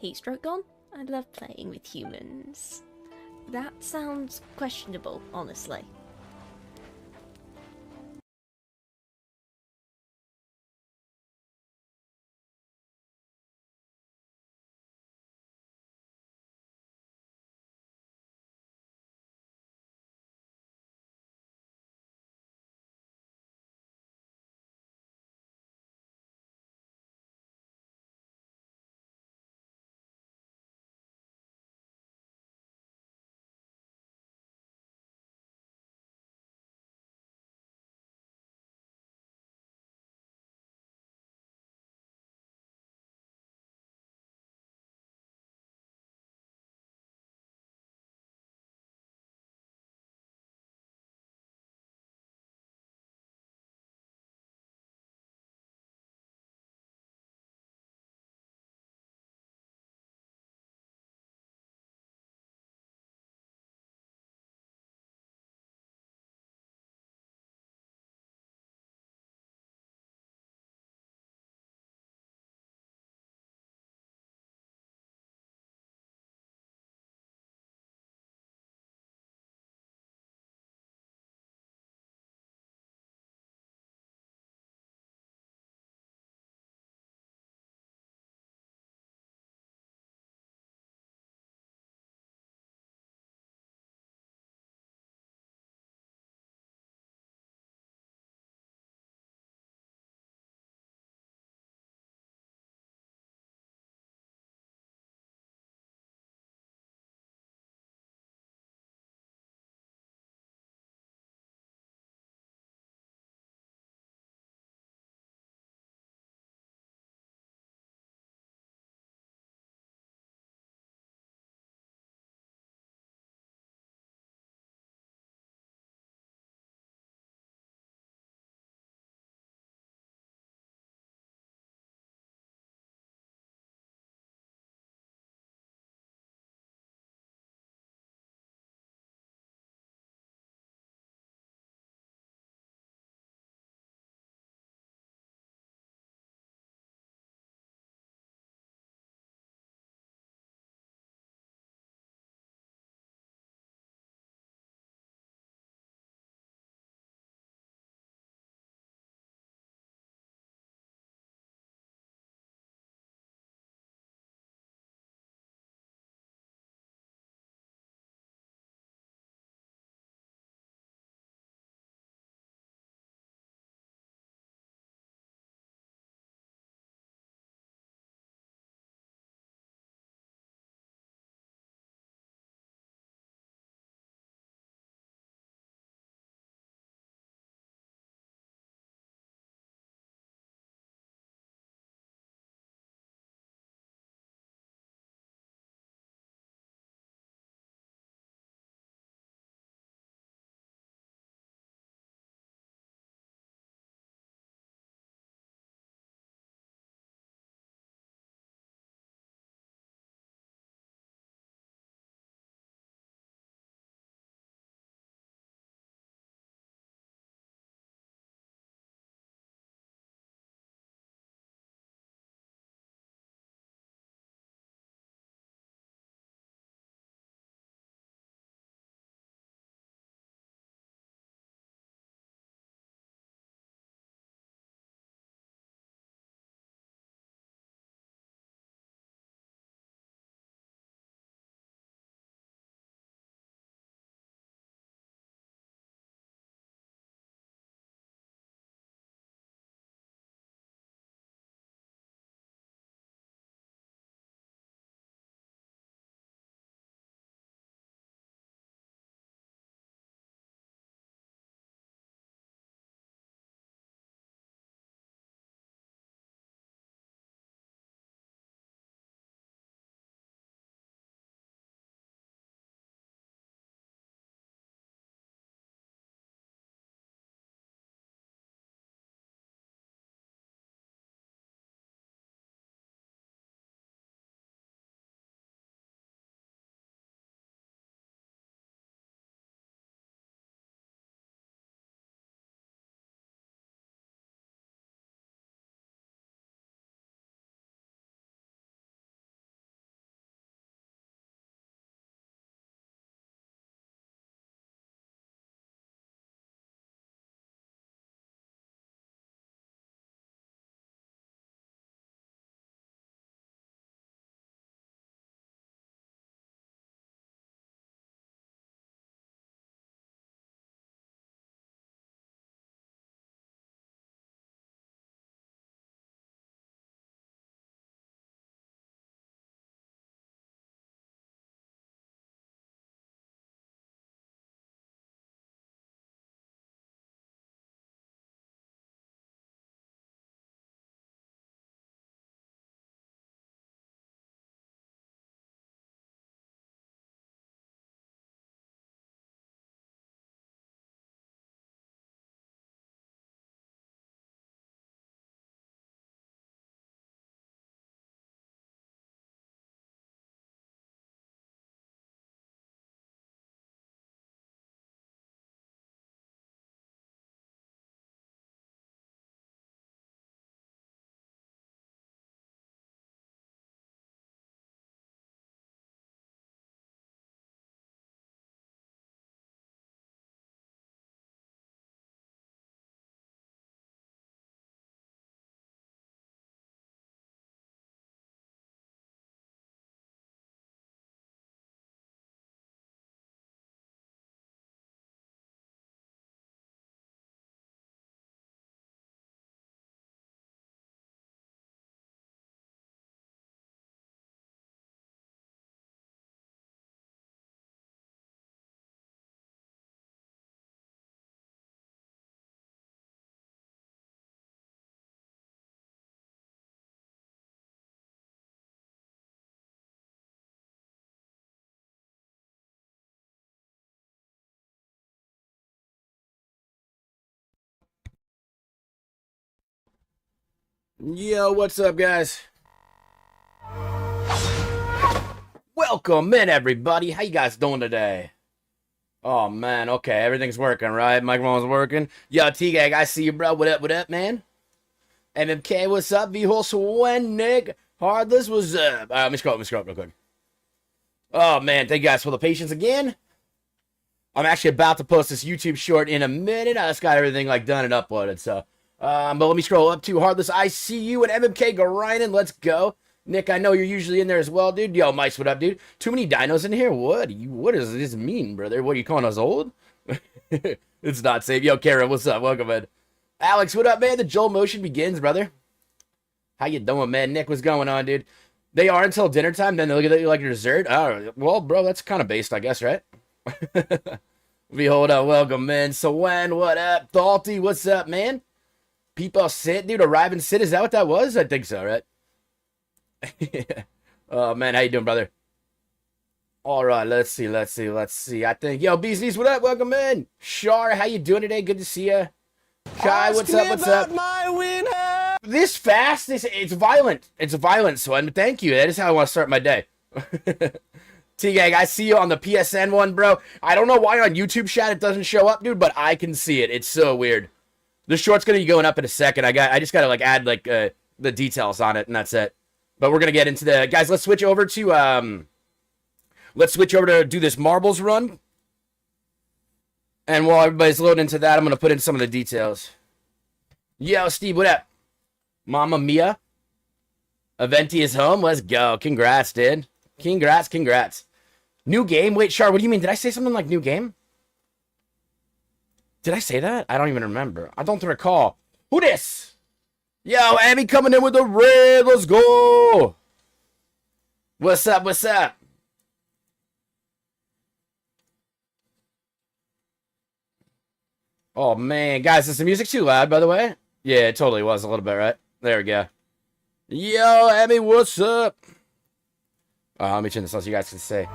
Heatstroke gone? I love playing with humans. That sounds questionable, honestly. Yo, what's up, guys? Welcome in, everybody. How you guys doing today? Oh, man, okay, everything's working, right? Microphone's working. Yo, T-Gang, I see you, bro. What up, man? MMK, what's up? V-Hole, Xuan, Nick, Hardless, what's up? Let me scroll up real quick. Oh, man, thank you guys for the patience again. I'm actually about to post this YouTube short in a minute. I just got everything, like, done and uploaded, so... but let me scroll up to Hardless. I see you and MMK grinding. Let's go. Nick, I know you're usually in there as well, dude. Yo, Mice, what up, dude? Too many dinos in here? What does this mean, brother? What, are you calling us old? It's not safe. Yo, Kara, what's up? Welcome, man. Alex, what up, man? The Joel motion begins, brother. How you doing, man? Nick, what's going on, dude? They are until dinner time, then they look at you like your dessert? Oh, well, bro, that's kind of based, I guess, right? Behold, welcome, man. Xuan, what up? Dalty, what's up, man? People sit, dude. Arrive and sit. Is that what that was? I think so, right? Oh, man. How you doing, brother? All right. Let's see. I think, yo, Beasties, what up? Welcome in. Shar, how you doing today? Good to see you. Kai, what's up? My winner. This fast? It's violent. It's violent, Swan. Thank you. That is how I want to start my day. T-Gang, I see you on the PSN one, bro. I don't know why on YouTube chat it doesn't show up, dude, but I can see it. It's so weird. The short's gonna be going up in a second. I just gotta like add like the details on it, and that's it. But we're gonna get into the guys. Let's switch over to do this marbles run. And while everybody's loading into that, I'm gonna put in some of the details. Yo, Steve, what up? Mama Mia. Aventi is home. Let's go. Congrats, dude. Congrats. New game? Wait, Char, what do you mean? Did I say something like new game? Did I say that? I don't even remember. I don't recall. Who this? Yo, Abby coming in with the red. Let's go. What's up? Oh, man. Guys, is the music too loud, by the way? Yeah, it totally was a little bit, right? There we go. Yo, Abby, what's up? Let me turn this on so you guys can say.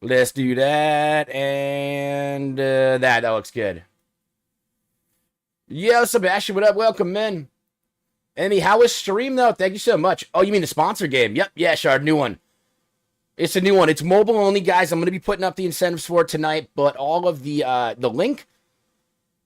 Let's do that, and that looks good. Yo, Sebastian, what up? Welcome, in. Emmy, how is stream, though? Thank you so much. Oh, you mean the sponsor game? Yep, yeah, Shard, new one. It's a new one. It's mobile only, guys. I'm going to be putting up the incentives for it tonight, but all of the link...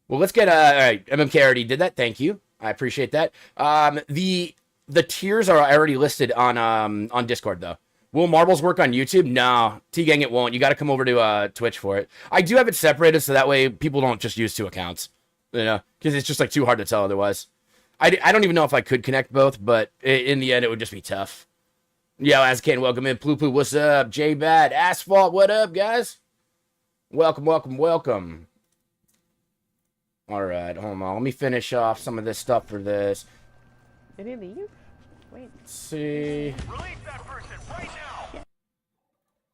Well, let's get... all right, MMK already did that. Thank you. I appreciate that. The tiers are already listed on Discord, though. Will marbles work on YouTube? No. T-Gang, it won't. You got to come over to Twitch for it. I do have it separated so that way people don't just use two accounts. You know? Because it's just like too hard to tell otherwise. I don't even know if I could connect both, but in the end, it would just be tough. Yo, Azcan, welcome in. Plu Plu, what's up? J-Bad, Asphalt, what up, guys? Welcome. All right, hold on. Let me finish off some of this stuff for this. Did he leave? Wait. Let's see. Release that person right now.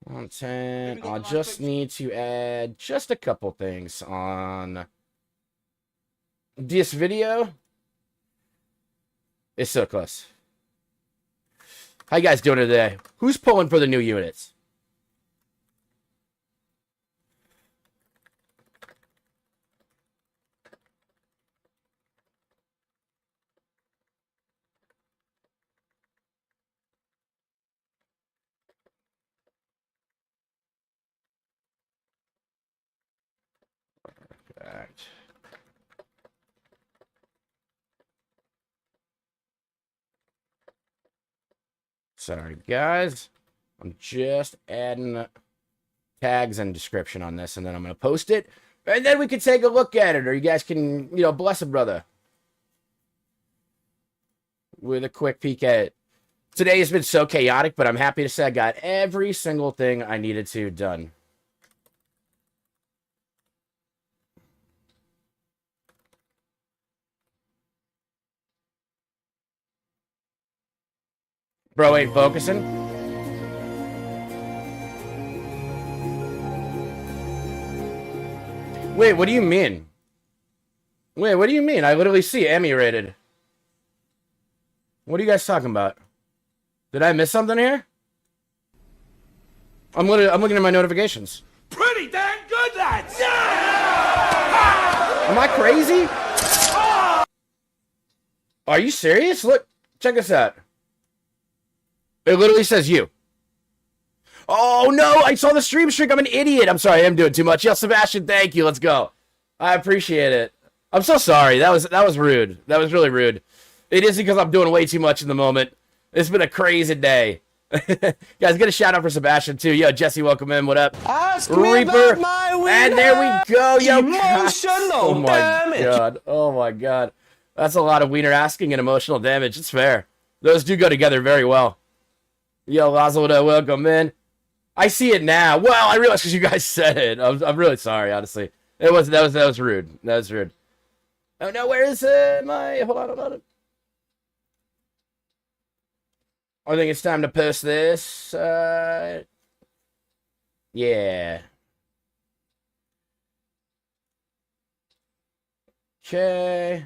Content. I'll just need to add just a couple things on this video. It's so close. How you guys doing today? Who's pulling for the new units? Correct. Sorry, guys. I'm just adding tags and description on this, and then I'm going to post it. And then we can take a look at it, or you guys can, bless a brother with a quick peek at it. Today has been so chaotic, but I'm happy to say I got every single thing I needed to done. Bro ain't focusing. Wait, what do you mean? Wait, what do you mean? I literally see Emmy rated. What are you guys talking about? Did I miss something here? I'm looking at my notifications. Pretty dang good, lads! Am I crazy? Are you serious? Look, check this out. It literally says you. Oh, no, I saw the stream shrink. I'm an idiot. I'm sorry, I am doing too much. Yo, Sebastian, thank you. Let's go. I appreciate it. I'm so sorry. That was rude. That was really rude. It is because I'm doing way too much in the moment. It's been a crazy day. Guys, get a shout out for Sebastian, too. Yo, Jesse, welcome in. What up? Ask Reaper. me about my winner. And there we go. Yo, emotional oh my damage. God. Oh, my God. That's a lot of wiener asking and emotional damage. It's fair. Those do go together very well. Yo, Lazo, welcome in. I see it now. Well, I realized because you guys said it. I'm really sorry, honestly. That was rude. That was rude. Oh no, where is my? Hold on. I think it's time to post this. Yeah. Okay.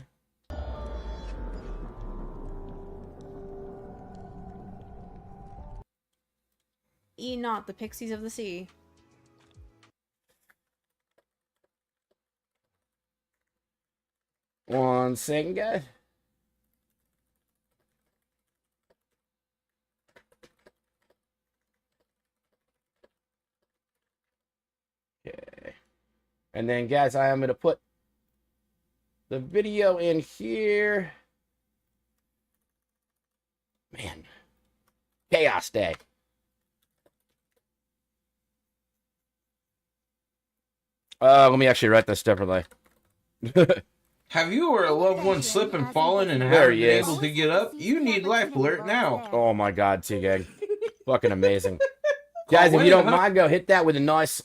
Ye not the pixies of the sea. One second, guys. Okay. And then, guys, I am going to put the video in here. Man. Chaos Day. Let me actually write this differently. Have you or a loved one slipped and fallen and There haven't he been is. able to get up? You need Life Alert now. Oh my God, T-Gang. Fucking amazing. Guys, if you don't mind, go hit that with a nice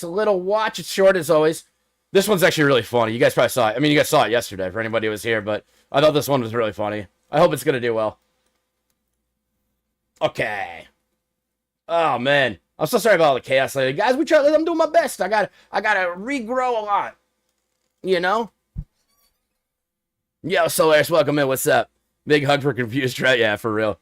little watch. It's short as always. This one's actually really funny. You guys probably saw it. I mean, you guys saw it yesterday for anybody who was here, but I thought this one was really funny. I hope it's going to do well. Okay. Oh, man. I'm so sorry about all the chaos lately. Guys, I'm doing my best. I gotta regrow a lot. You know? Yo, Solaris, welcome in. What's up? Big hug for Confused, right? Yeah, for real.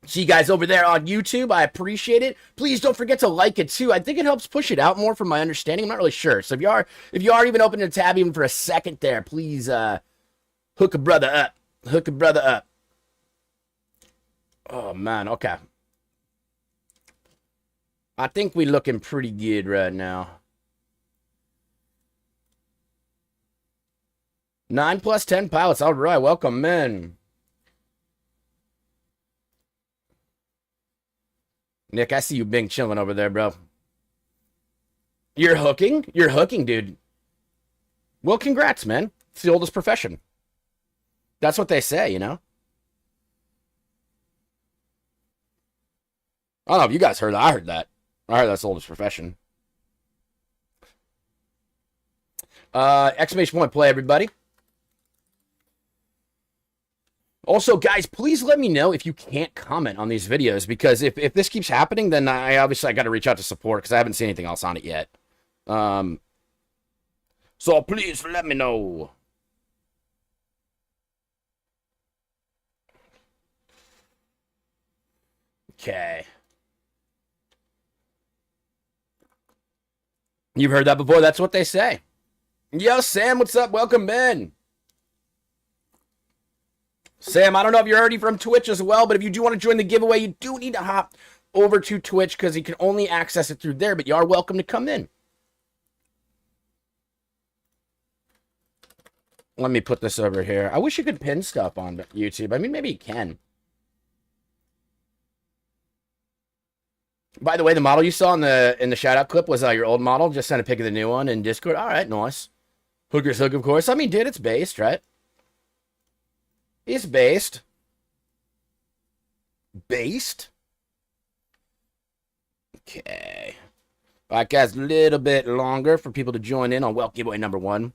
See you guys over there on YouTube. I appreciate it. Please don't forget to like it too. I think it helps push it out more from my understanding. I'm not really sure. So if you are even opening a tab even for a second there, please hook a brother up. Hook a brother up. Oh man, okay. I think we're looking pretty good right now. 9 plus 10 pilots. All right, welcome in. Nick, I see you being chilling over there, bro. You're hooking? You're hooking, dude. Well, congrats, man. It's the oldest profession. That's what they say, you know? I don't know if you guys heard that. I heard that. I heard that's the oldest profession. Exclamation point play, everybody. Also, guys, please let me know if you can't comment on these videos, because if this keeps happening, then I got to reach out to support, because I haven't seen anything else on it yet. So please let me know. Okay. You've heard that before. That's what they say. Yo, Sam, what's up? Welcome in. Sam, I don't know if you're already from Twitch as well, but if you do want to join the giveaway, you do need to hop over to Twitch, because you can only access it through there, but you are welcome to come in. Let me put this over here. I wish you could pin stuff on YouTube. I mean, maybe you can. By the way, the model you saw in the shout-out clip was your old model. Just sent a pic of the new one in Discord. All right, nice. Hooker's Hook, of course. I mean, dude, it's based, right? It's based. Based? Okay. All right, guys, a little bit longer for people to join in on Well Giveaway number 1.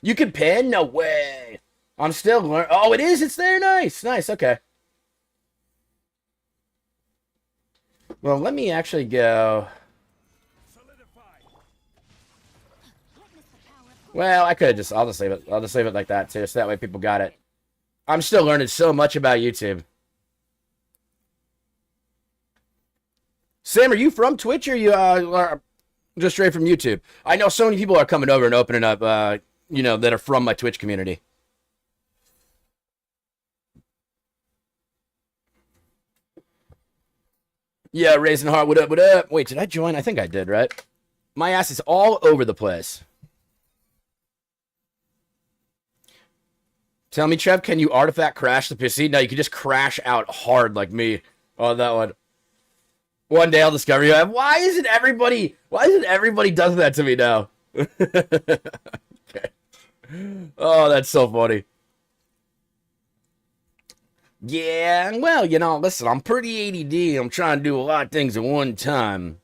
You can pin? No way. I'm still learning. Oh, it is. It's there. Nice. Nice. Okay. Well, let me actually go. Well, I could have just. I'll just leave it. I'll just leave it like that too, so that way people got it. I'm still learning so much about YouTube. Sam, are you from Twitch, or you are just straight from YouTube? I know so many people are coming over and opening up, you know, that are from my Twitch community. Yeah, Raisin Heart, what up, what up? Wait, did I join? I think I did, right? My ass is all over the place. Tell me, Trev, can you artifact crash the PC? No, you can just crash out hard like me on that one. One day I'll discover you. Why isn't everybody does that to me now? Okay. Oh, that's so funny. Yeah, well, you know, listen, I'm pretty ADD. I'm trying to do a lot of things at one time.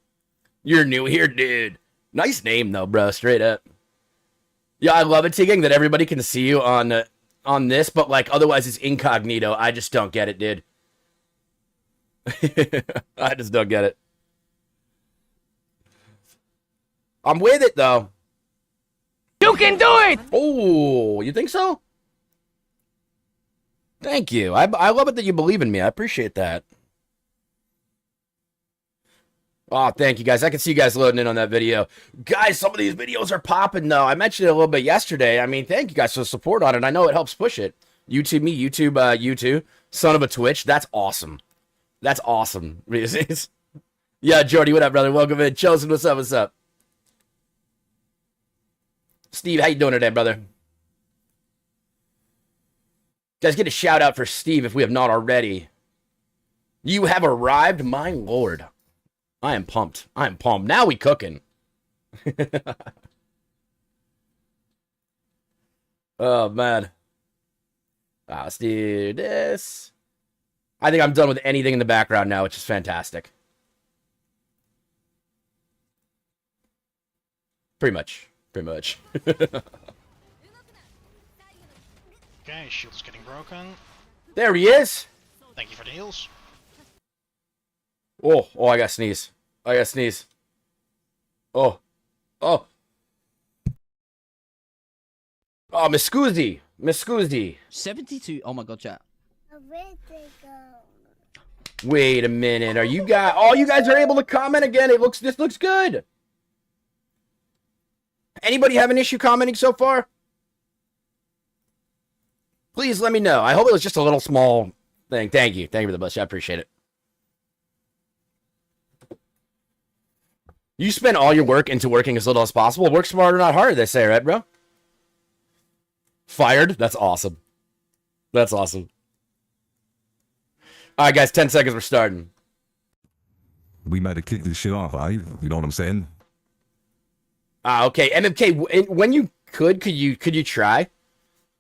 You're new here, dude. Nice name, though, bro. Straight up. Yeah, I love it, Tegan, that everybody can see you on this, but, like, otherwise it's incognito. I just don't get it, dude. I just don't get it. I'm with it, though. You can do it! Oh, you think so? Thank you. I love it that you believe in me. I appreciate that. Oh, thank you, guys. I can see you guys loading in on that video. Guys, some of these videos are popping, though. I mentioned it a little bit yesterday. I mean, thank you guys for the support on it. I know it helps push it. YouTube me, YouTube you too. Son of a Twitch. That's awesome. That's awesome. Yeah, Jordy, what up, brother? Welcome in. Chosen, what's up, what's up? Steve, how you doing today, brother? Guys, get a shout out for Steve if we have not already. You have arrived, my lord. I am pumped. I am pumped. Now we cooking. Oh, man. Let's do this. I think I'm done with anything in the background now, which is fantastic. Pretty much. Pretty much. Okay, shield's getting broken. There he is. Thank you for the heals. Oh, I got sneeze. I got sneeze. Oh. Oh, Miss Scusi. 72. Oh my god, chat. Wait a minute. Are you guys... Oh, you guys are able to comment again. This looks good. Anybody have an issue commenting so far? Please let me know. I hope it was just a little small thing. Thank you. Thank you for the bus. I appreciate it. You spend all your work into working as little as possible. Work smarter, not harder, they say, right, bro? Fired? That's awesome. That's awesome. All right, guys, 10 seconds. We're starting. We might have kicked this shit off, right? You know what I'm saying? Okay. MMK, when you could you try?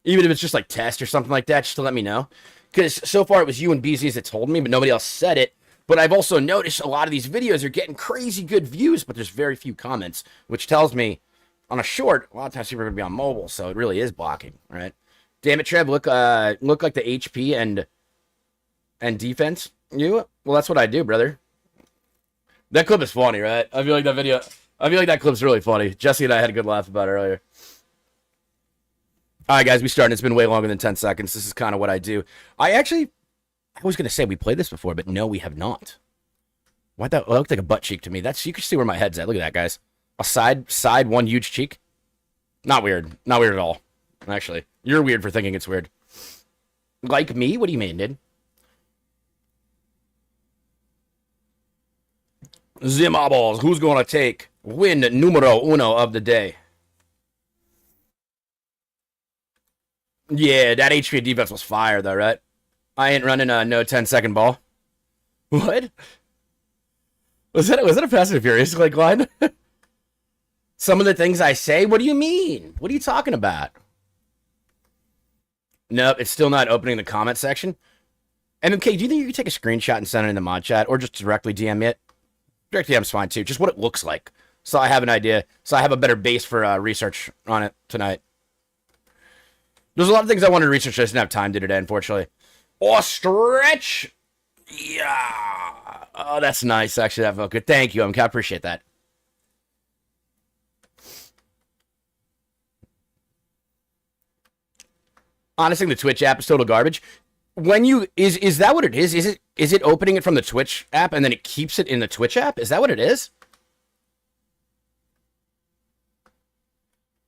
Even if it's just like test or something like that, just to let me know. Because so far it was you and BZs that told me, but nobody else said it. But I've also noticed a lot of these videos are getting crazy good views, but there's very few comments, which tells me on a short, a lot of times people are going to be on mobile, so it really is blocking, right? Damn it, Trev, look like the HP and defense. Well, that's what I do, brother. That clip is funny, right? I feel like that clip's really funny. Jesse and I had a good laugh about it earlier. All right, guys, we started. It's been way longer than 10 seconds. This is kind of what I do. I was going to say we played this before, but no, we have not. Why that looked like a butt cheek to me. You can see where my head's at. Look at that, guys. A side, one huge cheek. Not weird. Not weird at all. Actually, you're weird for thinking it's weird. Like me? What do you mean, dude? Zimaballs. Who's going to take win numero uno of the day? Yeah, that HP defense was fire, though, right? I ain't running a no 10-second ball. What? Was that a Fast and Furious like line? Some of the things I say? What do you mean? What are you talking about? Nope, it's still not opening the comment section. MMK, do you think you could take a screenshot and send it in the mod chat, or just directly DM it? Direct DM's fine, too. Just what it looks like. So I have an idea. So I have a better base for research on it tonight. There's a lot of things I wanted to research. I just didn't have time to today, unfortunately. Oh, stretch! Yeah! Oh, that's nice. Actually, that felt good. Thank you, MK. I appreciate that. Honestly, the Twitch app is total garbage. When you... Is that what it is? Is it opening it from the Twitch app and then it keeps it in the Twitch app? Is that what it is?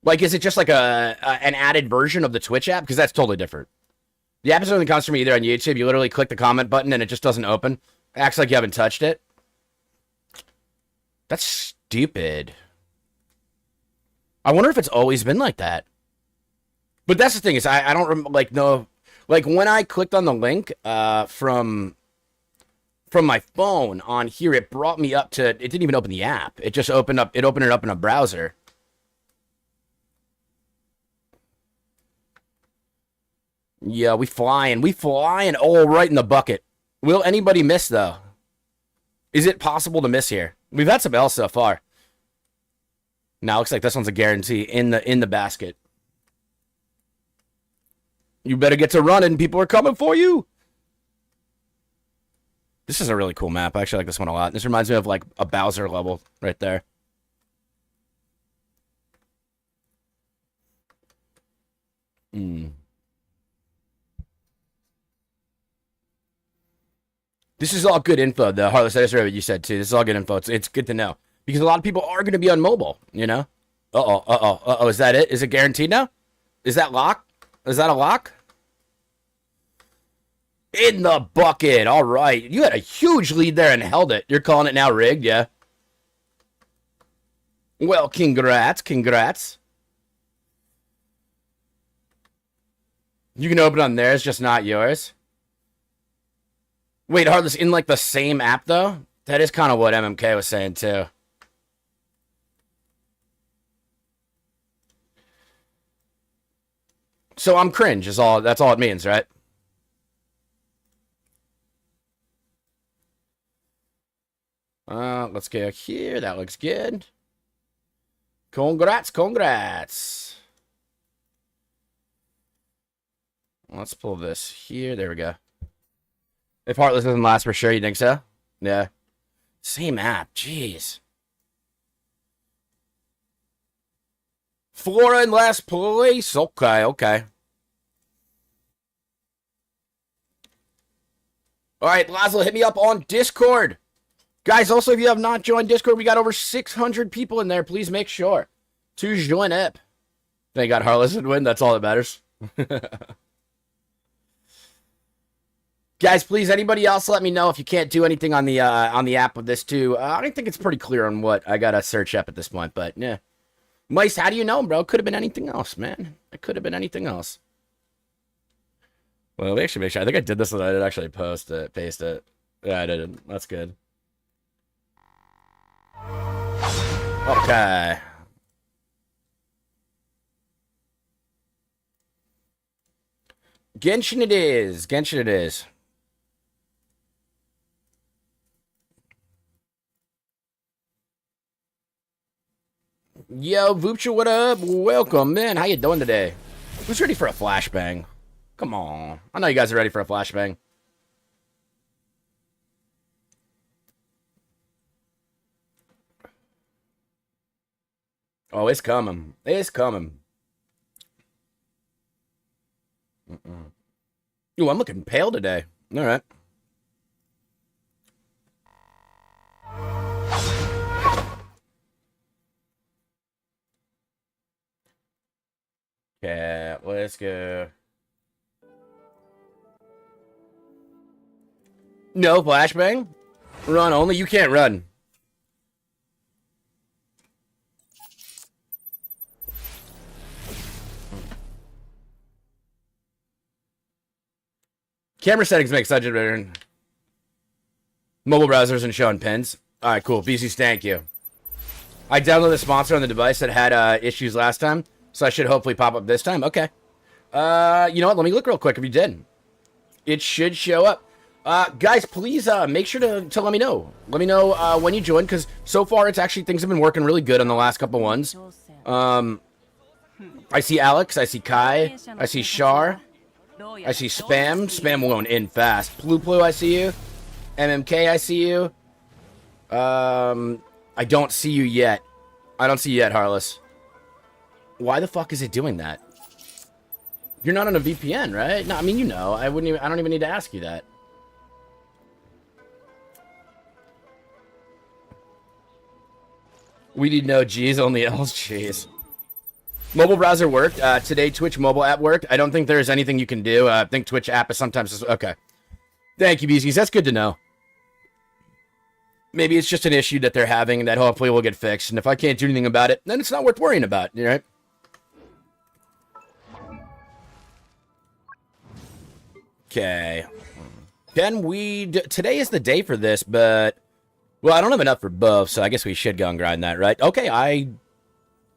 Like, is it just like an added version of the Twitch app? Because that's totally different. The app is only comes from either on YouTube. You literally click the comment button and it just doesn't open. It acts like you haven't touched it. That's stupid. I wonder if it's always been like that. But that's the thing is I don't know. Like when I clicked on the link from my phone on here, it brought me up to, it didn't even open the app. It just opened it up in a browser. Yeah, we flying all right in the bucket. Will anybody miss though? Is it possible to miss here? We've had some L's so far. Now looks like this one's a guarantee in the basket. You better get to running. People are coming for you. This is a really cool map. I actually like this one a lot. This reminds me of like a Bowser level right there. This is all good info, though. Heartless, I just read what you said, too. This is all good info. It's good to know. Because a lot of people are going to be on mobile, you know? Uh-oh. Is that it? Is it guaranteed now? Is that lock? Is that a lock? In the bucket. All right. You had a huge lead there and held it. You're calling it now rigged, yeah? Well, congrats. Congrats. You can open on theirs, just not yours. Wait, Heartless, in like the same app, though? That is kind of what MMK was saying, too. So I'm cringe, that's all it means, right? Let's go here. That looks good. Congrats, congrats. Let's pull this here. There we go. If Heartless doesn't last for sure, you think so? Yeah. Same app. Jeez. Flora in last place. Okay, okay. Alright, Laszlo, hit me up on Discord. Guys, also, if you have not joined Discord, we got over 600 people in there. Please make sure to join up. Thank God Heartless would win. That's all that matters. Guys, please, anybody else, let me know if you can't do anything on the app with this too. I think it's pretty clear on what I gotta search up at this point, but yeah. Mice, how do you know, bro? Could have been anything else, man. It could have been anything else. Well, let me actually make sure. I think I did this and I didn't actually paste it. Yeah, I didn't. That's good. Okay. Genshin it is. Genshin it is. Yo, Voopcha, what up? Welcome, man. How you doing today? Who's ready for a flashbang? Come on. I know you guys are ready for a flashbang. Oh, it's coming. It's coming. Ooh, I'm looking pale today. All right. Yeah, let's go. No flashbang? Run only? You can't run. Camera settings make such a difference. Mobile browsers and showing pins. Alright, cool. BCs, thank you. I downloaded the sponsor on the device that had issues last time, so I should hopefully pop up this time. Okay. You know what? Let me look real quick if you did. It should show up. Guys, please make sure to let me know. Let me know when you join, because so far it's actually, things have been working really good on the last couple ones. I see Alex, I see Kai, I see Shar, I see Spam. Spam going in fast. Plu, I see you. MMK, I see you. I don't see you yet. I don't see you yet, Heartless. Why the fuck is it doing that? You're not on a VPN, right? No, I mean, you know. I don't even need to ask you that. We need no G's, only L's. G's. Mobile browser worked. Today, Twitch mobile app worked. I don't think there's anything you can do. I think Twitch app is sometimes... Okay. Thank you, BZs. That's good to know. maybe it's just an issue that they're having that hopefully will get fixed. And if I can't do anything about it, then it's not worth worrying about, right? Okay. Can we... Today is the day for this, but... Well, I don't have enough for both, so I guess we should go and grind that, right? Okay, I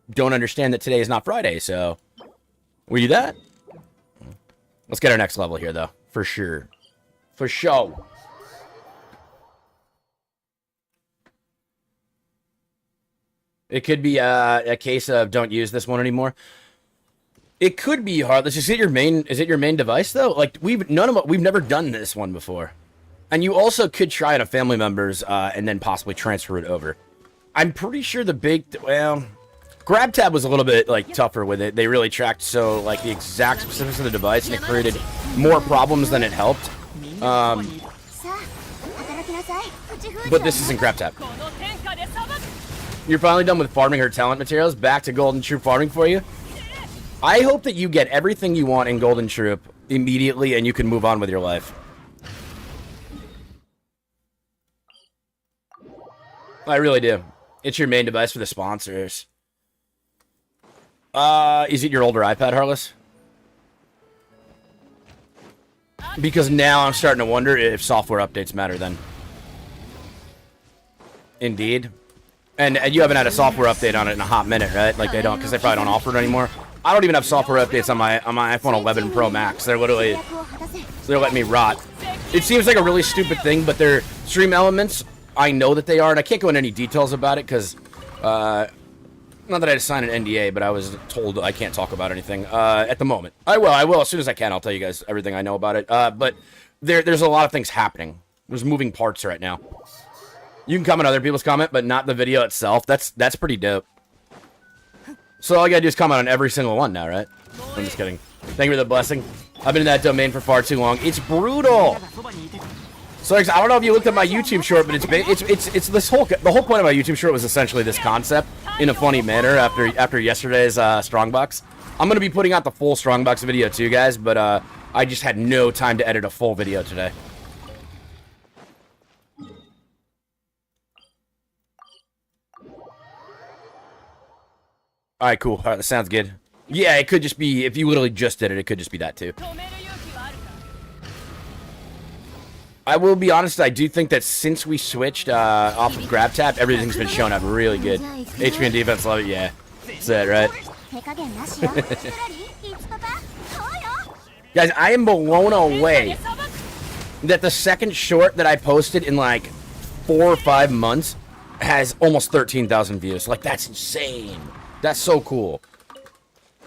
don't understand that today is not Friday, so... We do that? Let's get our next level here, though. For sure. For sure. It could be a case of don't use this one anymore. It could be Heartless. Is it your main device though? Like we've never done this one before. And you also could try it on family members and then possibly transfer it over. I'm pretty sure Grab Tab was a little bit like tougher with it. They really tracked the exact specifics of the device and it created more problems than it helped. But this isn't Grab Tab. You're finally done with farming her talent materials. Back to Golden Troop farming for you. I hope that you get everything you want in Golden Troop immediately and you can move on with your life. I really do. It's your main device for the sponsors. Is it your older iPad, Heartless? Because now I'm starting to wonder if software updates matter then. Indeed. And you haven't had a software update on it in a hot minute, right? Like they don't, because they probably don't offer it anymore. I don't even have software updates on my iPhone 11 Pro Max. They're letting me rot. It seems like a really stupid thing, but they're stream elements. I know that they are, and I can't go into any details about it because, not that I had to sign an NDA, but I was told I can't talk about anything at the moment. I will as soon as I can. I'll tell you guys everything I know about it. But there's a lot of things happening. There's moving parts right now. You can comment on other people's comment, but not the video itself. That's pretty dope. So all you gotta do is comment on every single one now, right? I'm just kidding. Thank you for the blessing. I've been in that domain for far too long. It's brutal. So I don't know if you looked at my YouTube short, but it's this the whole point of my YouTube short was essentially this concept in a funny manner after yesterday's Strongbox. I'm gonna be putting out the full Strongbox video too, guys, but I just had no time to edit a full video today. Alright, cool. Alright, that sounds good. Yeah, it could just be, if you literally just did it, it could just be that too. I will be honest, I do think that since we switched off of Grab Tap, everything's been showing up really good. HP and defense, love it, yeah. That's it, right? Guys, I am blown away that the second short that I posted in like 4 or 5 months has almost 13,000 views. Like, that's insane. That's so cool.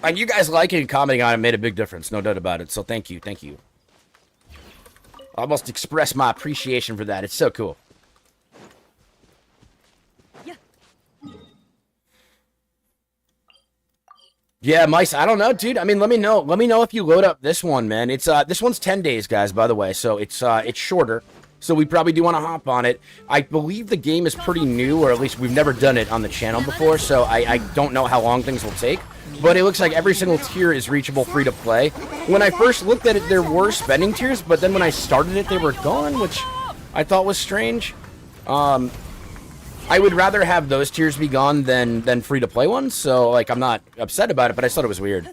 And you guys liking and commenting on it made a big difference, no doubt about it. So thank you, thank you. I must express my appreciation for that. It's so cool. Yeah, Mice, I don't know, dude. I mean, let me know. Let me know if you load up this one, man. It's this one's 10 days, guys, by the way. So it's shorter. So we probably do want to hop on it. I believe the game is pretty new, or at least we've never done it on the channel before, so I don't know how long things will take. But it looks like every single tier is reachable free to play. When I first looked at it, there were spending tiers, but then when I started it, they were gone, which I thought was strange. I would rather have those tiers be gone than free to play ones, so like I'm not upset about it, but I thought it was weird.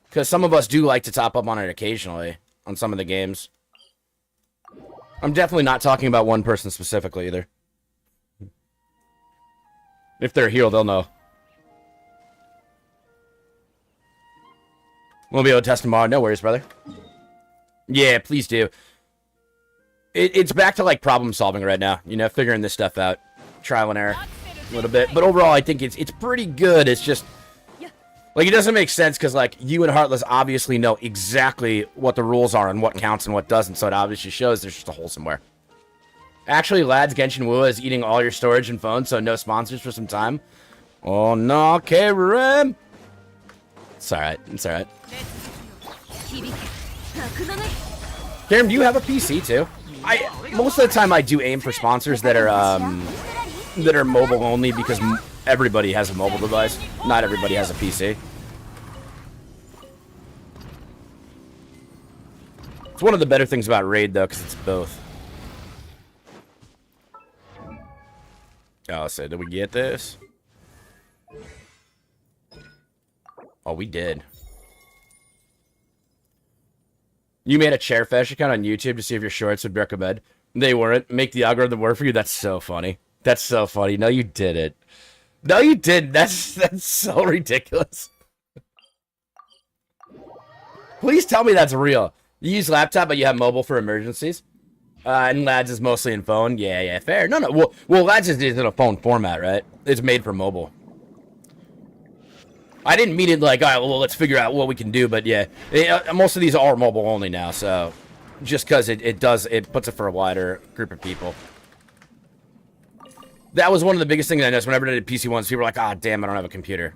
Because some of us do like to top up on it occasionally on some of the games. I'm definitely not talking about one person specifically either. If they're here, they'll know. We'll be able to test tomorrow. No worries, brother. Yeah, please do. It's back to like problem solving right now. You know, figuring this stuff out. Trial and error. A little bit. But overall, I think it's pretty good. It's just... Like, it doesn't make sense because, like, you and Heartless obviously know exactly what the rules are and what counts and what doesn't, so it obviously shows there's just a hole somewhere. Actually, lads, Genshin Wuwa is eating all your storage and phones, so no sponsors for some time. Oh, no, Karen! It's alright, it's alright. Karen, do you have a PC, too? Most of the time, I do aim for sponsors that are mobile only because... Everybody has a mobile device. Not everybody has a PC. It's one of the better things about Raid, though, because it's both. Oh, so did we get this? Oh, we did. You made a Chairfesh account on YouTube to see if your shorts would recommend. They weren't. Make the algorithm work for you. That's so funny. That's so funny. No, you didn't. No, you didn't. That's so ridiculous. Please tell me that's real. You use laptop, but you have mobile for emergencies? And Lads is mostly in phone? Yeah, fair. No. Well, Lads is in a phone format, right? It's made for mobile. I didn't mean it like, all right, well, let's figure out what we can do, but yeah. Most of these are mobile only now, so... Just because it puts it for a wider group of people. That was one of the biggest things I noticed whenever I did PC ones. People were like, ah, damn, I don't have a computer.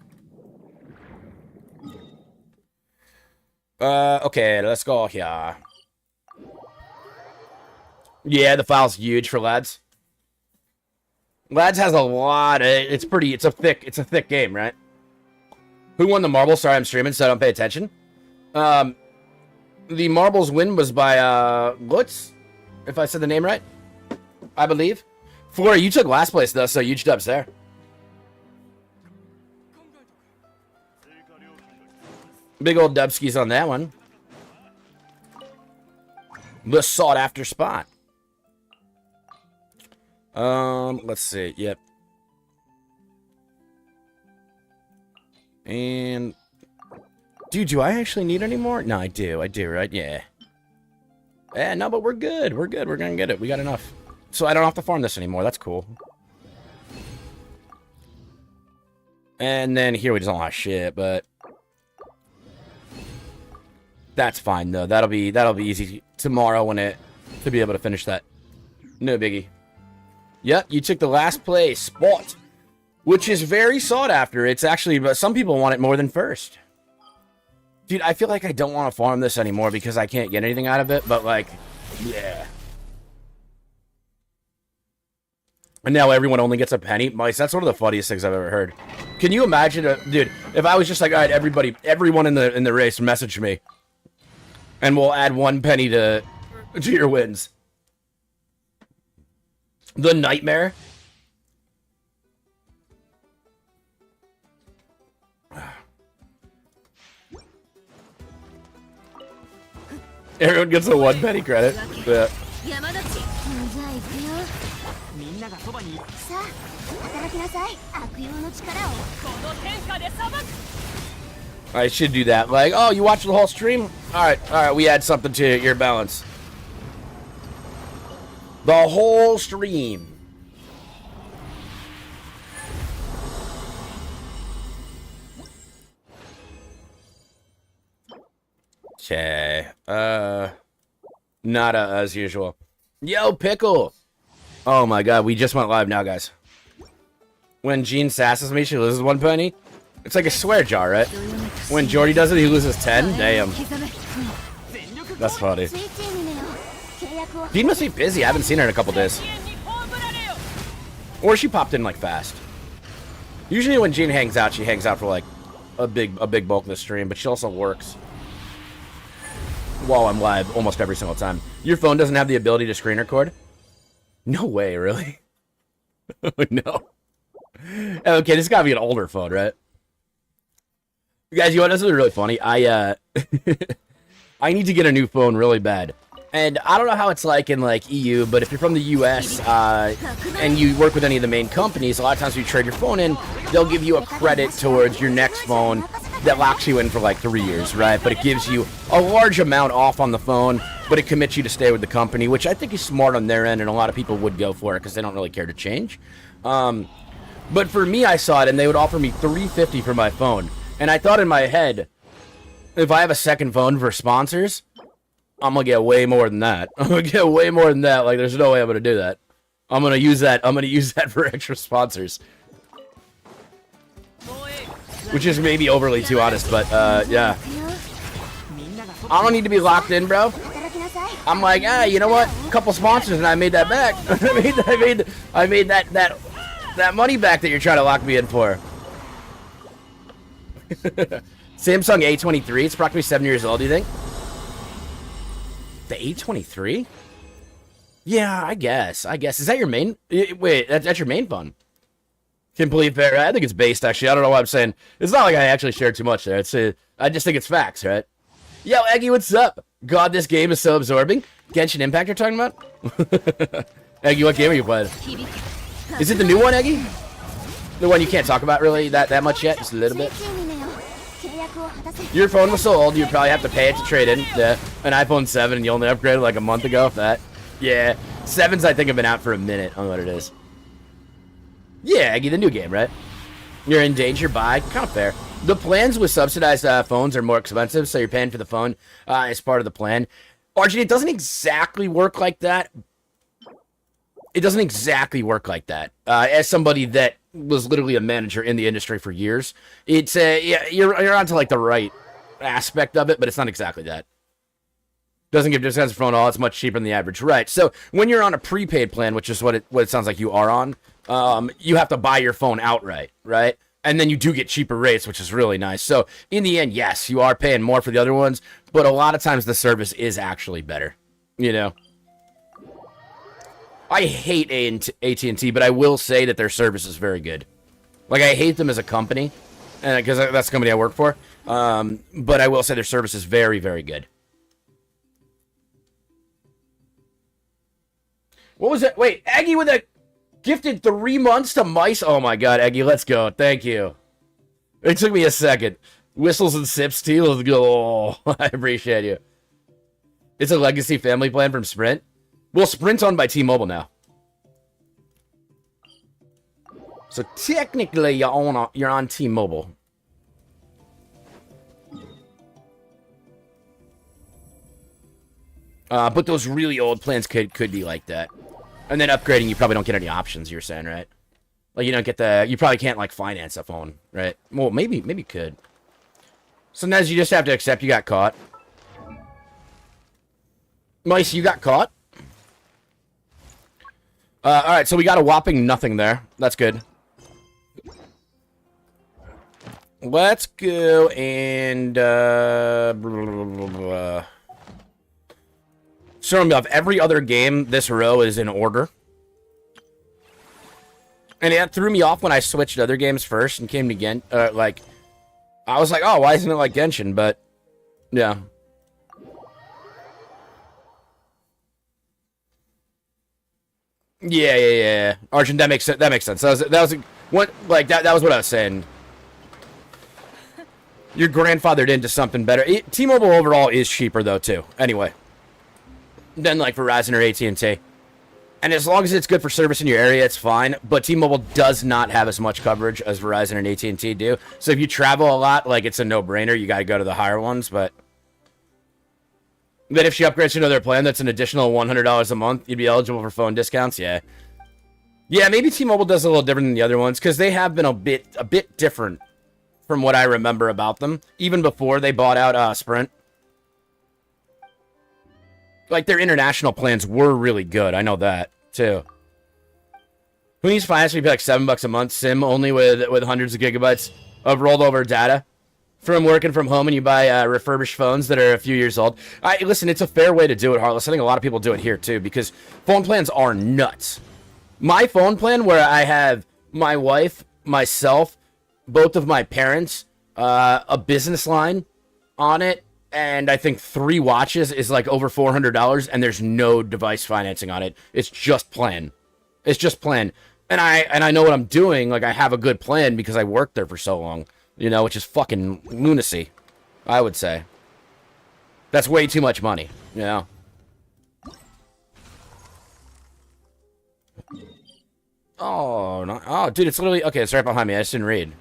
Okay, let's go here. Yeah, the file's huge for Lads. Lads has a lot. It's a thick game, right? Who won the marble? Sorry, I'm streaming, so I don't pay attention. The marbles win was by Lutz, if I said the name right, I believe. Flora, you took last place though, so huge dubs there. Big old dubskis on that one. The sought after spot. Let's see. Yep. And dude, do I actually need any more? No, I do, right? Yeah. Yeah, no, but we're good. We're good. We're gonna get it. We got enough. So I don't have to farm this anymore. That's cool. And then here we just don't have shit, but that's fine though. That'll be easy tomorrow to be able to finish that. No biggie. Yep, you took the last place spot, which is very sought after. It's actually, but some people want it more than first. Dude, I feel like I don't want to farm this anymore because I can't get anything out of it, but like, yeah. And now everyone only gets a penny. Mice, that's one of the funniest things I've ever heard. Can you imagine, dude, if I was just like, all right, everyone in the race message me, and we'll add 1 penny to your wins. The nightmare. Everyone gets a 1 penny credit. Yeah. I should do that. Like, oh, you watched the whole stream? Alright, we add something to your balance. The whole stream. Okay. Nada as usual. Yo, Pickle! Oh my god, we just went live now, guys. When Jean sasses me, she loses 1 penny. It's like a swear jar, right? When Jordy does it, he loses 10? Damn. That's funny. Jean must be busy. I haven't seen her in a couple days. Or she popped in, like, fast. Usually when Jean hangs out, she hangs out for, like, a big bulk of the stream, but she also works while I'm live almost every single time. Your phone doesn't have the ability to screen record? No way, really? No. Okay, this gotta be an older phone, right? Guys, you know what's really funny? I need to get a new phone really bad. And I don't know how it's like in, like, EU, but if you're from the US, and you work with any of the main companies, a lot of times when you trade your phone in, they'll give you a credit towards your next phone that locks you in for, like, 3 years, right? But it gives you a large amount off on the phone, but it commits you to stay with the company, which I think is smart on their end, and a lot of people would go for it because they don't really care to change. But for me, I saw it, and they would offer me $350 for my phone. And I thought in my head, if I have a second phone for sponsors, I'm gonna get way more than that. I'm gonna get way more than that. Like, there's no way I'm gonna do that. I'm gonna use that for extra sponsors. Which is maybe overly too honest, but, yeah. I don't need to be locked in, bro. I'm like, you know what? A couple sponsors and I made that back. I made that money back that you're trying to lock me in for. Samsung A23, it's approximately 7 years old, do you think? The A23? Yeah, I guess. Is that your main? Wait, that's your main phone. Complete fair. I think it's based, actually. I don't know why I'm saying. It's not like I actually shared too much there. I just think it's facts, right? Yo, Eggy, what's up? God, this game is so absorbing. Genshin Impact you're talking about? Eggy, what game are you playing? Is it the new one, Eggy? The one you can't talk about really that much yet? Just a little bit? Your phone was so old, you'd probably have to pay it to trade in. Yeah, an iPhone 7, and you only upgraded like a month ago, if that. Yeah, 7s I think have been out for a minute on what it is. Yeah, Eggy, the new game, right? You're in danger, buy. Kind of fair. The plans with subsidized phones are more expensive, so you're paying for the phone as part of the plan. Arjun, it doesn't exactly work like that. It doesn't exactly work like that. As somebody that was literally a manager in the industry for years, it's yeah, you're onto like the right aspect of it, but it's not exactly that. Doesn't give discounts for phone at all. It's much cheaper than the average, right? So when you're on a prepaid plan, which is what it sounds like you are on, you have to buy your phone outright, right? And then you do get cheaper rates, which is really nice. So in the end, yes, you are paying more for the other ones, but a lot of times the service is actually better, you know? I hate AT&T, but I will say that their service is very good. Like, I hate them as a company, because that's the company I work for, but I will say their service is very, very good. What was that? Wait, Aggie with a gifted 3 months to mice? Oh my god, Aggie, let's go. Thank you. It took me a second. Whistles and sips tea, let's go. Oh, I appreciate you. It's a legacy family plan from Sprint. Well, Sprint's owned by T-Mobile now. So technically, you're on T-Mobile. But those really old plans could be like that. And then upgrading, you probably don't get any options, you're saying, right? Like, you don't get the... You probably can't, like, finance a phone, right? Well, maybe you could. Sometimes you just have to accept you got caught. Mice, you got caught? Alright, so we got a whopping nothing there. That's good. Let's go and, So of every other game, this row is in order. And it threw me off when I switched other games first and came to like... I was like, oh, why isn't it like Genshin? But, yeah. Yeah. Arjun, that makes sense. That was what that was what I was saying. You're grandfathered into something better. T-Mobile overall is cheaper though too. Anyway, than like Verizon or AT&T. And as long as it's good for service in your area, it's fine. But T-Mobile does not have as much coverage as Verizon and AT&T do. So if you travel a lot, like it's a no-brainer. You got to go to the higher ones. But then if she upgrades to another plan that's an additional $100 a month, you'd be eligible for phone discounts. Yeah. Yeah, maybe T-Mobile does a little different than the other ones because they have been a bit different from what I remember about them, even before they bought out Sprint. Like, their international plans were really good. I know that, too. Who needs finance? We'd be like $7 a month. SIM only with hundreds of gigabytes of rolled over data. From working from home and you buy refurbished phones that are a few years old. Listen, it's a fair way to do it, Heartless. I think a lot of people do it here, too, because phone plans are nuts. My phone plan, where I have my wife, myself, both of my parents, a business line on it, and I think 3 watches is like over $400, and there's no device financing on it. It's just plan. It's just plan. And I know what I'm doing. Like, I have a good plan because I worked there for so long, you know, which is fucking lunacy, I would say. That's way too much money, you know. Oh, no. Oh, dude, it's literally... Okay, it's right behind me. I just didn't read.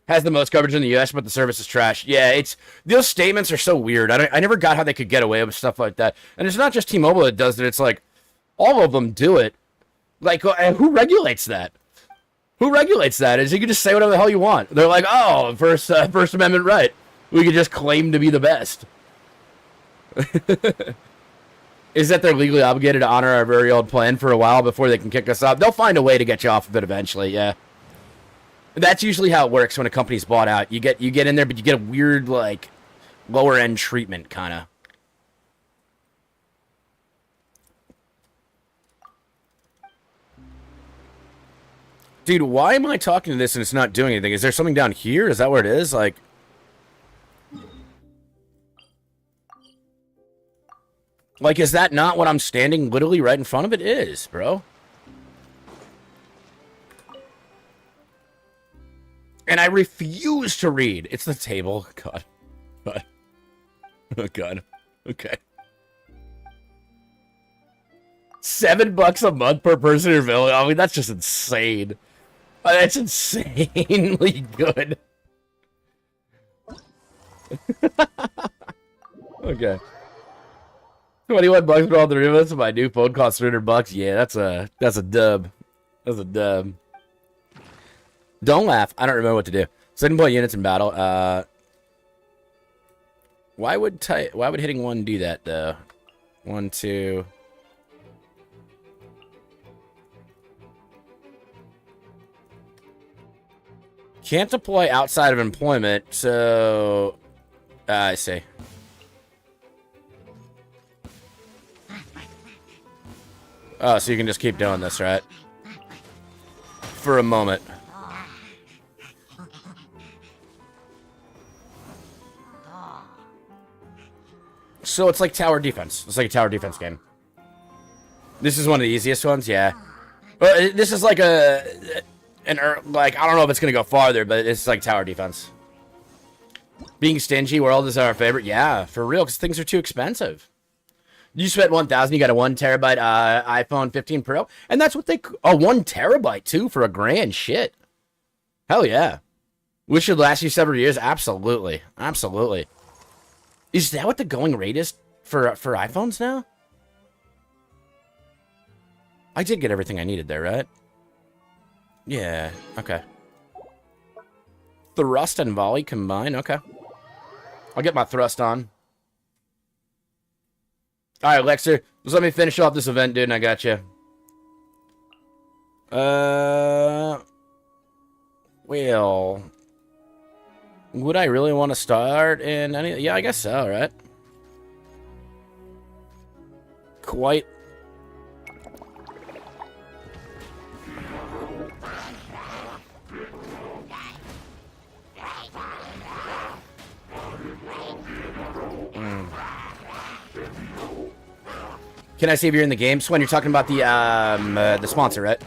Has the most coverage in the U.S., but the service is trash. Yeah, it's... Those statements are so weird. I never got how they could get away with stuff like that. And it's not just T-Mobile that does it. It's like... All of them do it. Like, who regulates that? Who regulates that? Is you can just say whatever the hell you want. They're like, oh, First Amendment right. We could just claim to be the best. Is that they're legally obligated to honor our very old plan for a while before they can kick us out? They'll find a way to get you off of it eventually, yeah. That's usually how it works when a company's bought out. You get in there, but you get a weird, like, lower-end treatment, kind of. Dude, why am I talking to this and it's not doing anything? Is there something down here? Is that where it is? Like... Like, is that not what I'm standing literally right in front of? It is, bro. And I refuse to read. It's the table. God. God. Oh, God. Okay. $7 a month per person in village. I mean, that's just insane. That's insanely good. Okay. $21 for all three of us. My new phone costs $300. Yeah, that's a dub. That's a dub. Don't laugh. I don't remember what to do. 7-point units in battle. Why would hitting 1 do that though? 1, 2. Can't deploy outside of employment, so I see. Oh, so you can just keep doing this, right? For a moment. So it's like tower defense. It's like a tower defense game. This is one of the easiest ones, yeah. Well, this is like like, I don't know if it's gonna go farther, but it's like tower defense. Being stingy, world is our favorite. Yeah, for real, because things are too expensive. You spent 1,000, you got a 1 terabyte iPhone 15 Pro, and that's what they... Oh, 1 terabyte, too, for $1,000. Shit. Hell yeah. Which should last you several years? Absolutely. Absolutely. Is that what the going rate is for iPhones now? I did get everything I needed there, right? Yeah, okay. Thrust and volley combined, okay. I'll get my thrust on. Alright, Lexer, just let me finish off this event, dude, and I got you. Well... Would I really want to start in any... Yeah, I guess so, right? Quite... Can I see if you're in the game? Xuan, you're talking about the sponsor, right?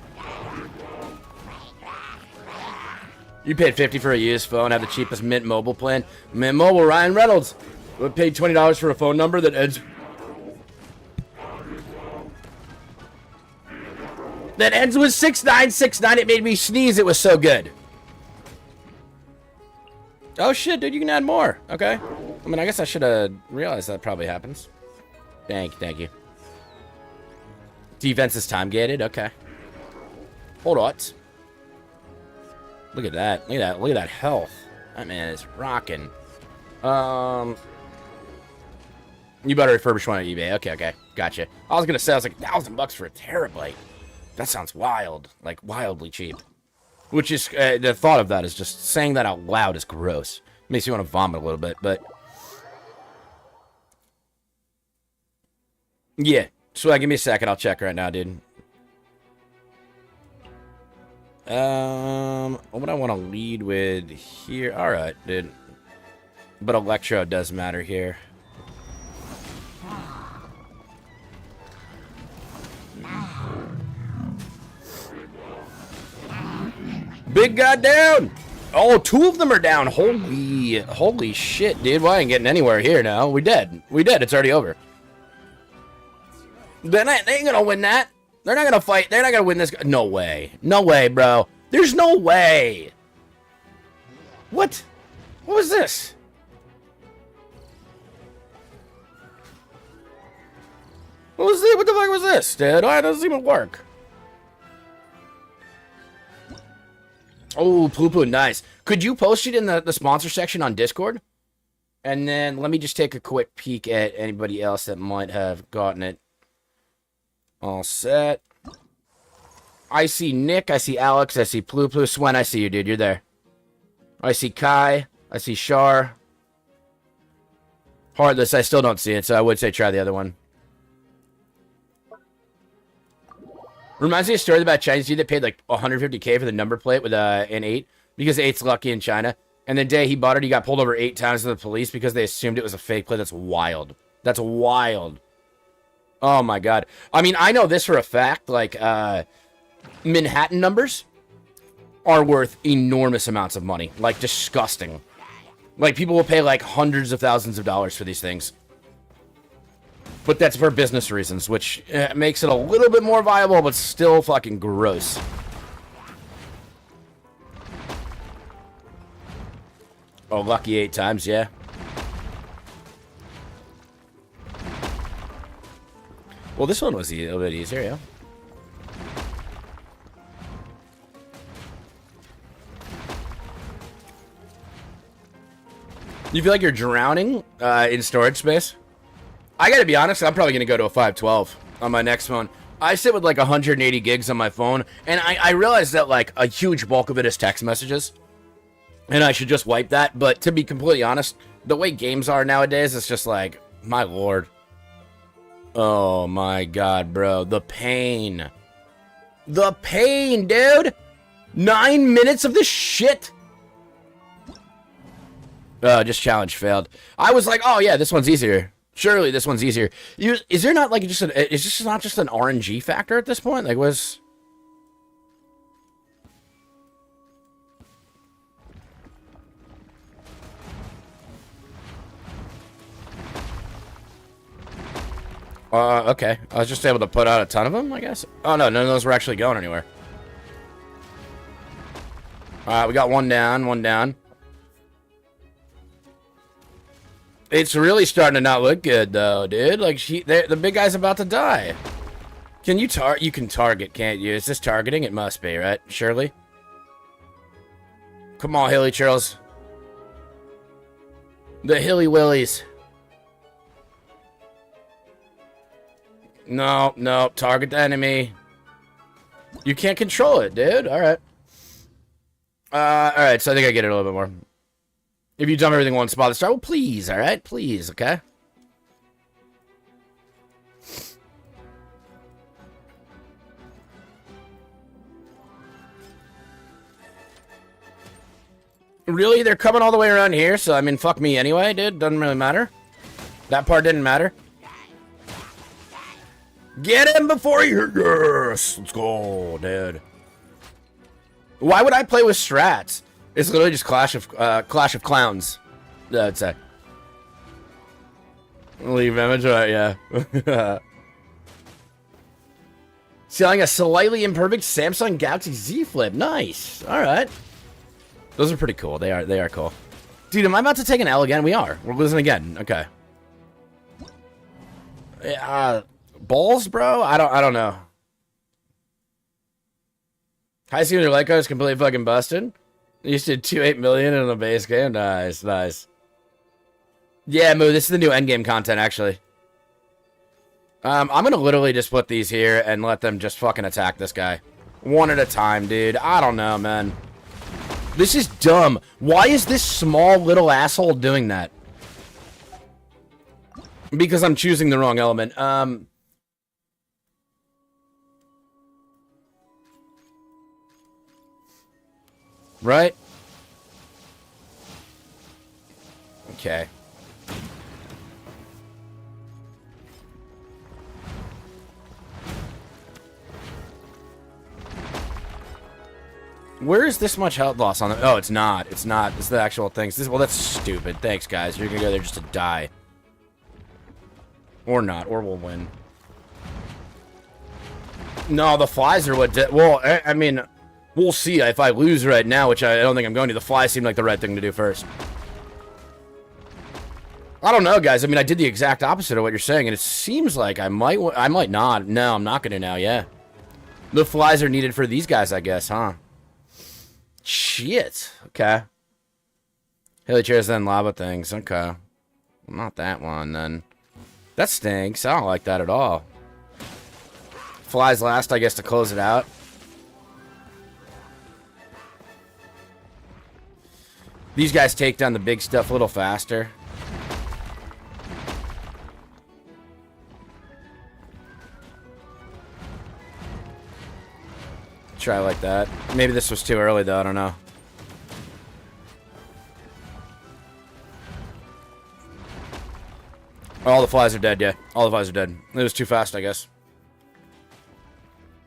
You paid $50 for a used phone, have the cheapest Mint Mobile plan. Mint Mobile, Ryan Reynolds. We paid $20 for a phone number that ends... That ends with 6969. It made me sneeze. It was so good. Oh, shit, dude. You can add more. Okay. I mean, I guess I should have realized that probably happens. Thank you. Defense is time gated. Okay. Hold on. Look at that. Look at that health. That man is rocking. You better refurbish one on eBay. Okay. Gotcha. I was gonna say, I was like, $1,000 for a terabyte. That sounds wild. Like, wildly cheap. Which is, the thought of that is just, saying that out loud is gross. Makes you want to vomit a little bit, but... Yeah. So, give me a second. I'll check right now, dude. What would I want to lead with here? Alright, dude. But Electro does matter here. Big guy down! Oh, 2 of them are down. Holy shit, dude. Well, I ain't getting anywhere here now. We dead. It's already over. They ain't gonna win that. They're not gonna fight. They're not gonna win this. No way. No way, bro. There's no way. What? What was this? What was this? What the fuck was this, dude? Why doesn't even work? Oh, poo-poo, nice. Could you post it in the sponsor section on Discord? And then let me just take a quick peek at anybody else that might have gotten it. All set. I see Nick, I see Alex, I see Plu Plu. Xuan, I see you, dude. You're there. I see Kai. I see Shar. Heartless, I still don't see it, so I would say try the other one. Reminds me of a story about a Chinese dude that paid like 150K for the number plate with an 8 because 8's lucky in China. And the day he bought it, he got pulled over 8 times to the police because they assumed it was a fake plate. That's wild. That's wild. Oh my god. I mean, I know this for a fact. Like, Manhattan numbers are worth enormous amounts of money. Like, disgusting. Like, people will pay like hundreds of thousands of dollars for these things. But that's for business reasons, which makes it a little bit more viable, but still fucking gross. Oh, lucky 8 times, yeah. Well, this one was a little bit easier, yeah. You feel like you're drowning in storage space? I gotta be honest, I'm probably gonna go to a 512 on my next phone. I sit with like 180 gigs on my phone, and I realize that like a huge bulk of it is text messages. And I should just wipe that, but to be completely honest, the way games are nowadays, it's just like, my lord. Oh my god, bro. The pain. The pain, dude! 9 minutes of this shit! Just challenge failed. I was like, oh yeah, this one's easier. Surely this one's easier. Is there not like just is this not just an RNG factor at this point? Like, was... Okay. I was just able to put out a ton of them, I guess. Oh no, none of those were actually going anywhere. Alright, we got one down, one down. It's really starting to not look good, though, dude. Like, the big guy's about to die. Can you you can target, can't you? Is this targeting? It must be, right? Surely? Come on, Hilly Charles. The Hilly Willies. No, no. Target the enemy. You can't control it, dude. Alright. Alright, so I think I get it a little bit more. If you dump everything in one spot to start, well, please, alright? Please, okay? Really? They're coming all the way around here, so, I mean, fuck me anyway, dude. Doesn't really matter. That part didn't matter. Get him before he... Yes! Let's go, dude. Why would I play with strats? It's literally just Clash of Clowns, I'd say. Leave image, right, yeah. Selling a slightly imperfect Samsung Galaxy Z Flip. Nice. Alright. Those are pretty cool. They are cool. Dude, am I about to take an L again? We are. We're losing again. Okay. Balls, bro? I don't know. High Senior Leica is completely fucking busted. You did 2.8 million in the base game. Nice, nice. Yeah, Moo, this is the new endgame content, actually. I'm gonna literally just put these here and let them just fucking attack this guy. One at a time, dude. I don't know, man. This is dumb. Why is this small little asshole doing that? Because I'm choosing the wrong element. Right? Okay. Where is this much health loss on the... Oh, it's not. It's not. It's the actual things. Well, that's stupid. Thanks, guys. You're gonna go there just to die. Or not. Or we'll win. No, the flies are what did... Well, I mean... We'll see. If I lose right now, which I don't think I'm going to, the flies seem like the right thing to do first. I don't know, guys. I mean, I did the exact opposite of what you're saying, and it seems like I might not. No, I'm not going to now, yeah. The flies are needed for these guys, I guess, huh? Shit. Okay. Hilly chairs, then lava things. Okay. Not that one, then. That stinks. I don't like that at all. Flies last, I guess, to close it out. These guys take down the big stuff a little faster. try like that. Maybe this was too early, though. I don't know. All the flies are dead, yeah. All the flies are dead. It was too fast, I guess.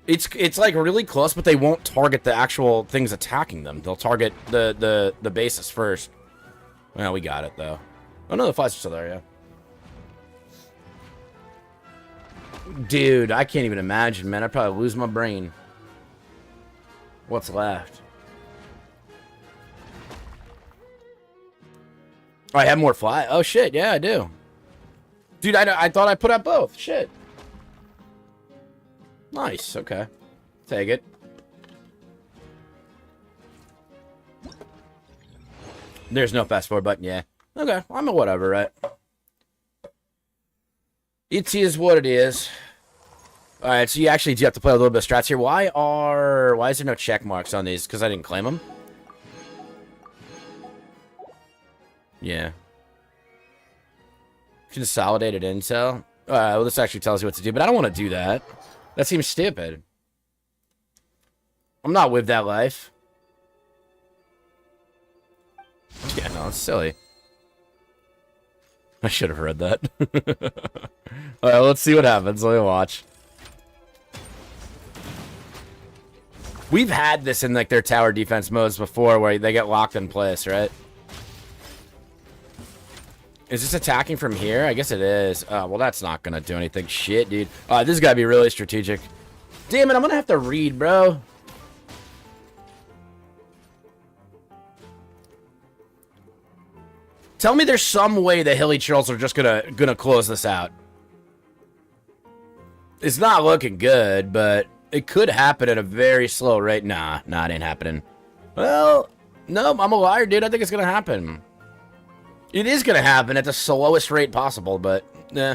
It's like really close, but they won't target the actual things attacking them. They'll target the bases first. Well, we got it, though. Oh, no, the flies are still there, yeah. Dude, I can't even imagine, man. I'd probably lose my brain. What's left? Oh, I have more fly. Oh, shit. Yeah, I do. Dude, I thought I put up both. Shit. Nice. Okay. Take it. There's no fast forward button. Yeah. Okay. I'm a whatever, right? It is what it is. Alright, so you actually do have to play a little bit of strats here. Why is there no check marks on these? Because I didn't claim them? Yeah. Consolidated intel? Well, this actually tells you what to do, but I don't want to do that. That seems stupid. I'm not with that life. Yeah, no, it's silly. I should have read that. Alright, let's see what happens. Let me watch. We've had this in like their tower defense modes before where they get locked in place, right? Is this attacking from here? I guess it is. Well, that's not gonna do anything. Shit, dude. This has gotta be really strategic. Damn it, I'm gonna have to read, bro. Tell me there's some way the hilly trolls are just gonna close this out. It's not looking good, but it could happen at a very slow rate. Nah, it ain't happening. Well, no, I'm a liar, dude. I think it's gonna happen. It is gonna happen at the slowest rate possible, but nah.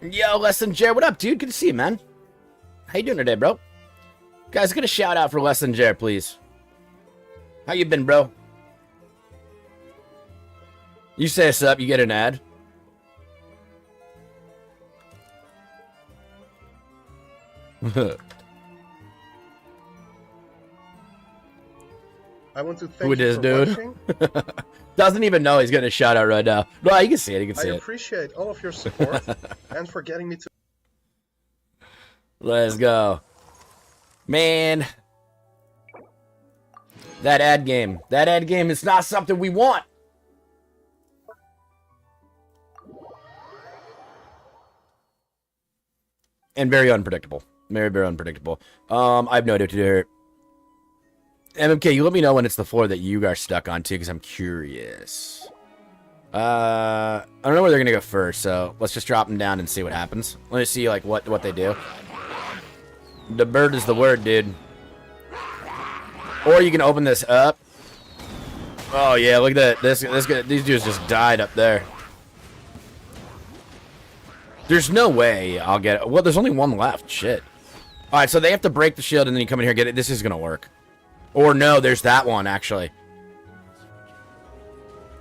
Yo, Less Than Jer, what up, dude? Good to see you, man. How you doing today, bro? Guys, get a shout out for Less Than Jer, please. How you been, bro? You say us up, you get an ad. I want to thank Who it you is, for dude? watching. Doesn't even know he's getting a shout out right now. No, you can see it. You can see I it. appreciate all of your support and for getting me to. Let's go, man. That ad game. That ad game is not something we want. And very unpredictable. Very, very unpredictable. I have no idea what to do here. MMK, you let me know when it's the floor that you are stuck on, too, because I'm curious. I don't know where they're going to go first, so let's just drop them down and see what happens. Let me see, like, what they do. The bird is the word, dude. Or you can open this up. Oh, yeah, look at that. These dudes just died up there. There's no way I'll get it. Well, there's only one left. Shit. Alright, so they have to break the shield and then you come in here and get it. This is going to work. Or no, there's that one, actually.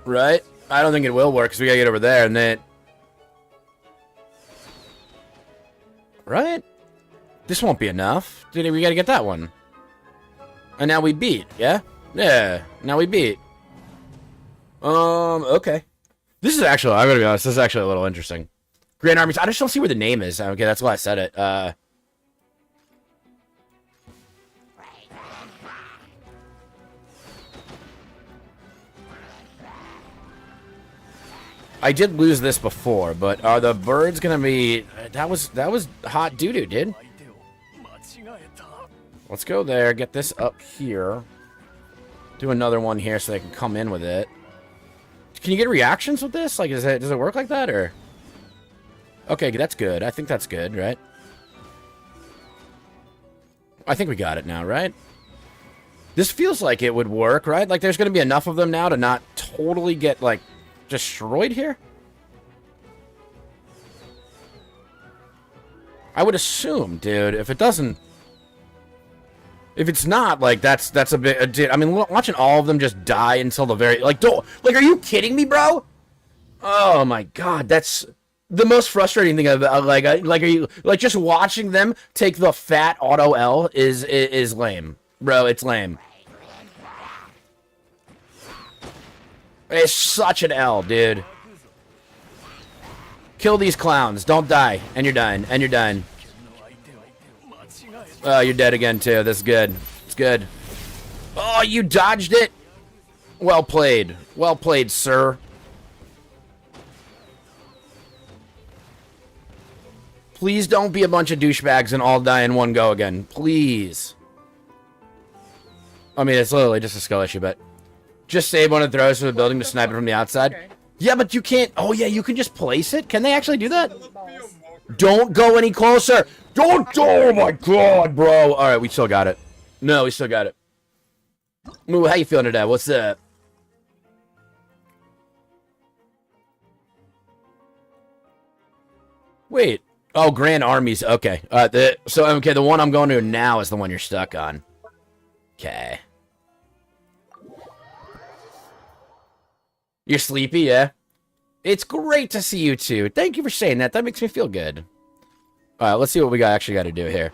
Right? I don't think it will work because we got to get over there and then... Right? This won't be enough. Dude, we got to get that one. And now we beat, yeah? Yeah, now we beat. Okay. This is actually, I'm going to be honest, this is actually a little interesting. Grand Armies. I just don't see where the name is. Okay, that's why I said it. I did lose this before, but are the birds gonna be? That was hot doo-doo, dude. Let's go there. Get this up here. Do another one here so they can come in with it. Can you get reactions with this? Like, does it work like that or? Okay, that's good. I think that's good, right? I think we got it now, right? This feels like it would work, right? Like, there's going to be enough of them now to not totally get, like, destroyed here? I would assume, dude, if it doesn't... If it's not, like, that's a bit... Dude, I mean, watching all of them just die until the very... Like, don't... Like, are you kidding me, bro? Oh, my God, that's... The most frustrating thing about like just watching them take the fat auto L is lame, bro. It's lame. It's such an L, dude. Kill these clowns. Don't die. And you're dying. And you're dying. Oh, you're dead again too. That's good. It's good. Oh, you dodged it. Well played. Well played, sir. Please don't be a bunch of douchebags and all die in one go again. Please. I mean, it's literally just a skill issue, but... Just save one of the throws for the building to snipe it from the outside. Okay. Yeah, but you can't... Oh, yeah, you can just place it? Can they actually do that? Don't go any closer! Don't... Oh, my God, bro! Alright, we still got it. No, we still got it. Moo, how you feeling today? What's up? Wait. Oh, Grand Armies. Okay. The one I'm going to now is the one you're stuck on. Okay. You're sleepy, yeah? It's great to see you too. Thank you for saying that. That makes me feel good. Alright, let's see what we actually got to do here.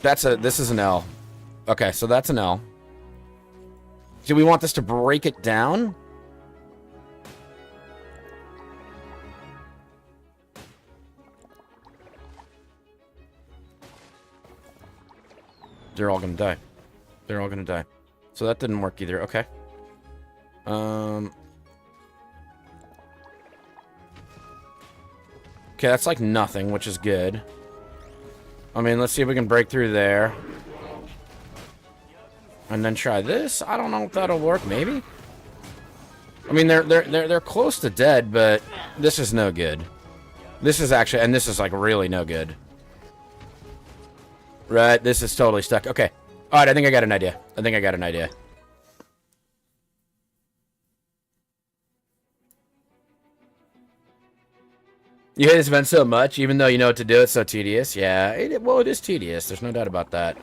This is an L. Okay, so that's an L. Do we want this to break it down? They're all gonna die. They're all gonna die. So that didn't work either. Okay. Okay, that's like nothing, which is good. I mean, let's see if we can break through there. And then try this. I don't know if that'll work. Maybe. I mean, they're close to dead, but this is no good. This is actually, and this is like really no good. Right, this is totally stuck. Okay. Alright, I think I got an idea. You hate this event so much, even though you know what to do, it's so tedious. Yeah, well, it is tedious. There's no doubt about that.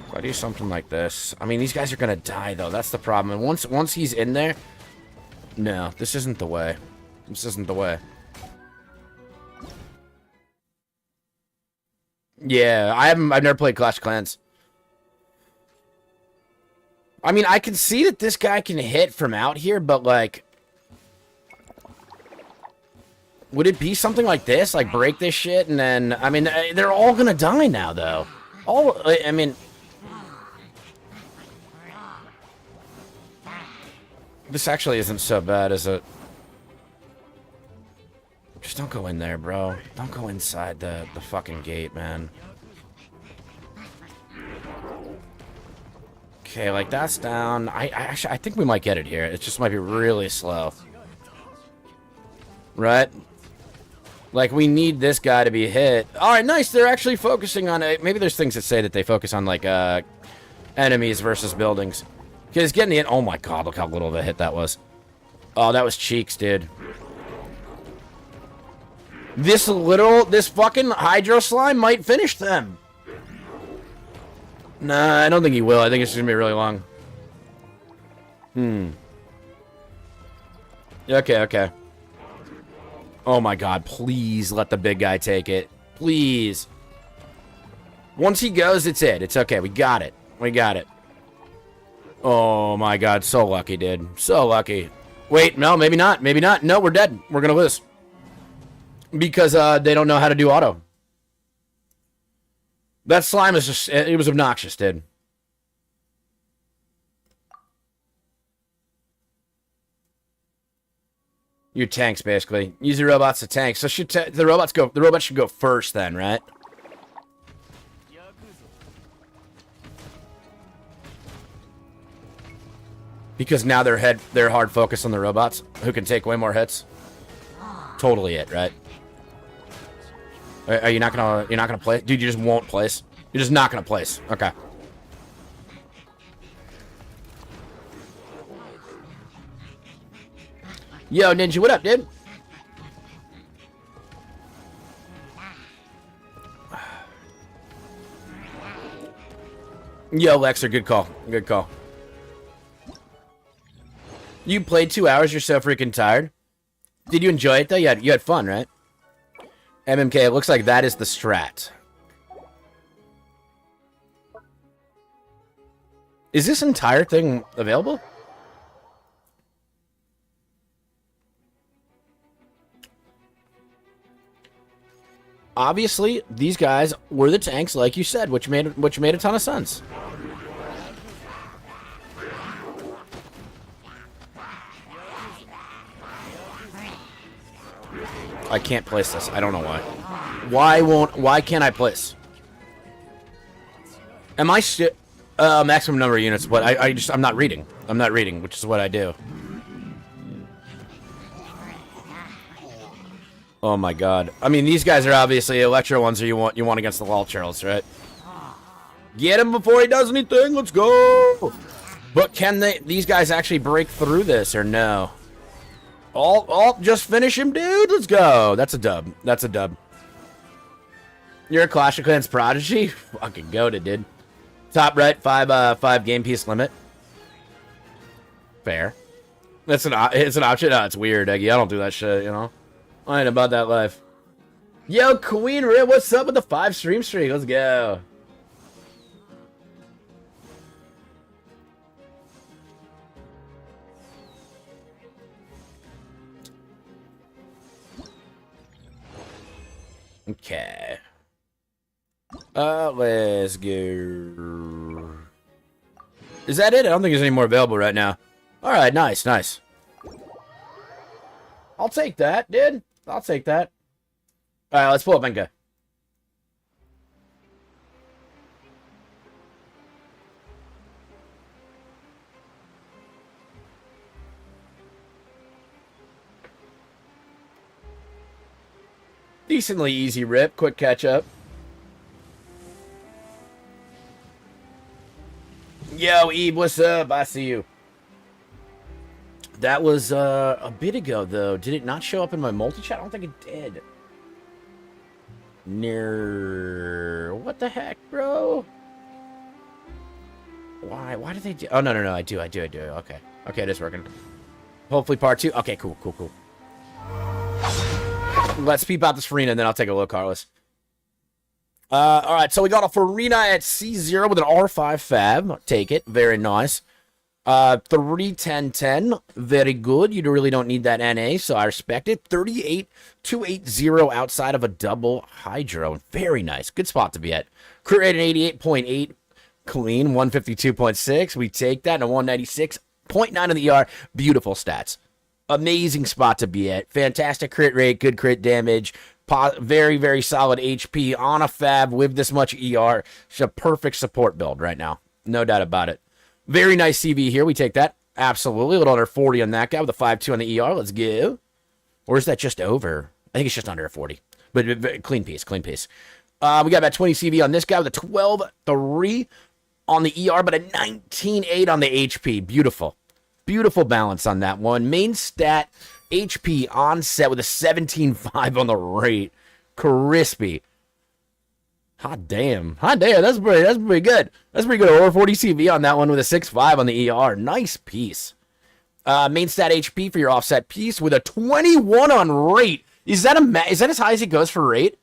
If I do something like this... I mean, these guys are gonna die, though. That's the problem. And once he's in there... No, this isn't the way. This isn't the way. Yeah, I've never played Clash of Clans. I mean, I can see that this guy can hit from out here, but like... Would it be something like this? Like, break this shit, and then... I mean, they're all gonna die now, though. I mean... This actually isn't so bad, is it? Just don't go in there, bro. Don't go inside the fucking gate, man. Okay, like, that's down. I think we might get it here. It just might be really slow. Right? Like, we need this guy to be hit. Alright, nice. They're actually focusing on... maybe there's things that say that they focus on, like, enemies versus buildings. Because getting the... Oh, my God. Look how little of a hit that was. Oh, that was cheeks, dude. This fucking Hydro Slime might finish them. Nah, I don't think he will. I think it's just gonna be really long. Okay. Oh my God, please let the big guy take it. Please. Once he goes, it's it. It's okay. We got it. Oh my God, so lucky, dude. So lucky. Wait, no, maybe not. No, we're dead. We're gonna lose. Because they don't know how to do auto. That slime is just... It was obnoxious, dude. Your tanks, basically. Use the robots to tank. So the robots should go first then, right? Because now they're hard focused on the robots, who can take way more hits. Totally it, right? Are you not gonna play? Dude, you just won't place. You're just not gonna place. Okay. Yo, Ninja, what up, dude? Yo, Lexer, good call. Good call. You played 2 hours, you're so freaking tired. Did you enjoy it, though? You had fun, right? MMK, it looks like that is the strat. Is this entire thing available? Obviously, these guys were the tanks, like you said, which made a ton of sense. I can't place this. I don't know why. Why can't I place? Am I maximum number of units, but I'm not reading. I'm not reading, which is what I do. Oh my god. I mean, these guys are obviously Electro ones you want against the Wall Charles, right? Get him before he does anything. Let's go. But can these guys actually break through this or no? Oh, just finish him, dude. Let's go. That's a dub. That's a dub. You're a Clash of Clans prodigy? Fucking goated, dude. Top right, five game piece limit. Fair. It's an option. No, it's weird, Eggy. I don't do that shit, you know? I ain't about that life. Yo, Queen Rip, what's up with the 5 stream streak? Let's go. Okay. Let's go. Is that it? I don't think there's any more available right now. Alright, nice, nice. I'll take that, dude. I'll take that. Alright, let's pull up Enka. Decently easy rip, quick catch up. Yo, Eve, what's up? I see you. That was a bit ago, though. Did it not show up in my multi-chat? I don't think it did. Near... What the heck, bro? Why? Why did they do... Oh, no. I do. Okay. Okay, it is working. Hopefully part 2. Okay, cool. Let's peep out this Farina, and then I'll take a look, Carlos. Alright, so we got a Farina at C0 with an R5 fab. Take it. Very nice. 3-10-10. Very good. You really don't need that NA, so I respect it. 38-280 outside of a double Hydro. Very nice. Good spot to be at. Crit rate at 88.8. Clean. 152.6. We take that. And a 196.9 on the ER. Beautiful stats. Amazing spot to be at. Fantastic crit rate. Good crit damage. Very, very solid HP on a fab with this much ER. It's a perfect support build right now. No doubt about it. Very nice CV here. We take that. Absolutely. A little under 40 on that guy with a 5.2 on the ER. Let's go. Or is that just over? I think it's just under a 40. But clean piece. We got about 20 CV on this guy with a 12.3 on the ER, but a 19.8 on the HP. Beautiful. Beautiful balance on that one. Main stat, HP on set with a 17.5 on the rate. Crispy. Hot damn. That's pretty good. That's pretty good. Over 40 CV on that one with a 6.5 on the ER. Nice piece. Main stat HP for your offset piece with a 21 on rate. Is that as high as it goes for rate?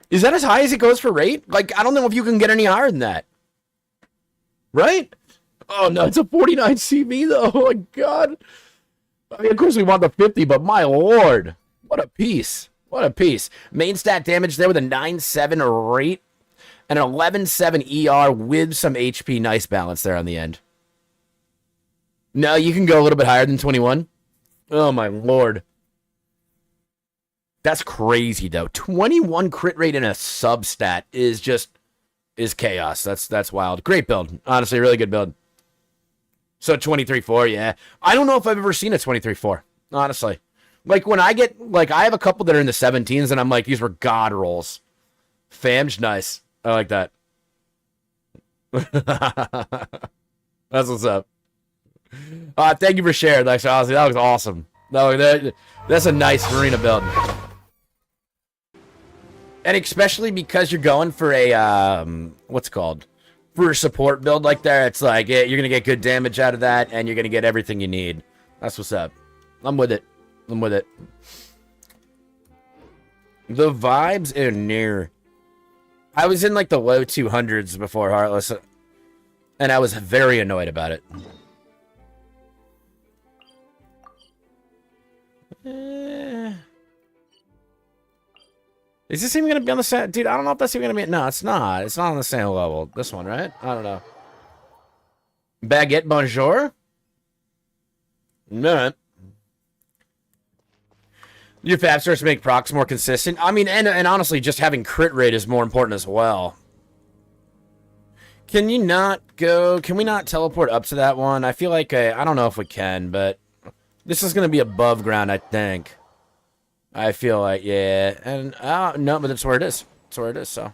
Is that as high as it goes for rate? Like, I don't know if you can get any higher than that. Right? Oh, no, it's a 49 CV, though. Oh, my God. I mean, of course, we want the 50, but my lord. What a piece. What a piece. Main stat damage there with a 9.7 rate and an 11.7 ER with some HP. Nice balance there on the end. No, you can go a little bit higher than 21. Oh, my lord. That's crazy, though. 21 crit rate in a substat is chaos. That's wild. Great build. Honestly, really good build. So 23-4, yeah. I don't know if I've ever seen a 23-4, honestly. Like, when I get, like, I have a couple that are in the 17s, and I'm like, these were god rolls. Fam's nice. I like that. That's what's up. Thank you for sharing, Lex. Honestly, that was awesome. That's a nice arena build. And especially because you're going for a, what's it called? for a support build like that, it's like, yeah, you're going to get good damage out of that, and you're going to get everything you need. That's what's up. I'm with it. I'm with it. The vibes are near. I was in like the low 200s before Heartless, and I was very annoyed about it. Is this even going to be on the same... Dude, I don't know if that's even going to be... No, it's not. It's not on the same level. This one, right? I don't know. Baguette bonjour? No. Your fab starts to make procs more consistent. I mean, and honestly, just having crit rate is more important as well. Can you not go... Can we not teleport up to that one? I feel like... I don't know if we can, but... This is going to be above ground, I think. I feel like, yeah. And, no, but that's where it is. That's where it is, so.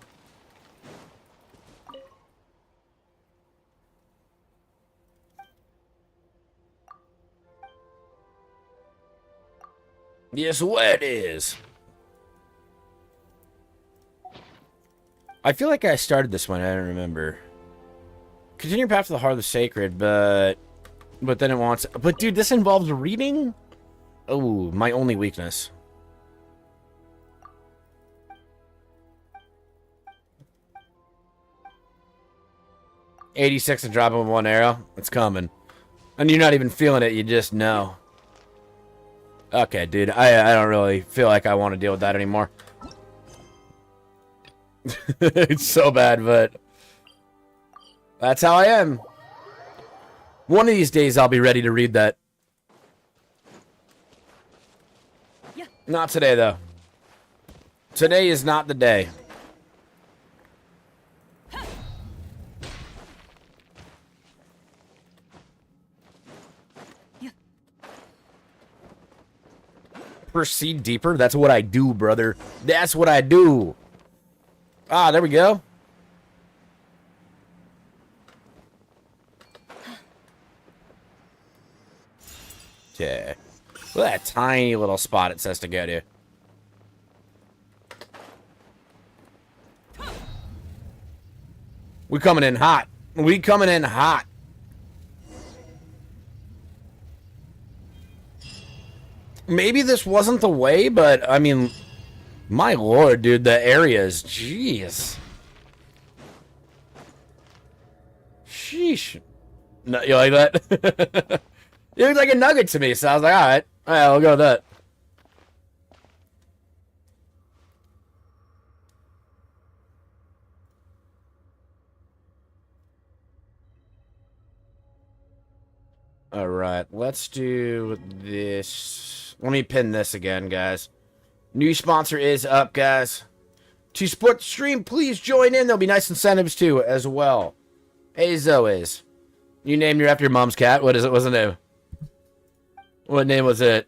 Yes, where it is. I feel like I started this one. I don't remember. Continue path to the heart of the sacred, but then it wants... But, dude, this involves reading? Oh, my only weakness. $86 and drop him with one arrow. It's coming. And you're not even feeling it. You just know. Okay, dude. I don't really feel like I want to deal with that anymore. It's so bad, but... That's how I am. One of these days, I'll be ready to read that. Yeah. Not today, though. Today is not the day. Proceed deeper. That's what I do, brother. That's what I do. Ah, there we go. Okay. Look at that tiny little spot it says to go to. We coming in hot. We coming in hot. Maybe this wasn't the way, but, I mean, my lord, dude, the areas, jeez. Sheesh. No, you like that? It looked like a nugget to me, so I was like, alright, I'll go with that. Alright, let's do this. Let me pin this again, guys. New sponsor is up, guys. To support the stream, please join in. There'll be nice incentives, too, as well. Hey, Zoes. You named your after your mom's cat? What is it? What's the name? What name was it?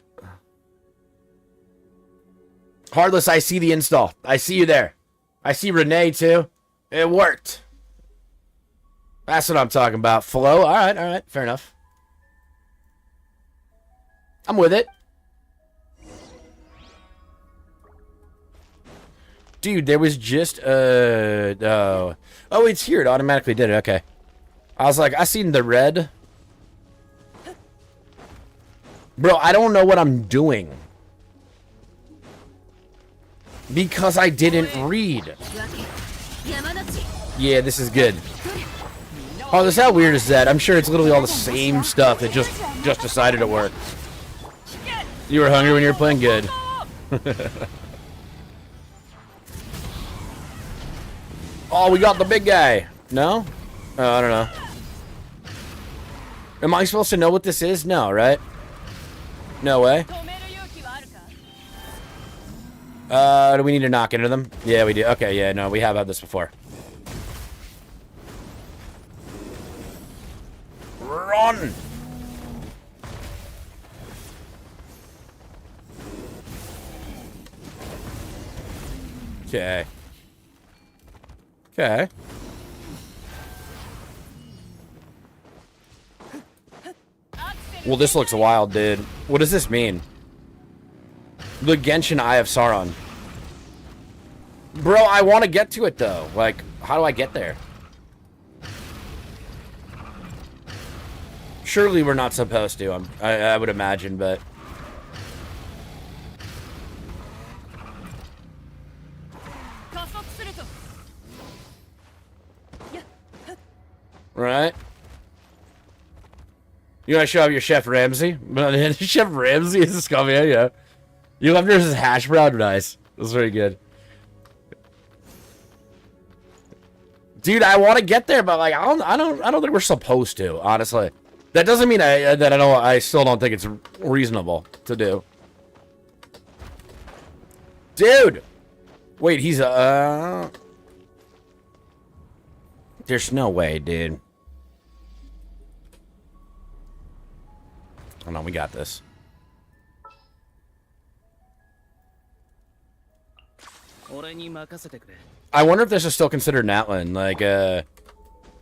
Heartless, I see the install. I see you there. I see Renee, too. It worked. That's what I'm talking about. Flow? Alright, fair enough. I'm with it. Dude, there was just, oh, it's here. It automatically did it. Okay. I was like, I seen the red. Bro, I don't know what I'm doing. Because I didn't read. Yeah, this is good. Oh, this how weird is that? I'm sure it's literally all the same stuff that just decided to work. You were hungry when you were playing good. Oh, we got the big guy. No? Oh, I don't know. Am I supposed to know what this is? No, right? No way. Do we need to knock into them? Yeah, we do. Okay, yeah, no, we have had this before. Run! Okay. Okay. Well, this looks wild, dude. What does this mean? The Genshin Eye of Sauron. Bro, I want to get to it, though. Like, how do I get there? Surely we're not supposed to, I would imagine, but... Right? You want to show up your Chef Ramsay? Chef Ramsay is this coming? Yeah. You left yours as hash brown? Nice. That's very good. Dude, I want to get there, but like I don't think we're supposed to, honestly. That doesn't mean I still don't think it's reasonable to do. Dude! Wait, he's there's no way, dude. Oh no, we got this. I wonder if this is still considered Natlin, like,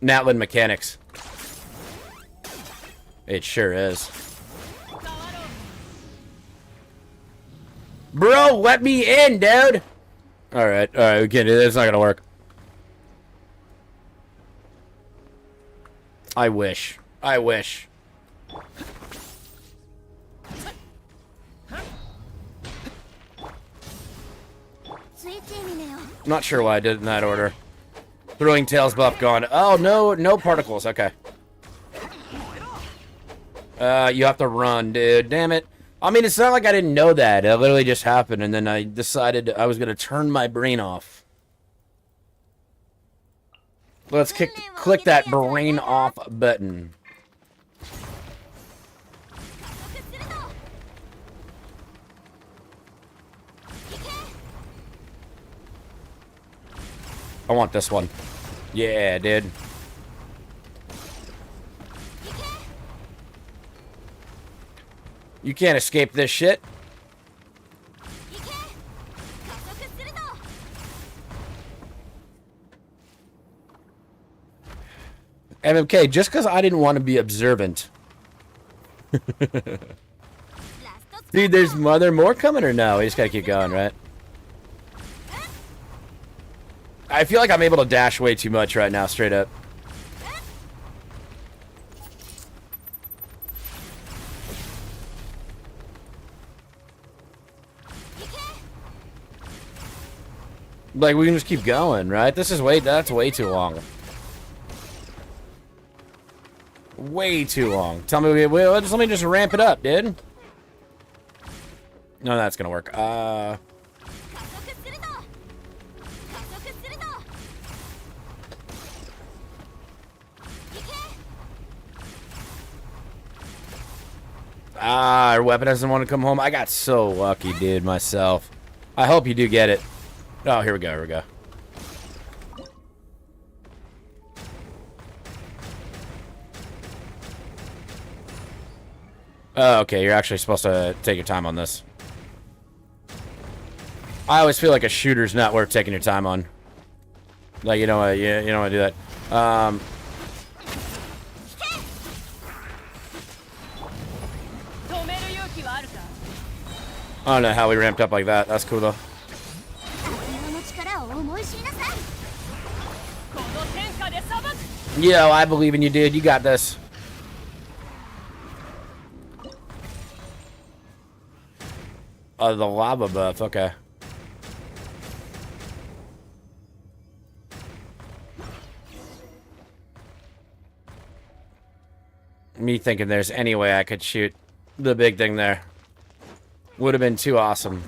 Natlin mechanics. It sure is. Bro, let me in, dude! Alright, we can't do this. It's not gonna work. I wish. I wish. Not sure why I did it in that order. Throwing tails buff gone. Oh, no particles. Okay. You have to run, dude. Damn it. I mean, it's not like I didn't know that. It literally just happened, and then I decided I was going to turn my brain off. Let's click that brain off button. I want this one. Yeah, dude. You can't escape this shit. MMK, just because I didn't want to be observant. Dude, there's more coming or no? We just gotta keep going, right? I feel like I'm able to dash way too much right now, straight up. Like, we can just keep going, right? That's way too long. Way too long. Tell me, let me just ramp it up, dude. No, that's gonna work. Our weapon doesn't want to come home. I got so lucky, dude, myself. I hope you do get it. Oh, here we go, Oh, okay, you're actually supposed to take your time on this. I always feel like a shooter's not worth taking your time on. Like, you don't want to do that. I don't know how we ramped up like that. That's cool, though. Yo, I believe in you, dude. You got this. Oh, the lava buff. Okay. Me thinking there's any way I could shoot the big thing there. Would have been too awesome.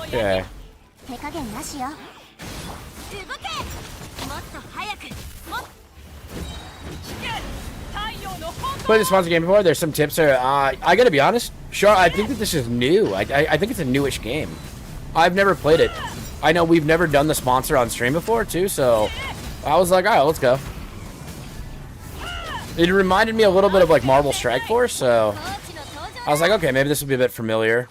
Okay. Played the sponsor game before. There's some tips there. I gotta be honest. Sure, I think that this is new. I think it's a newish game. I've never played it. I know we've never done the sponsor on stream before too, so I was like, all right, let's go. It reminded me a little bit of like Marvel Strike Force, so I was like, okay, maybe this will be a bit familiar.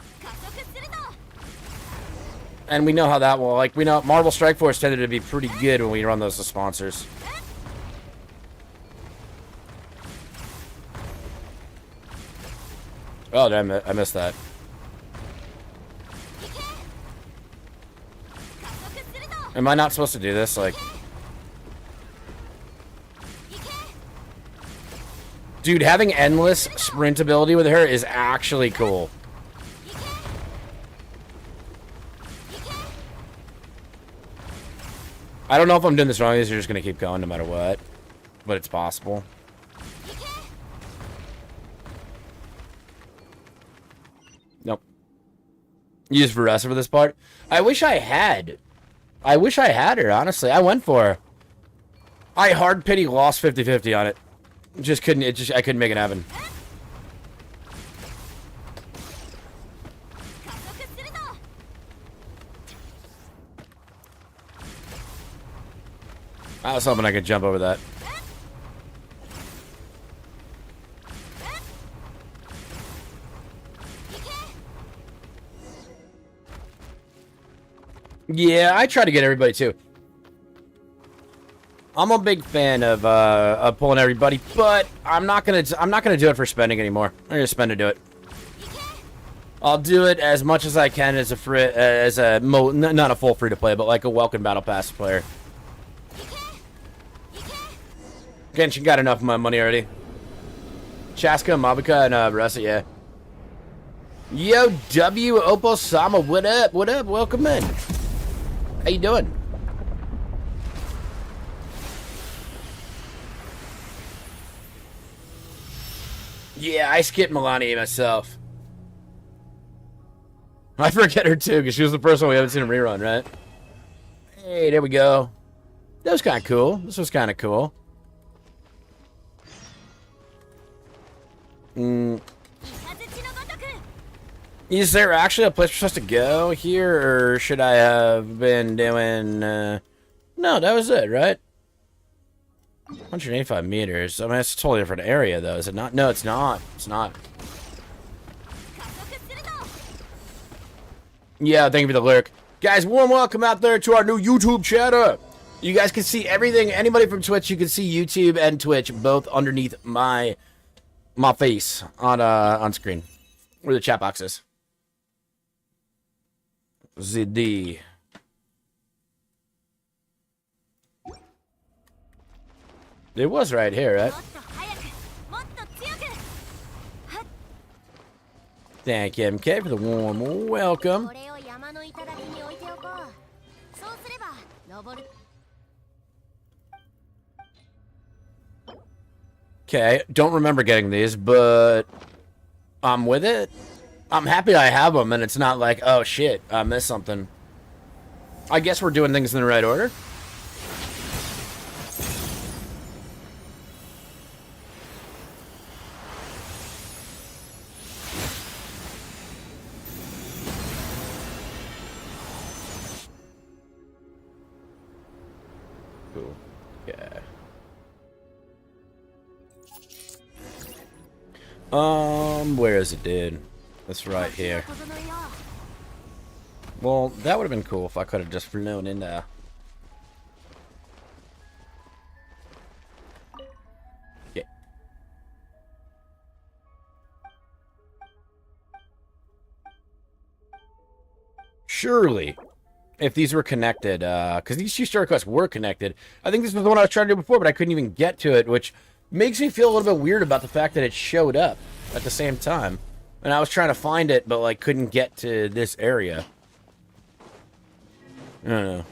And we know how that will, like, we know Marvel Strike Force tended to be pretty good when we run those as sponsors. Oh, damn it. I missed that. Am I not supposed to do this? Like... Dude, having endless sprint ability with her is actually cool. I don't know if I'm doing this wrong. These are just going to keep going no matter what. But it's possible. Nope. Use Varessa for this part. I wish I had. I wish I had her, honestly. I went for her. I hard pity lost 50-50 on it. Just couldn't, I couldn't make it happen. I was hoping I could jump over that. Yeah, I try to get everybody too. I'm a big fan of pulling everybody, but I'm not gonna do it for spending anymore. I'm gonna spend to do it. I'll do it as much as I can as not a full free to play, but like a welcome battle pass player. Genshin got enough of my money already. Chaska, Mabuka, and Varessa, yeah. Yo, W Opo-sama, what up? What up? Welcome in. How you doing? Yeah, I skipped Melania myself. I forget her too, because she was the first one we haven't seen a rerun, right? Hey, there we go. That was kind of cool. This was kind of cool. Is there actually a place for us to go here, or should I have been doing... No, that was it, right? 185 meters. I mean, it's a totally different area, though, is it not? No, it's not. It's not. Yeah, thank you for the lurk. Guys, warm welcome out there to our new YouTube channel. You guys can see everything. Anybody from Twitch, you can see YouTube and Twitch both underneath my face on screen. Where the chat box is. ZD. It was right here, right? Thank you, MK, for the warm welcome. Okay, don't remember getting these, but I'm with it. I'm happy I have them, and it's not like, oh shit, I missed something. I guess we're doing things in the right order. Cool. Yeah. Where is it, dude? That's right here. Well, that would have been cool if I could have just flown in there. Yeah. Surely, if these were connected, because these two story quests were connected, I think this was the one I was trying to do before, but I couldn't even get to it, which makes me feel a little bit weird about the fact that it showed up at the same time. And I was trying to find it, but like couldn't get to this area. I don't know.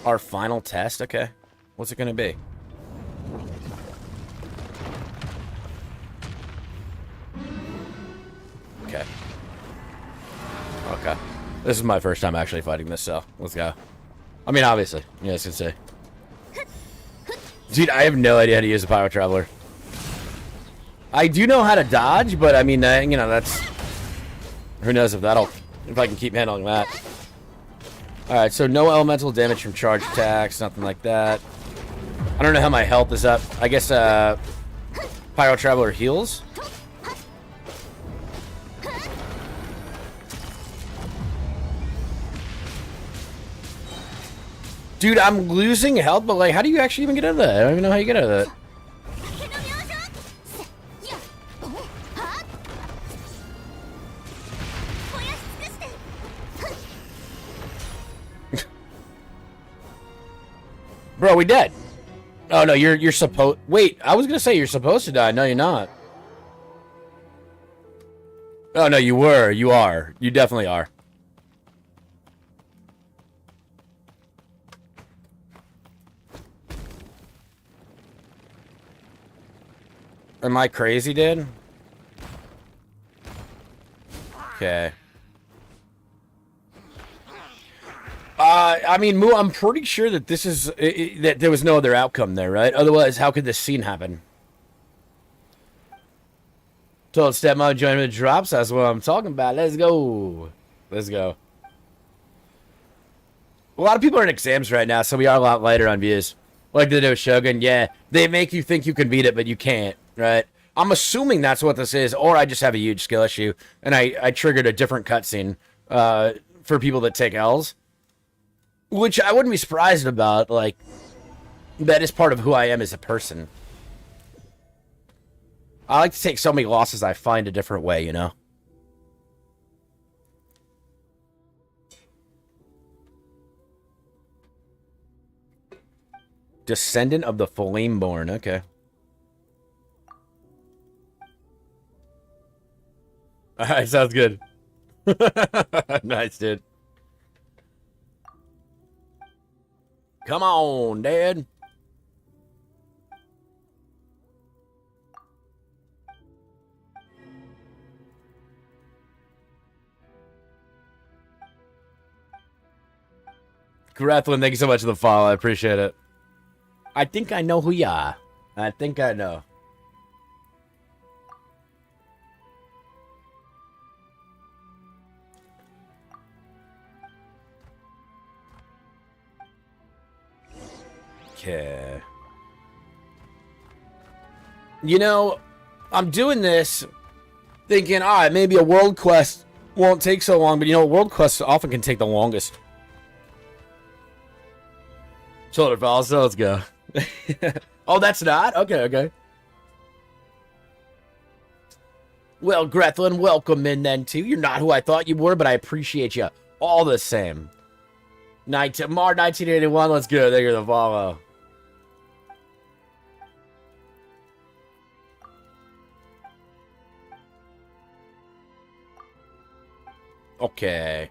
Our final test? Okay. What's it gonna be? Okay. Okay. This is my first time actually fighting this, so let's go. I mean, obviously. Yeah, I was gonna say. Dude, I have no idea how to use a Pyro Traveler. I do know how to dodge, but I mean, you know, that's... Who knows if I can keep handling that. Alright, so no elemental damage from charge attacks, nothing like that. I don't know how my health is up. I guess, Pyro Traveler heals? Dude, I'm losing health, but like, how do you actually even get out of that? I don't even know how you get out of that. Bro, we dead. Oh no, you're supposed. Wait, I was gonna say you're supposed to die. No, you're not. Oh no, you were. You are. You definitely are. Am I crazy, dude? Okay. I mean, Moo, I'm pretty sure that this is that there was no other outcome there, right? Otherwise, how could this scene happen? Told stepmom join the drops. That's what I'm talking about. Let's go. Let's go. A lot of people are in exams right now, so we are a lot lighter on views. Like the new Shogun, yeah. They make you think you can beat it, but you can't, right? I'm assuming that's what this is, or I just have a huge skill issue, and I triggered a different cutscene for people that take L's. Which I wouldn't be surprised about, like, that is part of who I am as a person. I like to take so many losses I find a different way, you know? Descendant of the Flameborn, okay. Alright, sounds good. Nice, dude. Come on, Dad. Grethlin, thank you so much for the follow. I appreciate it. I think I know who you are. I think I know. Okay. You know, I'm doing this thinking, maybe a world quest won't take so long, but you know, world quests often can take the longest. Shoulder falls, so let's go. Oh, that's not? Okay. Well, Grethlin, welcome in then, too. You're not who I thought you were, but I appreciate you all the same. Mar 1981, let's go. There you're the follow. Okay.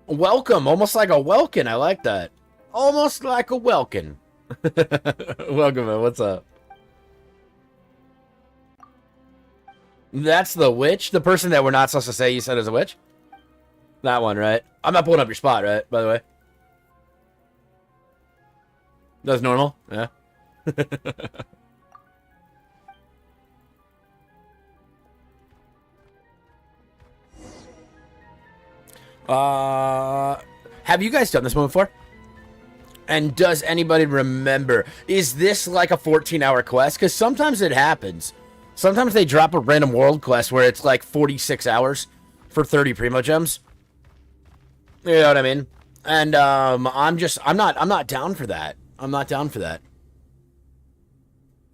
Welcome, almost like a Welkin. I like that. Almost like a Welkin. Welcome, man. What's up? That's the witch? The person that we're not supposed to say you said is a witch? That one, right? I'm not pulling up your spot, right? By the way. That's normal? Yeah. Have you guys done this one before? And does anybody remember? Is this like a 14-hour quest? Because sometimes it happens. Sometimes they drop a random world quest where it's like 46 hours for 30 Primo Gems. You know what I mean? And I'm not down for that. I'm not down for that.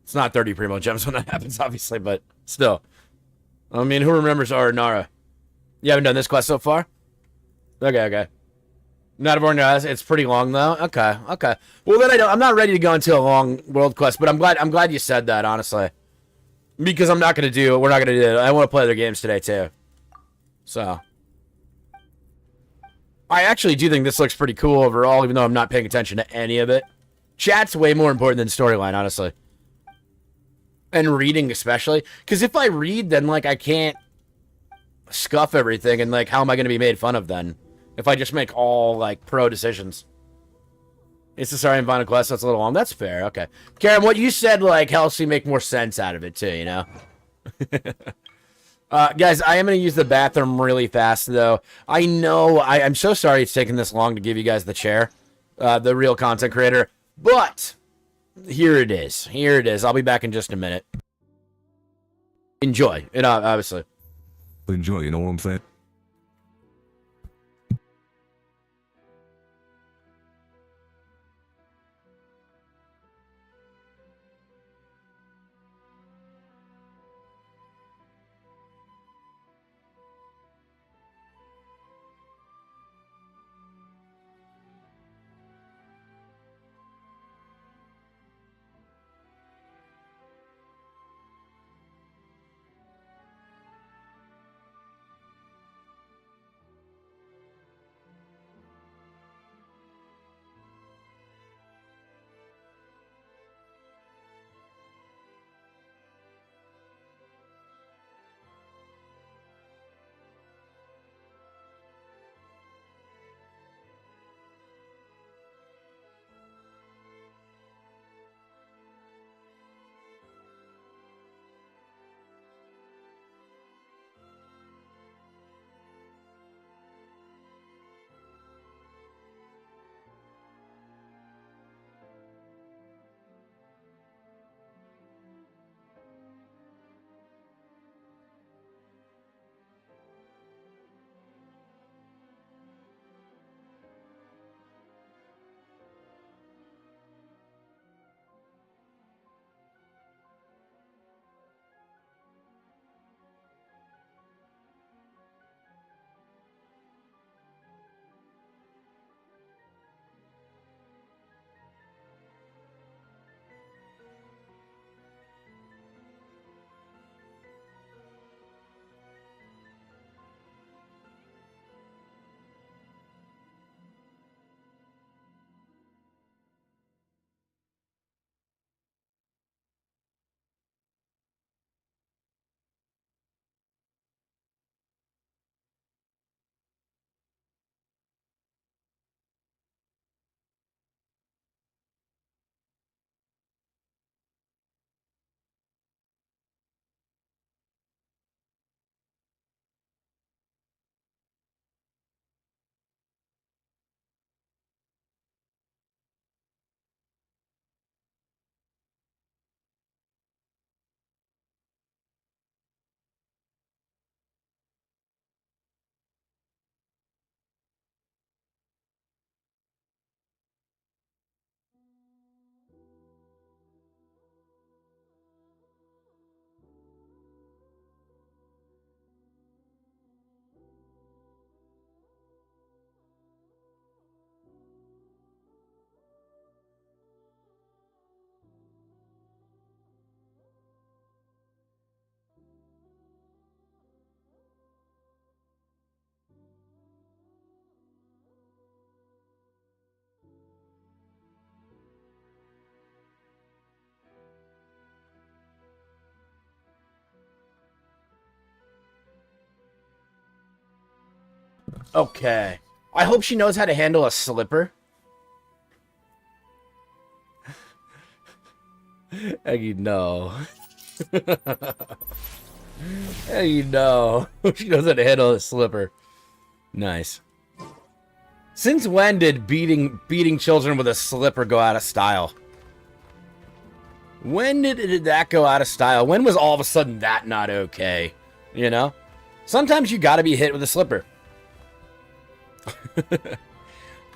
It's not 30 Primo Gems when that happens, obviously, but still. I mean, who remembers Aranara? You haven't done this quest so far? Okay. Not a boring guys. It's pretty long though. Okay. Well, then I'm not ready to go into a long world quest, but I'm glad you said that, honestly. Because we're not gonna do it. I want to play other games today too. So I actually do think this looks pretty cool overall, even though I'm not paying attention to any of it. Chat's way more important than storyline, honestly. And reading especially. Because if I read, then like I can't scuff everything, and like how am I gonna be made fun of then? If I just make all, like, pro decisions. It's a sorry and final quest, that's a little long. That's fair, okay. Karen, what you said, like, helps me make more sense out of it, too, you know? Guys, I am going to use the bathroom really fast, though. I know, I'm so sorry it's taking this long to give you guys the chair. The real content creator. But, here it is. I'll be back in just a minute. Enjoy, and obviously. Enjoy, you know what I'm saying? Okay. I hope she knows how to handle a slipper. Eggy, no. Eggy, no. She knows how to handle a slipper. Nice. Since when did beating children with a slipper go out of style? When did that go out of style? When was all of a sudden that not okay? You know? Sometimes you gotta be hit with a slipper.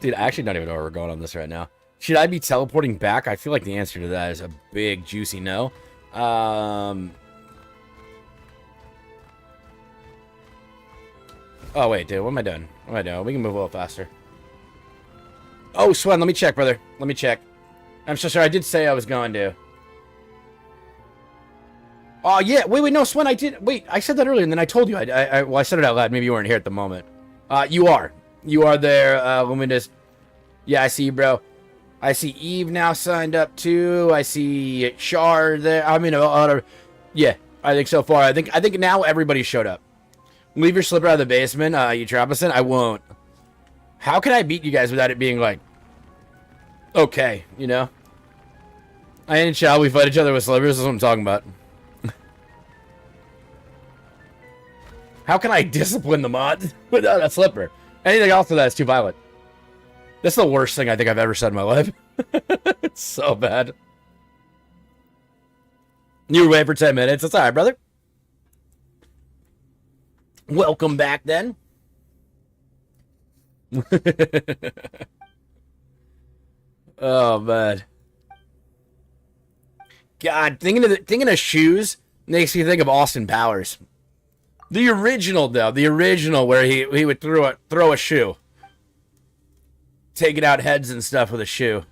Dude, I actually don't even know where we're going on this right now. Should I be teleporting back? I feel like the answer to that is a big, juicy no. Oh, wait, dude. What am I doing? What am I doing? We can move a little faster. Oh, Xuan, let me check, brother. Let me check. I'm so sorry. I did say I was going to. Oh, yeah. Wait, no, Xuan, I did. Wait, I said that earlier, and then I told you. Well, I said it out loud. Maybe you weren't here at the moment. You are. You are there. Let me just... Yeah, I see you, bro. I see Eve now signed up, too. I see Char there. I mean, yeah, I think so far. I think now everybody showed up. Leave your slipper out of the basement, you Trappison. I won't. How can I beat you guys without it being, like, okay, you know? I and Chow, we fight each other with slippers. That's what I'm talking about. How can I discipline the mod without a slipper? Anything else to that is too violent. That's the worst thing I think I've ever said in my life. It's so bad. You were waiting for 10 minutes. That's all right, brother. Welcome back, then. Oh, man. God, thinking of shoes makes me think of Austin Powers. The original, though. The original where he would throw a shoe. Taking out heads and stuff with a shoe.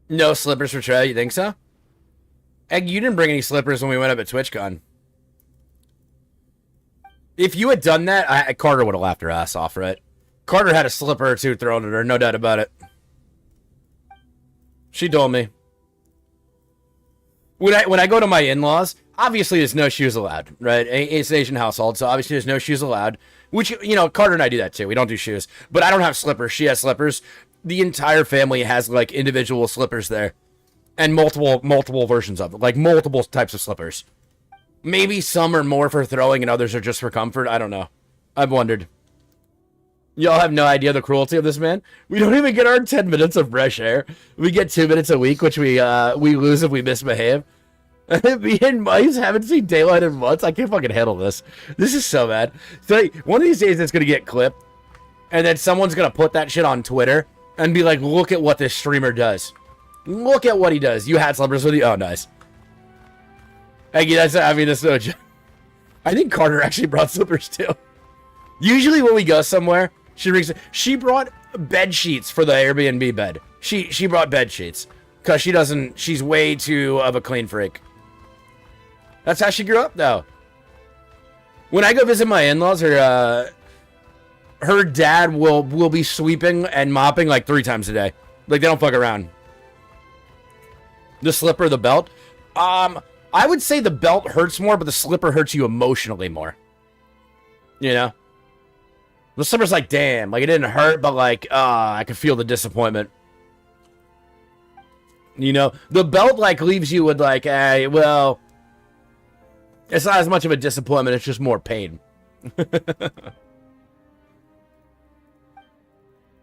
No slippers for Trey, you think so? Egg, you didn't bring any slippers when we went up at TwitchCon. If you had done that, Carter would have laughed her ass off, right? Carter had a slipper or two thrown at her, no doubt about it. She told me. When I go to my in-laws, obviously there's no shoes allowed, right? It's an Asian household, so obviously there's no shoes allowed. Which, you know, Carter and I do that too. We don't do shoes. But I don't have slippers. She has slippers. The entire family has, like, individual slippers there. And multiple versions of it. Like, multiple types of slippers. Maybe some are more for throwing and others are just for comfort. I don't know. I've wondered. Y'all have no idea the cruelty of this man. We don't even get our 10 minutes of fresh air. We get 2 minutes a week, which we lose if we misbehave. Me and Mice haven't seen daylight in months. I can't fucking handle this. This is so bad. So one of these days it's gonna get clipped, and then someone's gonna put that shit on Twitter and be like, "Look at what this streamer does. Look at what he does. You had slippers with you. Oh, nice." That's no joke. I think Carter actually brought slippers too. Usually when we go somewhere, she brought bed sheets for the Airbnb bed. She brought bed sheets because she's way too of a clean freak. That's how she grew up, though. When I go visit my in-laws, her dad will be sweeping and mopping like 3 times a day. Like, they don't fuck around. The slipper, the belt. I would say the belt hurts more, but the slipper hurts you emotionally more. You know? The slipper's like, damn, like, it didn't hurt, but like, I could feel the disappointment. You know? The belt, like, leaves you with like, hey, well, it's not as much of a disappointment, it's just more pain.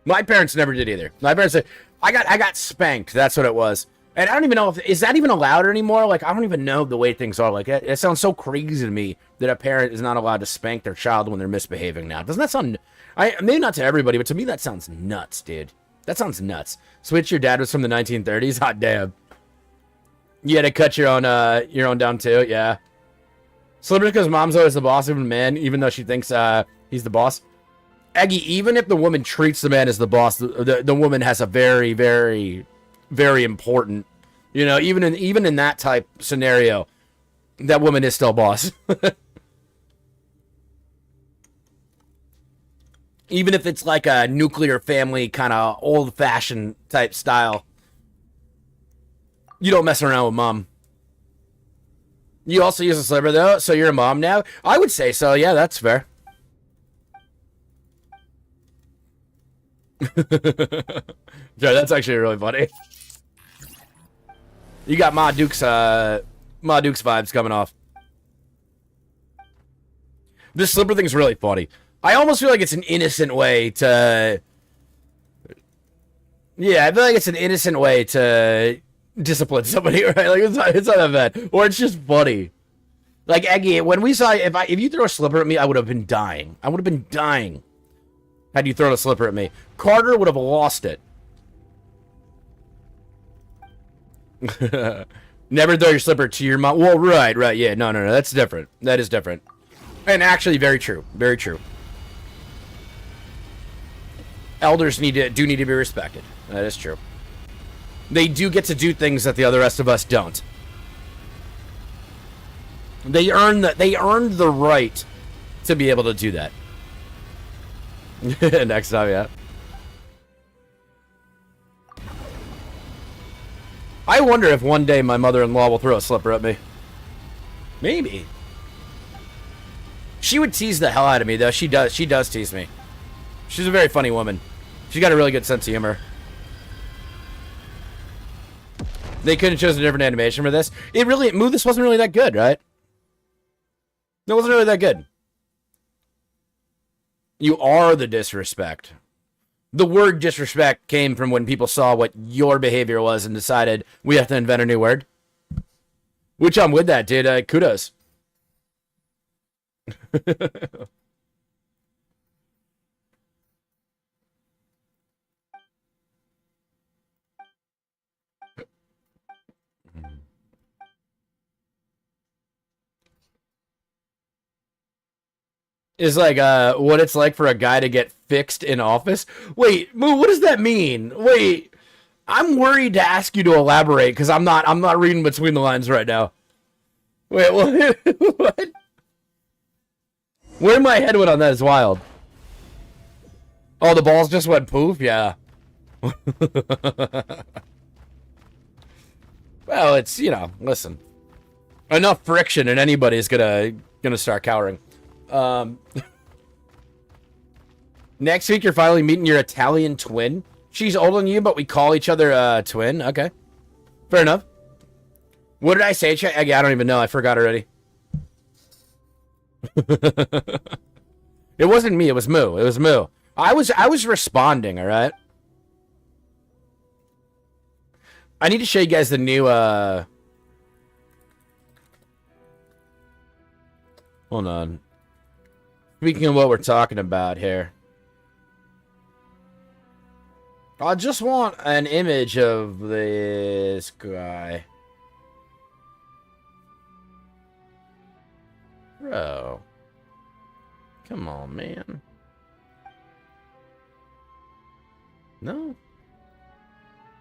My parents never did either. My parents said, I got spanked, that's what it was. And I don't even know is that even allowed anymore? Like, I don't even know the way things are. Like, it sounds so crazy to me that a parent is not allowed to spank their child when they're misbehaving now. Doesn't that sound... maybe not to everybody, but to me that sounds nuts, dude. That sounds nuts. Switch, your dad was from the 1930s? Hot damn. You had to cut your own down too? Yeah. Slippers because mom's always the boss of a man, even though she thinks he's the boss. Eggy, even if the woman treats the man as the boss, the woman has a very, very... very important, you know, even in that type scenario, that woman is still boss. Even if it's like a nuclear family kind of old-fashioned type style, you don't mess around with mom. You also use a slipper, though, so you're a mom now? I would say so, yeah, that's fair. Yeah, that's actually really funny. You got Ma Duke's vibes coming off. This slipper thing's really funny. I almost feel like it's an innocent way to... Yeah, I feel like it's an innocent way to discipline somebody, right? Like, it's not that bad. Or it's just funny. Like, Eggy, when we saw... If you throw a slipper at me, I would have been dying. I would have been dying had you thrown a slipper at me. Carter would have lost it. Never throw your slipper to your mom. Well, right, yeah. No, that's different. That is different. And actually, very true. Very true. Elders do need to be respected. That is true. They do get to do things that the other rest of us don't. They earned the right to be able to do that. Next time, yeah. I wonder if one day my mother-in-law will throw a slipper at me. Maybe. She would tease the hell out of me, though. She does tease me. She's a very funny woman. She's got a really good sense of humor. They could have chosen a different animation for this. This wasn't really that good, right? It wasn't really that good. You are the disrespect. The word disrespect came from when people saw what your behavior was and decided we have to invent a new word. Which I'm with that, dude. Kudos. Is like what it's like for a guy to get fixed in office. Wait, Moo, what does that mean? Wait, I'm worried to ask you to elaborate because I'm not reading between the lines right now. Wait, what? Where my head went on that is wild. Oh, the balls just went poof? Yeah. Well, it's, listen. Enough friction and anybody's gonna start cowering. Next week you're finally meeting your Italian twin. She's older than you, but we call each other twin. Okay, fair enough. What did I say? I don't even know. I forgot already. It wasn't me. It was Moo. It was Moo. I was responding. All right. I need to show you guys the new. Hold on. Speaking of what we're talking about here, I just want an image of this guy. Bro. Come on, man. No?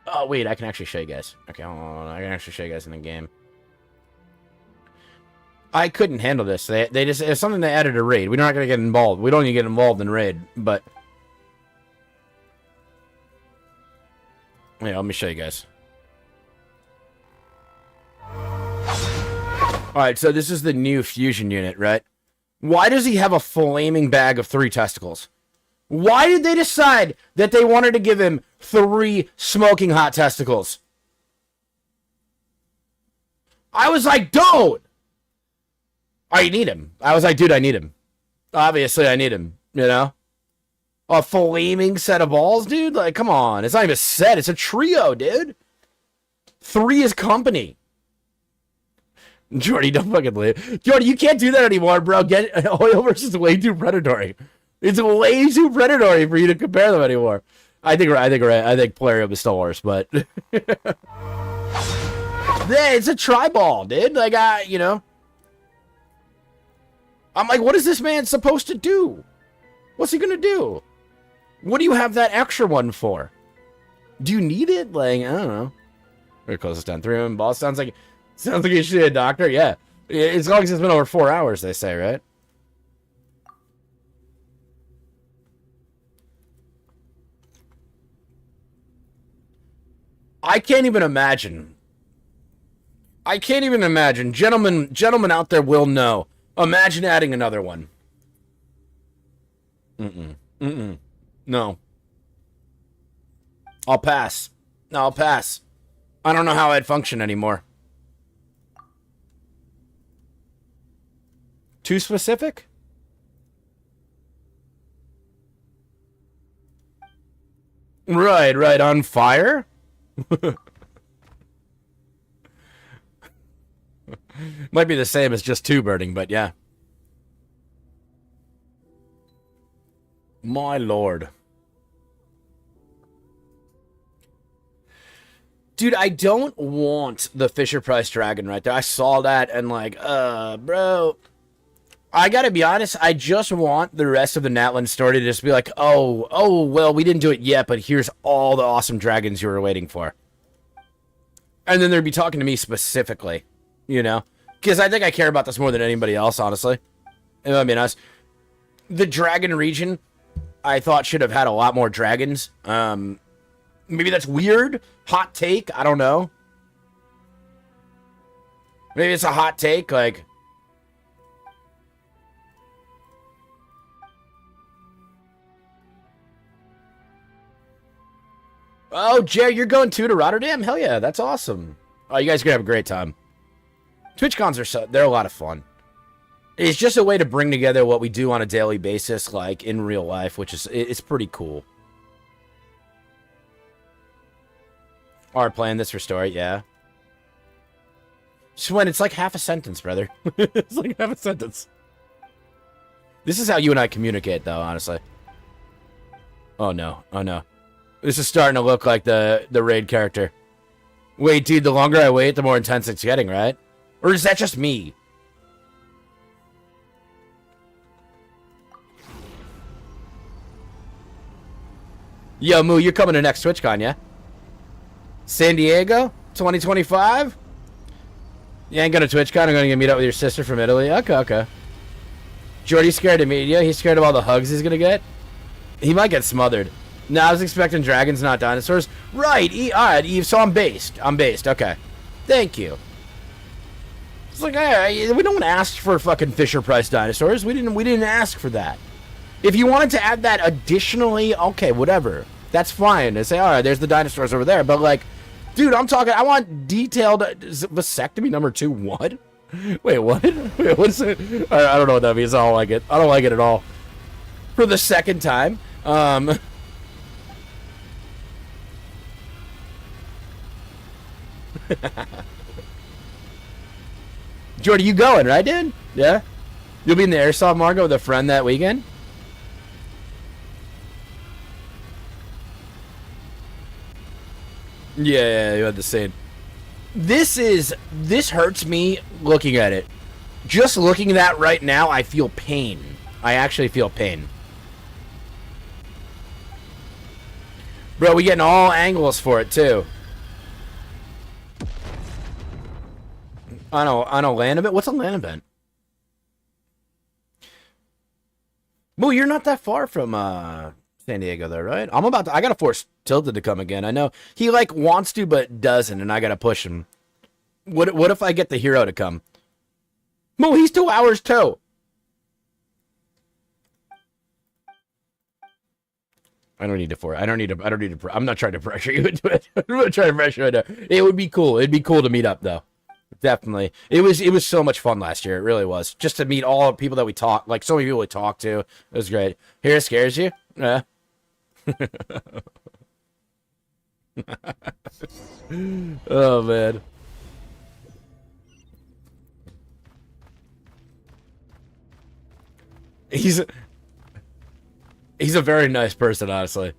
Oh, wait, I can actually show you guys. Okay, hold on. I can actually show you guys in the game. I couldn't handle this. They just, it's something they added to raid. We're not going to get involved. We don't need to get involved in raid, but... Yeah, let me show you guys. Alright, so this is the new fusion unit, right? Why does he have a flaming bag of 3 testicles? Why did they decide that they wanted to give him 3 smoking hot testicles? I was like, dude! Oh, you need him. I was like, dude, I need him. Obviously, I need him, you know? A flaming set of balls, dude? Like, come on. It's not even a set. It's a trio, dude. 3 is company. Jordy, don't fucking leave. Jordy, you can't do that anymore, bro. Oilverse is way too predatory. It's way too predatory for you to compare them anymore. I think Polarium is still worse, but... Yeah, it's a tri-ball, dude. Like, you know... I'm like, what is this man supposed to do? What's he gonna do? What do you have that extra one for? Do you need it? Like, I don't know. We're closest down 3 women balls. Sounds like you should be a doctor. Yeah. As long as it's been over 4 hours, they say, right? I can't even imagine I can't even imagine. Gentlemen out there will know. Imagine adding another one. No. I'll pass. No, I'll pass. I don't know how I'd function anymore. Too specific? Right, on fire? Might be the same as just two burning, but yeah. My lord. Dude, I don't want the Fisher Price dragon right there. I saw that and like, bro. I gotta be honest, I just want the rest of the Natlan story to just be like, oh, well, we didn't do it yet, but here's all the awesome dragons you were waiting for. And then they'd be talking to me specifically, you know? Because I think I care about this more than anybody else, honestly. If I'm being honest. The dragon region, I thought should have had a lot more dragons. Maybe that's weird. Hot take, I don't know. Maybe it's a hot take, like... Oh, Jerry, you're going too to Rotterdam? Hell yeah, that's awesome. Oh, you guys are going to have a great time. TwitchCons they're a lot of fun. It's just a way to bring together what we do on a daily basis, like in real life, which is, it's pretty cool. Are playing this for story, yeah. Xuan, it's like half a sentence, brother. It's like half a sentence. This is how you and I communicate, though, honestly. Oh, no. Oh, no. This is starting to look like the raid character. Wait, dude, the longer I wait, the more intense it's getting, right? Or is that just me? Yo, Moo, you're coming to next TwitchCon, yeah? San Diego? 2025? You ain't going to TwitchCon? I'm going to meet up with your sister from Italy? Okay. Jordy's scared to meet you? He's scared of all the hugs he's going to get? He might get smothered. No, I was expecting dragons, not dinosaurs. Right, alright, Eve, so I'm based. Okay. Thank you. It's like, hey, we don't ask for fucking Fisher Price dinosaurs. We didn't ask for that. If you wanted to add that additionally, okay, whatever. That's fine. And say, alright, there's the dinosaurs over there. But like, dude, I'm talking, I want detailed vasectomy number 2. What? Wait, what? Wait, what is it? I don't know what that means. I don't like it. I don't like it at all. For the second time. Jordy, you going, right, dude? Yeah? You'll be in the Airsoft Market with a friend that weekend? Yeah, you had the same. This hurts me looking at it. Just looking at that right now, I feel pain. I actually feel pain. Bro, we getting all angles for it, too. On a land event? What's a land event? Well, you're not that far from San Diego, though, right? I gotta force Tilted to come again. I know he like wants to, but doesn't, and I gotta push him. What if I get the hero to come? Well, he's 2 hours too. I'm not trying to pressure you into it. I'm not trying to pressure you into it. It would be cool. It'd be cool to meet up, though. Definitely. It was so much fun last year. It really was. Just to meet all the people that we talked, like so many people we talked to. It was great. Here, it scares you? Yeah. Oh, man. He's a very nice person, honestly.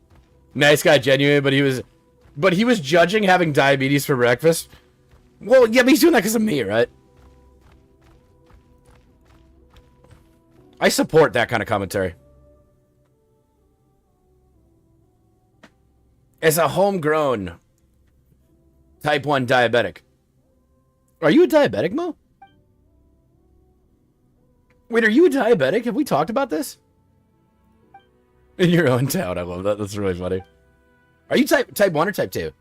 Nice guy, genuine, but he was judging having diabetes for breakfast. Well, yeah, but he's doing that because of me, right? I support that kind of commentary. As a homegrown type 1 diabetic. Are you a diabetic, Mo? Wait, are you a diabetic? Have we talked about this? In your own town. I love that. That's really funny. Are you type 1 or type 2?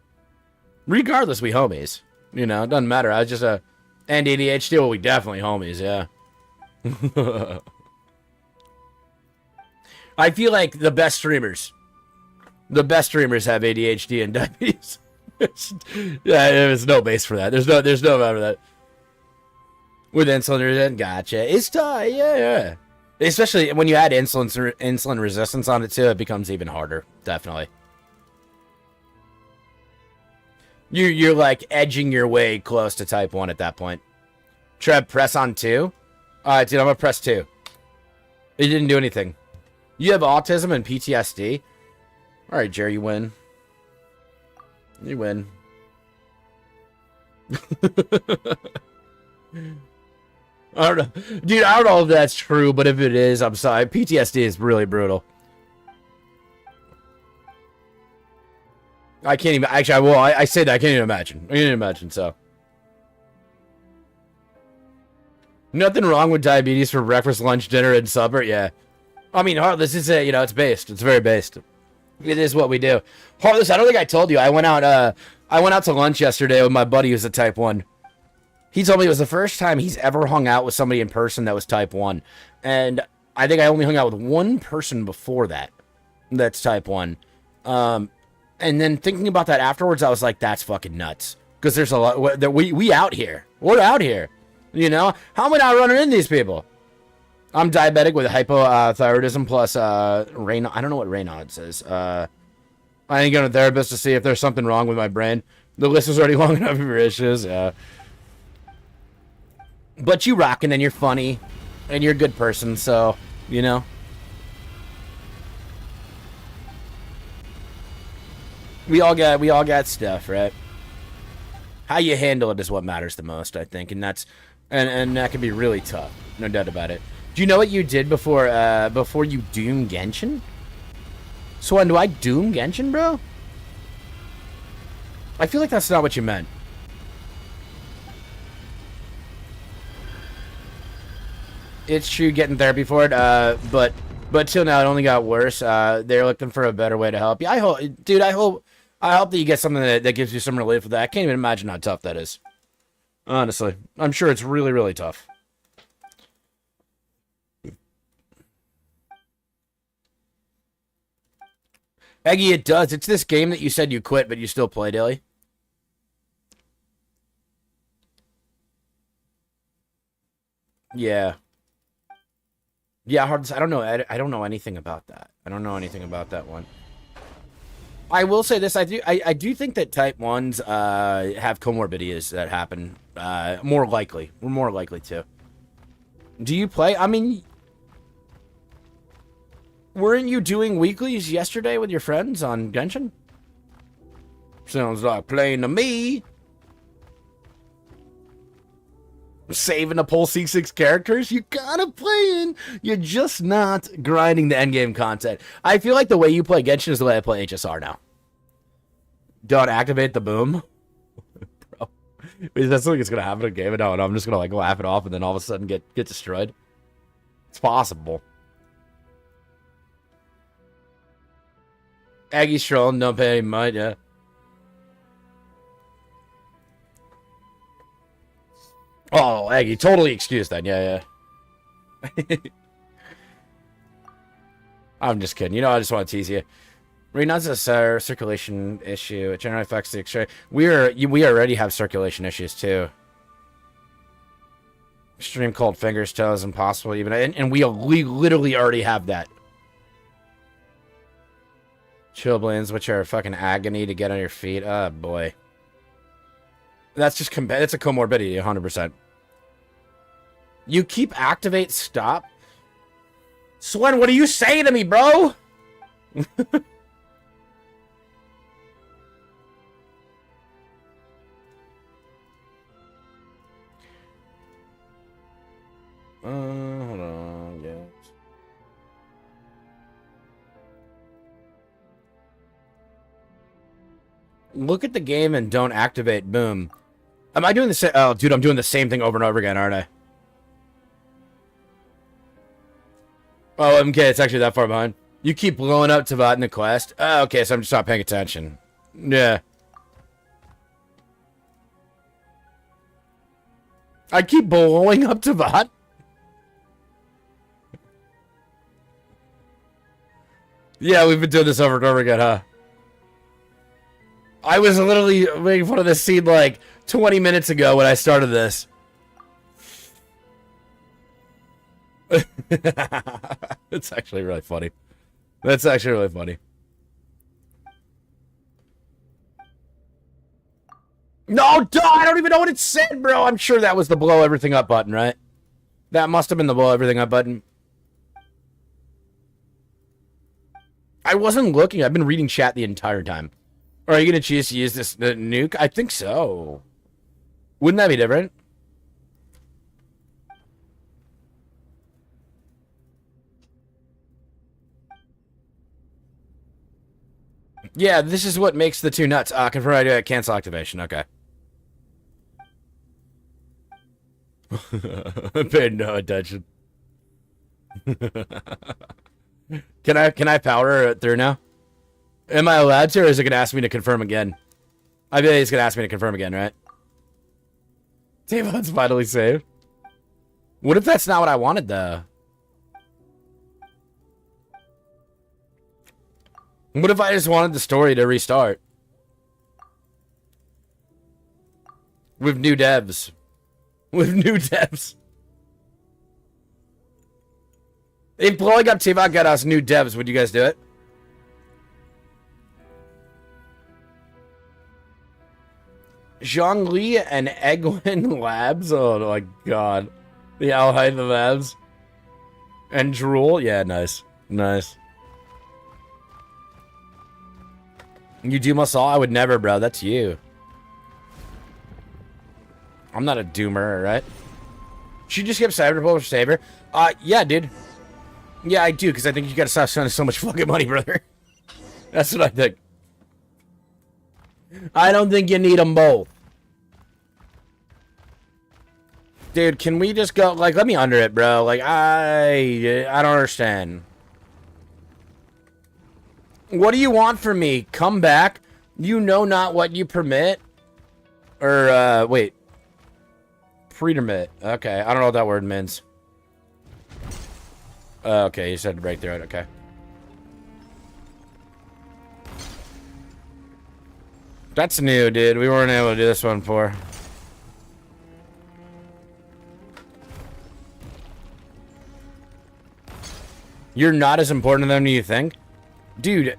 Regardless, we homies. You know, it doesn't matter. I was just And ADHD, well, we definitely homies, yeah. I feel like the best streamers have ADHD and diabetes. Yeah, there's no base for that. There's no amount of that. With insulin resistance, gotcha. It's tough, yeah. Especially when you add insulin resistance on it too, it becomes even harder. Definitely. You're like edging your way close to type 1 at that point. Trev, press on 2. Alright, dude, I'm gonna press 2. It didn't do anything. You have autism and PTSD? Alright, Jerry, you win. You win. I don't know. Dude, I don't know if that's true, but if it is, I'm sorry. PTSD is really brutal. I can't even... Actually, I say that. I can't even imagine. I can't even imagine, so... Nothing wrong with diabetes for breakfast, lunch, dinner, and supper? Yeah. I mean, Heartless is a, it's based. It's very based. It is what we do. Heartless, I don't think I told you. I went out to lunch yesterday with my buddy who's a type 1. He told me it was the first time he's ever hung out with somebody in person that was type 1. And I think I only hung out with one person before that that's type 1. And then thinking about that afterwards, I was like, that's fucking nuts. Because there's a lot... We out here. We're out here. You know? How am I not running into these people? I'm diabetic with hypothyroidism plus Raynaud. I don't know what Raynaud's is. I ain't going to a therapist to see if there's something wrong with my brain. The list is already long enough of your issues. Yeah. But you rockin' and you're funny. And you're a good person, so, you know. We all got stuff, right? How you handle it is what matters the most, I think. And that's and that can be really tough. No doubt about it. Do you know what you did before you doom Genshin? Xuan, do I doom Genshin, bro? I feel like that's not what you meant. It's true getting therapy for it, but till now it only got worse. They're looking for a better way to help you. I hope, dude, I hope that you get something that gives you some relief with that. I can't even imagine how tough that is. Honestly, I'm sure it's really, really tough. Eggy, it does. It's this game that you said you quit, but you still play daily. Yeah. Yeah, I don't know. I don't know anything about that. I don't know anything about that one. I will say this. I do think that type 1s have comorbidities that happen more likely. We're more likely to. Do you play? I mean, weren't you doing weeklies yesterday with your friends on Genshin? Sounds like playing to me. Saving the Pole C6 characters, you gotta playing. You're just not grinding the endgame content. I feel like the way you play Genshin is the way I play HSR now. Don't activate the boom. Bro. Is that something that's gonna happen in a game? No, I'm just gonna like laugh it off and then all of a sudden get destroyed. It's possible. Aggie strolling, don't pay any mind, yeah. Oh, Aggie, totally excused then. Yeah. I'm just kidding. You know, I just want to tease you. Raynaud's a circulation issue. It generally affects the X-ray. We already have circulation issues too. Extreme cold fingers, toes, impossible even. And we literally already have that. Chilblains, which are fucking agony to get on your feet. Oh, boy. That's just it's a comorbidity, 100%. You keep activate stop. Xuan, what are you saying to me, bro? Hold on, yes. Look at the game and don't activate. Boom. Am I doing the same? Oh, dude, I'm doing the same thing over and over again, aren't I? Oh, MK, it's actually that far behind. You keep blowing up Tavat in the quest. Oh, okay, so I'm just not paying attention. Yeah. I keep blowing up to bot. Yeah, we've been doing this over and over again, huh? I was literally making fun of this scene like 20 minutes ago when I started this. It's actually really funny. That's actually really funny. No, duh, I don't even know what it said, bro. I'm sure that was the blow everything up button, right? That must have been the blow everything up button. I wasn't looking. I've been reading chat the entire time. Are you going to choose to use this nuke? I think so. Wouldn't that be different? Yeah, this is what makes the two nuts. Confirm I do it. Cancel activation. Okay. Paid no attention. Can I power it through now? Am I allowed to, or is it gonna ask me to confirm again? I bet it's gonna ask me to confirm again, right? T-Bot's finally saved. What if that's not what I wanted, though? What if I just wanted the story to restart? With new devs. With new devs. If blowing up T-Bot got us new devs, would you guys do it? Zhongli and Egwin Labs? Oh my god. The Alhain Labs. And Drool? Yeah, nice. Nice. You doom us all? I would never, bro. That's you. I'm not a doomer, right? Should you just skip Cyberpunk for Saber? Yeah, dude. Yeah, I do, because I think you gotta stop spending so much fucking money, brother. That's what I think. I don't think you need them both. Dude, can we just go, like, let me under it, bro. Like, I don't understand. What do you want from me? Come back? You know not what you permit? Or, wait. Pretermit. Okay, I don't know what that word means. Okay, you said to break through it, okay. That's new, dude. We weren't able to do this one before. You're not as important to them as you think? Dude,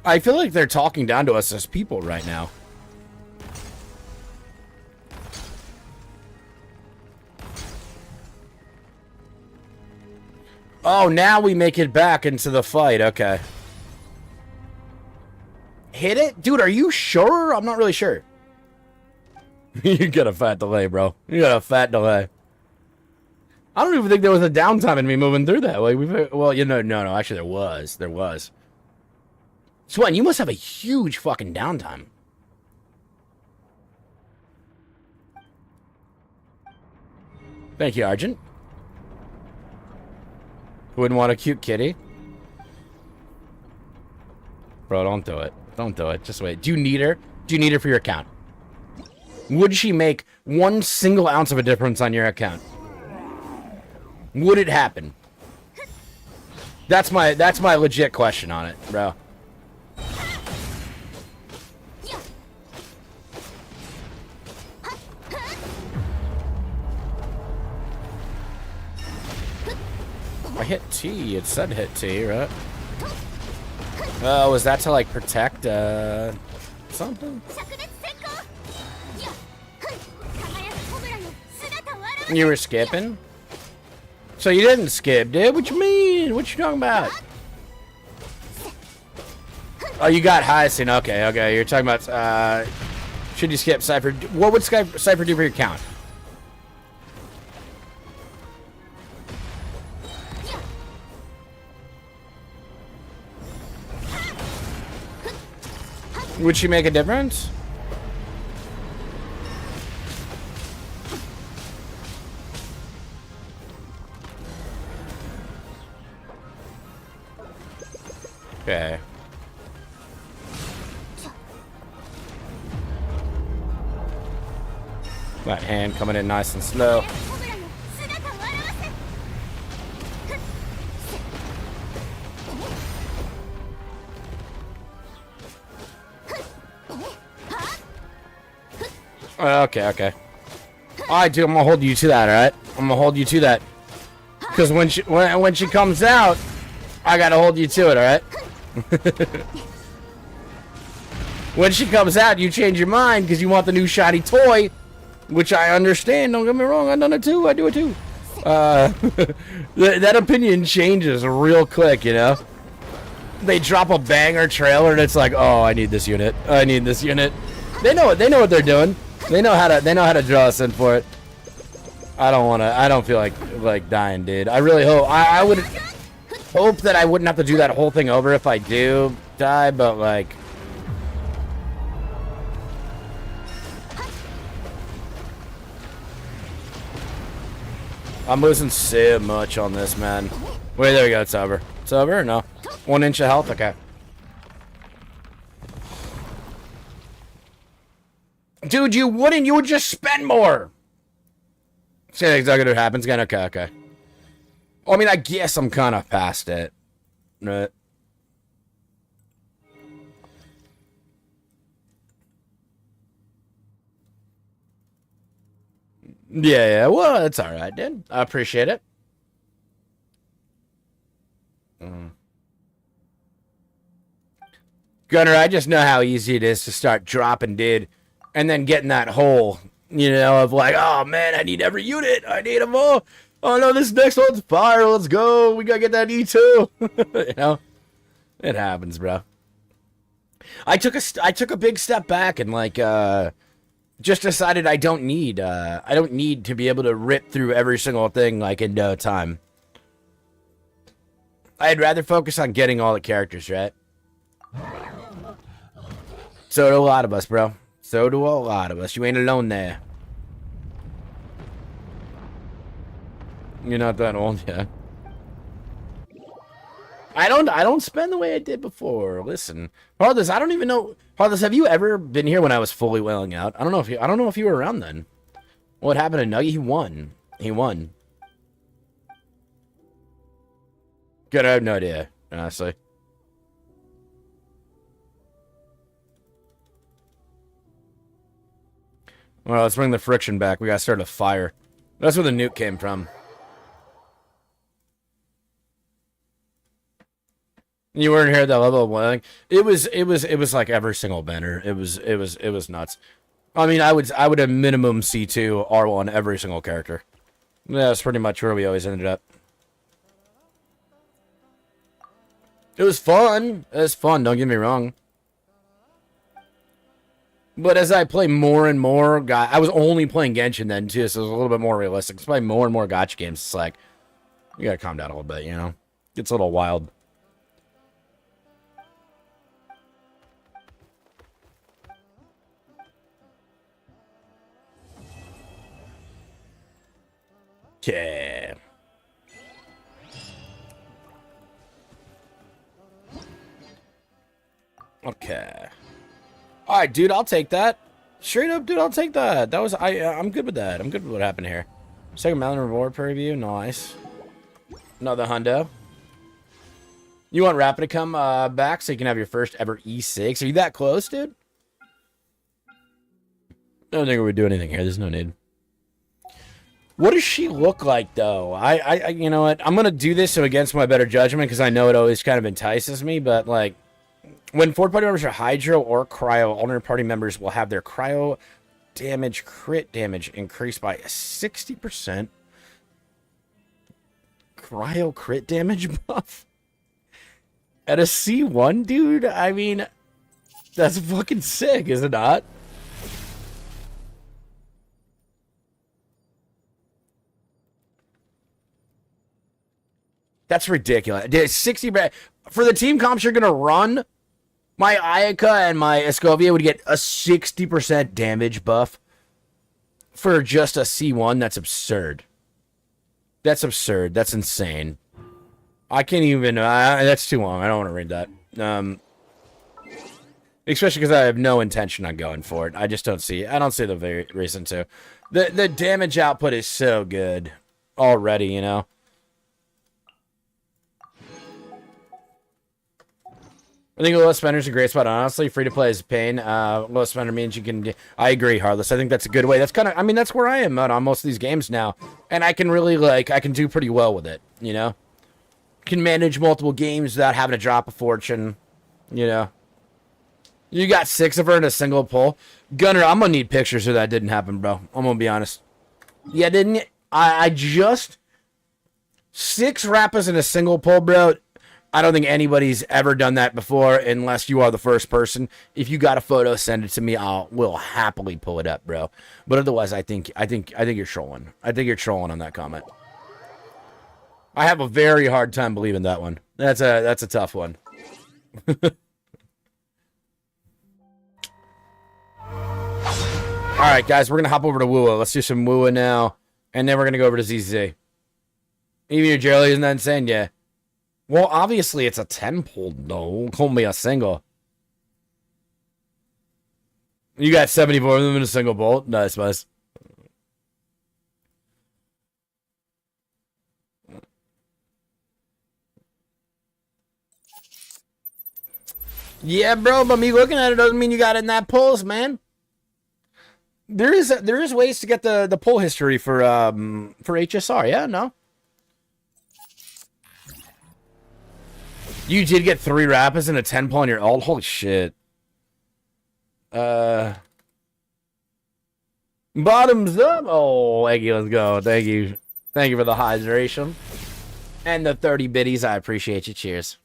I feel like they're talking down to us as people right now. Oh, now we make it back into the fight. Okay. Hit it? Dude, are you sure? I'm not really sure. You got a fat delay, bro. You got a fat delay. I don't even think there was a downtime in me moving through that way. Well, you know, no. Actually, there was. There was. Xuan, you must have a huge fucking downtime. Thank you, Argent. Wouldn't want a cute kitty? Bro, don't do it. Don't do it. Just wait. Do you need her? Do you need her for your account? Would she make 1 single ounce of a difference on your account? Would it happen? That's my legit question on it, bro. I hit T. It said hit T, right? Oh, was that to like protect something? You were skipping? So you didn't skip, dude? What you mean? What you talking about? Oh, you got Hyacinth. Okay. You're talking about, should you skip Cypher? What would Cypher do for your count? Would she make a difference? Okay. That hand coming in nice and slow. Okay, okay. Alright, dude, I'm gonna hold you to that, alright? I'm gonna hold you to that. Because when she comes out, I gotta hold you to it, alright? When she comes out, you change your mind because you want the new shiny toy, which I understand. Don't get me wrong, I've done it too. I do it too. That opinion changes real quick, you know? They drop a banger trailer and it's like, oh, I need this unit. I need this unit. They know what they're doing. They know how to draw us in for it. I don't feel like dying, dude. I really hope I would hope that I wouldn't have to do that whole thing over if I do die, but like I'm losing so much on this, man. Wait, there we go, it's over. It's over or no? 1 inch of health, okay. Dude, you would just spend more. Say exactly what happens again. Okay, okay. Well, I mean, I guess I'm kind of past it. Right. Yeah, well, it's alright, dude. I appreciate it. Gunner, I just know how easy it is to start dropping, dude. And then getting that hole, you know, of like, oh man, I need every unit. I need them all. Oh no, this next one's fire. Let's go. We gotta get that E2. You know, it happens, bro. I took a big step back and like, just decided I don't need to be able to rip through every single thing like in no time. I'd rather focus on getting all the characters, right? So do a lot of us, bro. So do a lot of us. You ain't alone there. You're not that old yet. I don't spend the way I did before. Listen, Heartless, I don't even know. Heartless, have you ever been here when I was fully wailing out? I don't know if you were around then. What happened to Nuggy? He won. He won. Good, I have no idea, honestly. Well, let's bring the friction back. We gotta start a fire. That's where the nuke came from. You weren't here at that level of wailing. It was like every single banner. It was nuts. I mean, I would have minimum C2 R1 every single character. Yeah, that's pretty much where we always ended up. It was fun. It was fun, don't get me wrong. But as I play more and more, I was only playing Genshin then too, so it was a little bit more realistic. It's playing more and more gacha games. It's like, you gotta calm down a little bit, you know? It's a little wild. Yeah. Okay. All right, dude, I'll take that. Straight up, dude, I'll take that. That was I'm good with that. I'm good with what happened here. Second Mountain Reward preview, nice. Another hundo. You want Rapid to come back so you can have your first ever E6? Are you that close, dude? I don't think we would do anything here. There's no need. What does she look like, though? I you know what? I'm gonna do this so against my better judgment because I know it always kind of entices me, but like. When 4 party members are Hydro or Cryo, alternate party members will have their Cryo damage, crit damage increased by 60%. Cryo crit damage buff? At a C1, dude? I mean, that's fucking sick, is it not? That's ridiculous. Dude, 60 for the team comps you're gonna run. My Ayaka and my Escovia would get a 60% damage buff for just a C1. That's absurd. That's absurd. That's insane. I can't even. That's too long. I don't want to read that. Especially because I have no intention on going for it. I just don't see. I don't see the reason to. The damage output is so good already, you know. I think low spender's a great spot. Honestly, free to play is pain. Low spender means you can. I agree, Heartless. I think that's a good way. That's kind of. I mean, that's where I am on most of these games now, and I can really I can do pretty well with it. You know, can manage multiple games without having to drop a fortune. You know, you got 6 of her in a single pull. Gunner, I'm gonna need pictures of that. Didn't happen, bro. I'm gonna be honest. Yeah, didn't you? I just 6 rappers in a single pull, bro. I don't think anybody's ever done that before, unless you are the first person. If you got a photo, send it to me. We'll happily pull it up, bro. But otherwise, I think you're trolling. I think you're trolling on that comment. I have a very hard time believing that one. That's a tough one. All right, guys, we're gonna hop over to Wuwa. Let's do some Wuwa now, and then we're gonna go over to ZZZ. Even your Jerry isn't that insane, yeah. Well, obviously it's a 10 pull. No, call me a single. You got 74 of them in a single bolt. Nice, nice. Yeah, bro, but me looking at it doesn't mean you got it in that pulls, man. There is ways to get the pull history for HSR. Yeah, no. You did get 3 rapids and a 10 pull on your ult? Holy shit. Bottoms up. Oh, Eggy, let's go. Thank you. Thank you for the hydration. And the 30 biddies. I appreciate you. Cheers.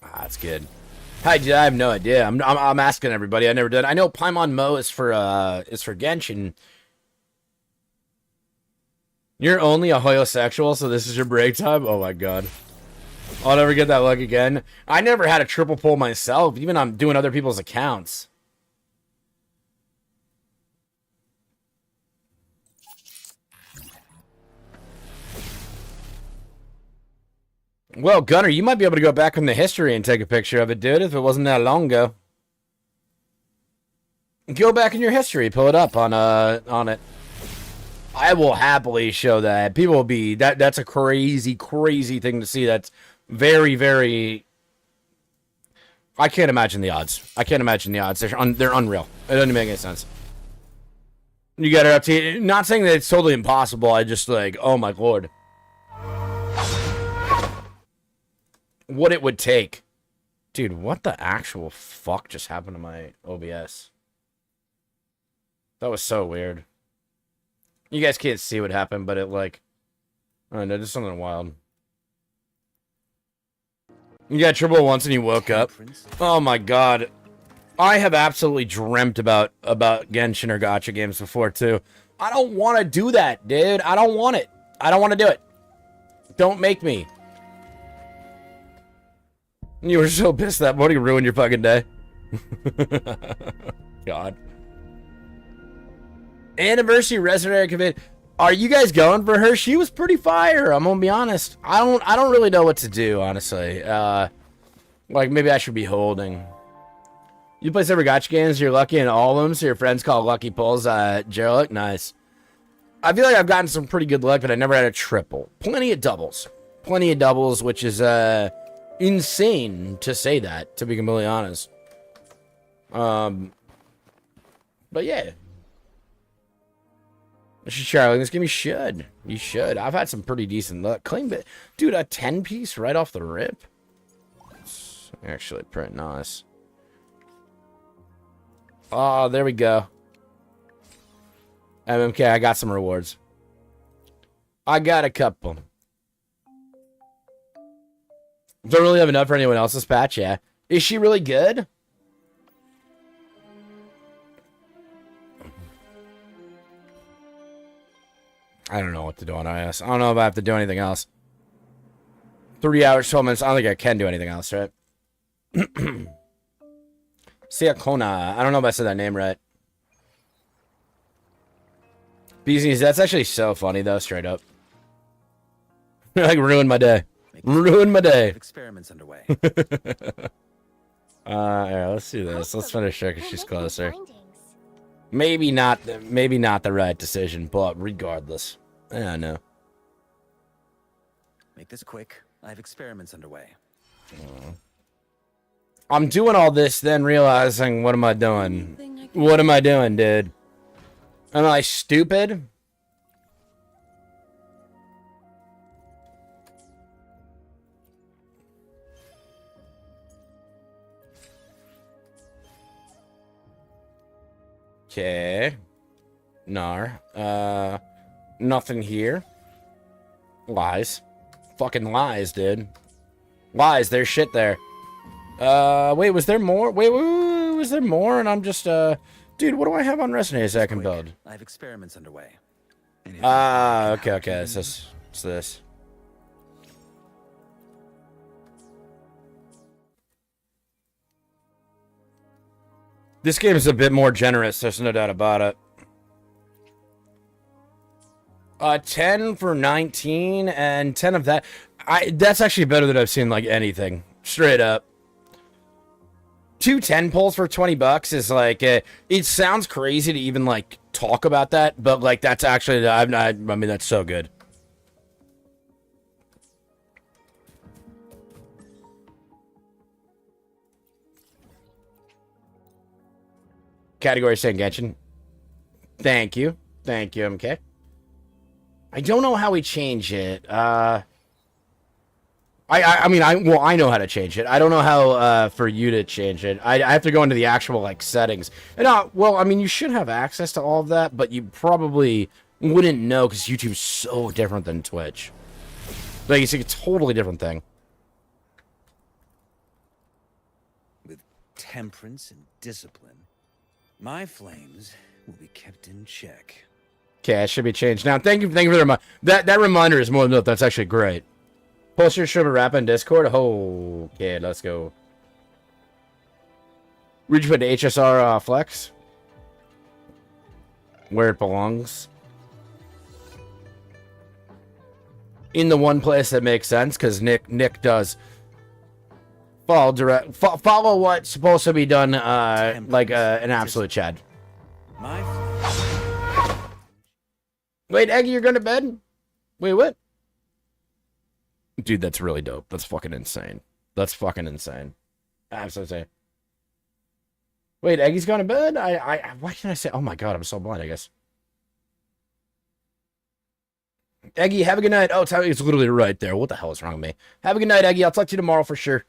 Ah, that's good. Hi, dude, I have no idea. I'm asking everybody. I never did. I know Paimon Mo is for Genshin. You're only a homosexual, so this is your break time? Oh my god. I'll never get that luck again. I never had a triple pull myself, even on doing other people's accounts. Well, Gunner, you might be able to go back in the history and take a picture of it, dude, if it wasn't that long ago. Go back in your history, pull it up on it. I will happily show that. People will be that's a crazy, crazy thing to see. That's very, very. I can't imagine the odds. I can't imagine the odds. They're unreal. It doesn't make any sense. You got it up to. Not saying that it's totally impossible. I just like, oh my lord, what it would take, dude. What the actual fuck just happened to my OBS? That was so weird. You guys can't see what happened, but it like, I don't know, just something wild. You got triple once and you woke up. Oh my god. I have absolutely dreamt about Genshin or gacha games before too. I don't want to do that, dude. I don't want it. I don't want to do it. Don't make me. You were so pissed that morning ruined your fucking day. God. Anniversary Resident Commit. Are you guys going for her? She was pretty fire. I'm gonna be honest. I don't really know what to do, honestly. Like maybe I should be holding. You play several gacha games. You're lucky in all of them. So your friends call lucky pulls. Gerald, nice. I feel like I've gotten some pretty good luck, but I never had a triple. Plenty of doubles, which is insane to say that. To be completely honest. But yeah. I should try this game. You should. You should. I've had some pretty decent luck. Claim it. Dude, a 10-piece right off the rip? It's actually pretty nice. Oh, there we go. MMK, I got some rewards. I got a couple. Don't really have enough for anyone else's patch, yeah. Is she really good? I don't know what to do on IS. I don't know if I have to do anything else. 3 hours, 12 minutes. I don't think I can do anything else, right? Siakona. I don't know if I said that name right. Beasties, that's actually so funny, though, straight up. Like, ruined my day. Ruined my day. Experiments underway. Yeah, let's do this. Let's finish her because she's closer. Maybe not the right decision, but regardless. Yeah, no. Make this quick. I have experiments underway. I'm doing all this, then realizing, what am I doing? What am I doing, dude? Am I stupid? Okay. Nar. Nothing here. Lies. Fucking lies, dude. Lies, there's shit there. Wait, was there more? Wait, was there more? And I'm just, dude, what do I have on resonator I can build? I have experiments underway. Okay, it's this. This game is a bit more generous, there's no doubt about it. 10 for 19, and 10 of that. That's actually better than I've seen, like, anything. Straight up. 2 10 pulls for 20 bucks is, like, it sounds crazy to even, like, talk about that, but, like, that's actually, I mean, that's so good. Category saying Genshin. Thank you, MK. I don't know how we change it. I mean, I know how to change it. I don't know how for you to change it. I have to go into the actual, like, settings. And well, I mean, you should have access to all of that, but you probably wouldn't know because YouTube's so different than Twitch. Like, it's a totally different thing. With temperance and discipline, my flames will be kept in check. Okay, it should be changed now. Thank you for the reminder. That reminder is more than enough. That's actually great. Poster should be rap on Discord. Oh, okay, let's go. Reach for the HSR flex. Where it belongs. In the one place that makes sense, because Nick does follow what's supposed to be done like an absolute Chad. Wait, Eggy, you're going to bed? Wait, what? Dude, that's really dope. That's fucking insane. That's fucking insane. Absolutely insane. Wait, Eggy's gone to bed? Why can I say? Oh my god, I'm so blind, I guess. Eggy, have a good night. Oh, it's literally right there. What the hell is wrong with me? Have a good night, Eggy. I'll talk to you tomorrow for sure.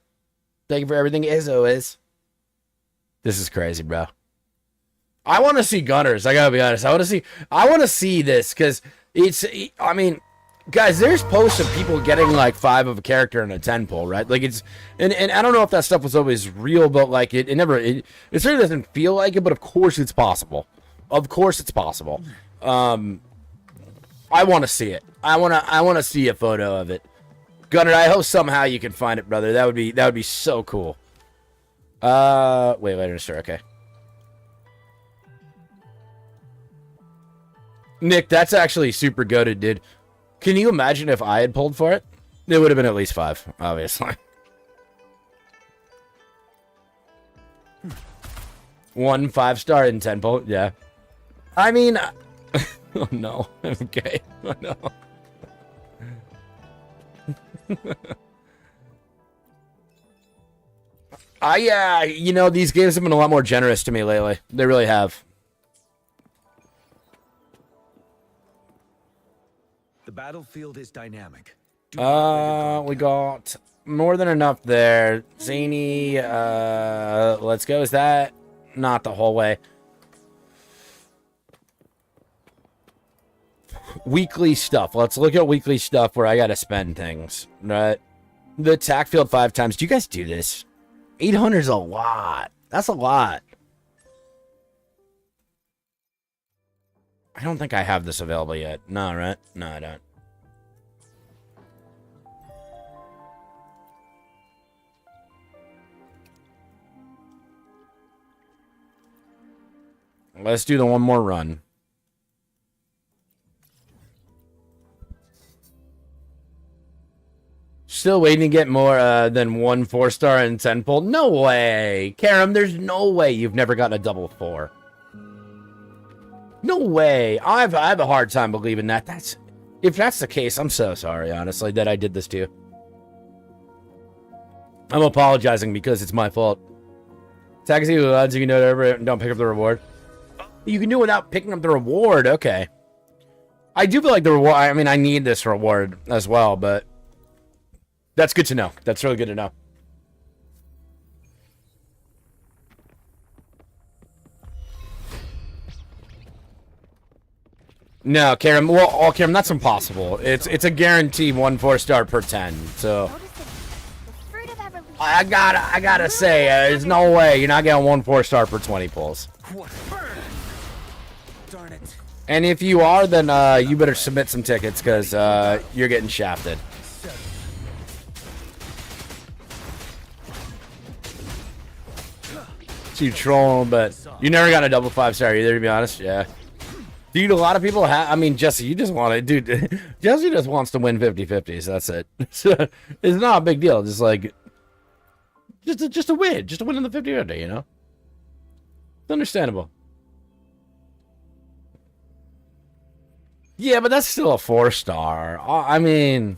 Thank you for everything, as always. This is crazy, bro. I want to see Gunners. I gotta be honest. I want to see this because I mean, guys, there's posts of people getting like 5 of a character in a 10 pull, right? Like and I don't know if that stuff was always real, but like it certainly doesn't feel like it. But of course, it's possible. Of course, it's possible. I want to see it. I want to see a photo of it. Gunner, I hope somehow you can find it, brother. That would be so cool. Wait, later, sir. Okay. Nick, that's actually super goated, dude. Can you imagine if I had pulled for it? It would have been at least 5, obviously. 1 5-star and 10 pull, yeah. I mean, oh no, okay, oh no. You know, these games have been a lot more generous to me lately. They really have. The battlefield is dynamic. We got more than enough there. Zany, let's go. Is that not the whole way? Weekly stuff. Let's look at weekly stuff where I gotta spend things. Right? The attack field 5 times. Do you guys do this? 800 is a lot. That's a lot. I don't think I have this available yet. No, right? No, I don't. Let's do the one more run. still waiting to get more than 1 4-star and 10 pull? No way. Karam, there's no way you've never gotten a double 4. No way. I have a hard time believing that. If that's the case, I'm so sorry, honestly, that I did this to you. I'm apologizing because it's my fault. Taxi odds you can do whatever and don't pick up the reward. You can do it without picking up the reward. Okay. I do feel like the reward, I mean, I need this reward as well, but that's good to know. That's really good to know. No, Karen. Well, Karen, that's impossible. It's a guaranteed 1 4-star per 10. So I gotta say, there's no way you're not getting 1 4-star per 20 pulls. Darn it. And if you are, then you better submit some tickets because you're getting shafted. You trolling, but you never got a double 5-star either, to be honest. Yeah. Dude, a lot of people have. I mean, Jesse, you just want to, dude. Jesse just wants to win 50-50s. That's it. It's not a big deal. Just like, just a win, just to win in the 50-50. You know, it's understandable. Yeah, but that's still a 4-star. I mean,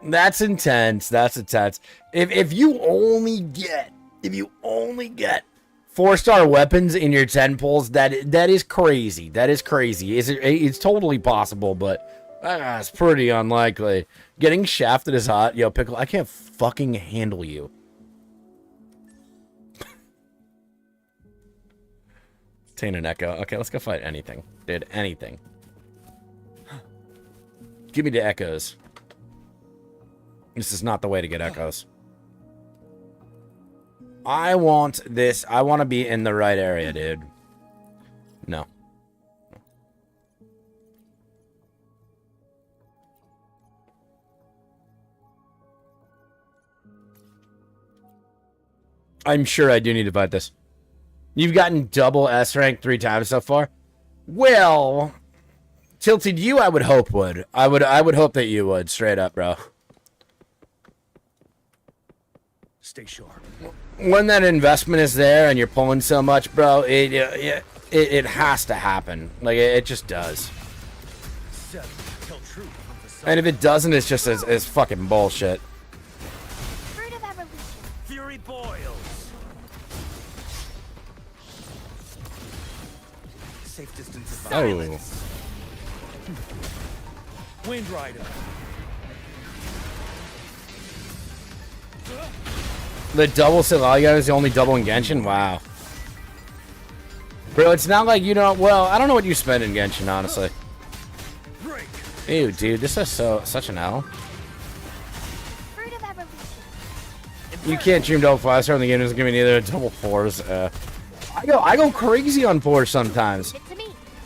that's intense. That's intense. If you only get 4-star weapons in your 10 pulls, that is crazy. That is crazy. It's totally possible, but it's pretty unlikely. Getting shafted is hot. Yo, Pickle, I can't fucking handle you. Obtain an echo. Okay, let's go fight anything. Dude, anything. Give me the echoes. This is not the way to get echoes. I want this. I want to be in the right area, dude. No. I'm sure I do need to fight this. You've gotten double S rank 3 times so far? Well, Tilted, you I would hope would. I would hope that you would, straight up, bro. Stay sharp. When that investment is there and you're pulling so much, bro, it has to happen. Like, it just does. And if it doesn't, it's just as fucking bullshit. Fury boils. Safe distance of violence. Wind Rider. The double Silaga is the only double in Genshin? Wow. Bro, it's not like you don't... Well, I don't know what you spend in Genshin, honestly. Ew, dude, this is such an L. You can't dream double 5-star in the game. Doesn't give me neither double 4s. I go crazy on 4s sometimes.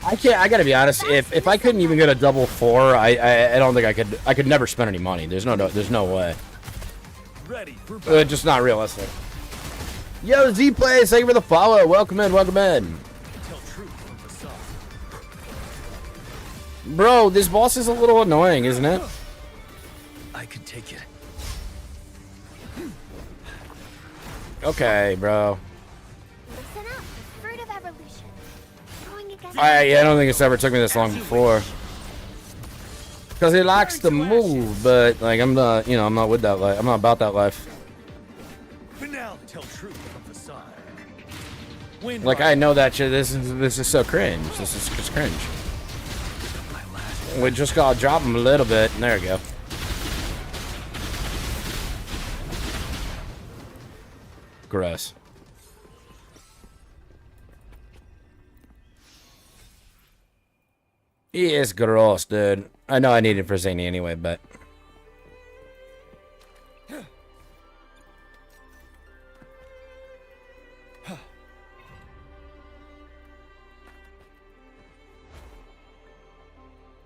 I gotta be honest. If I couldn't even get a double 4, I don't think I could never spend any money. There's no way. Just not realistic. Yo, Z Plays, thank you for the follow. Welcome in, welcome in. Bro, this boss is a little annoying, isn't it? I can take it. Okay, bro. I don't think it's ever took me this long before. Because he likes to move, but like I'm not, I'm not with that life. I'm not about that life. Like I know that shit. This is so cringe. This is just cringe. We just gotta drop him a little bit, and there we go. Gross. He is gross, dude. I know I need it for Zany anyway, but...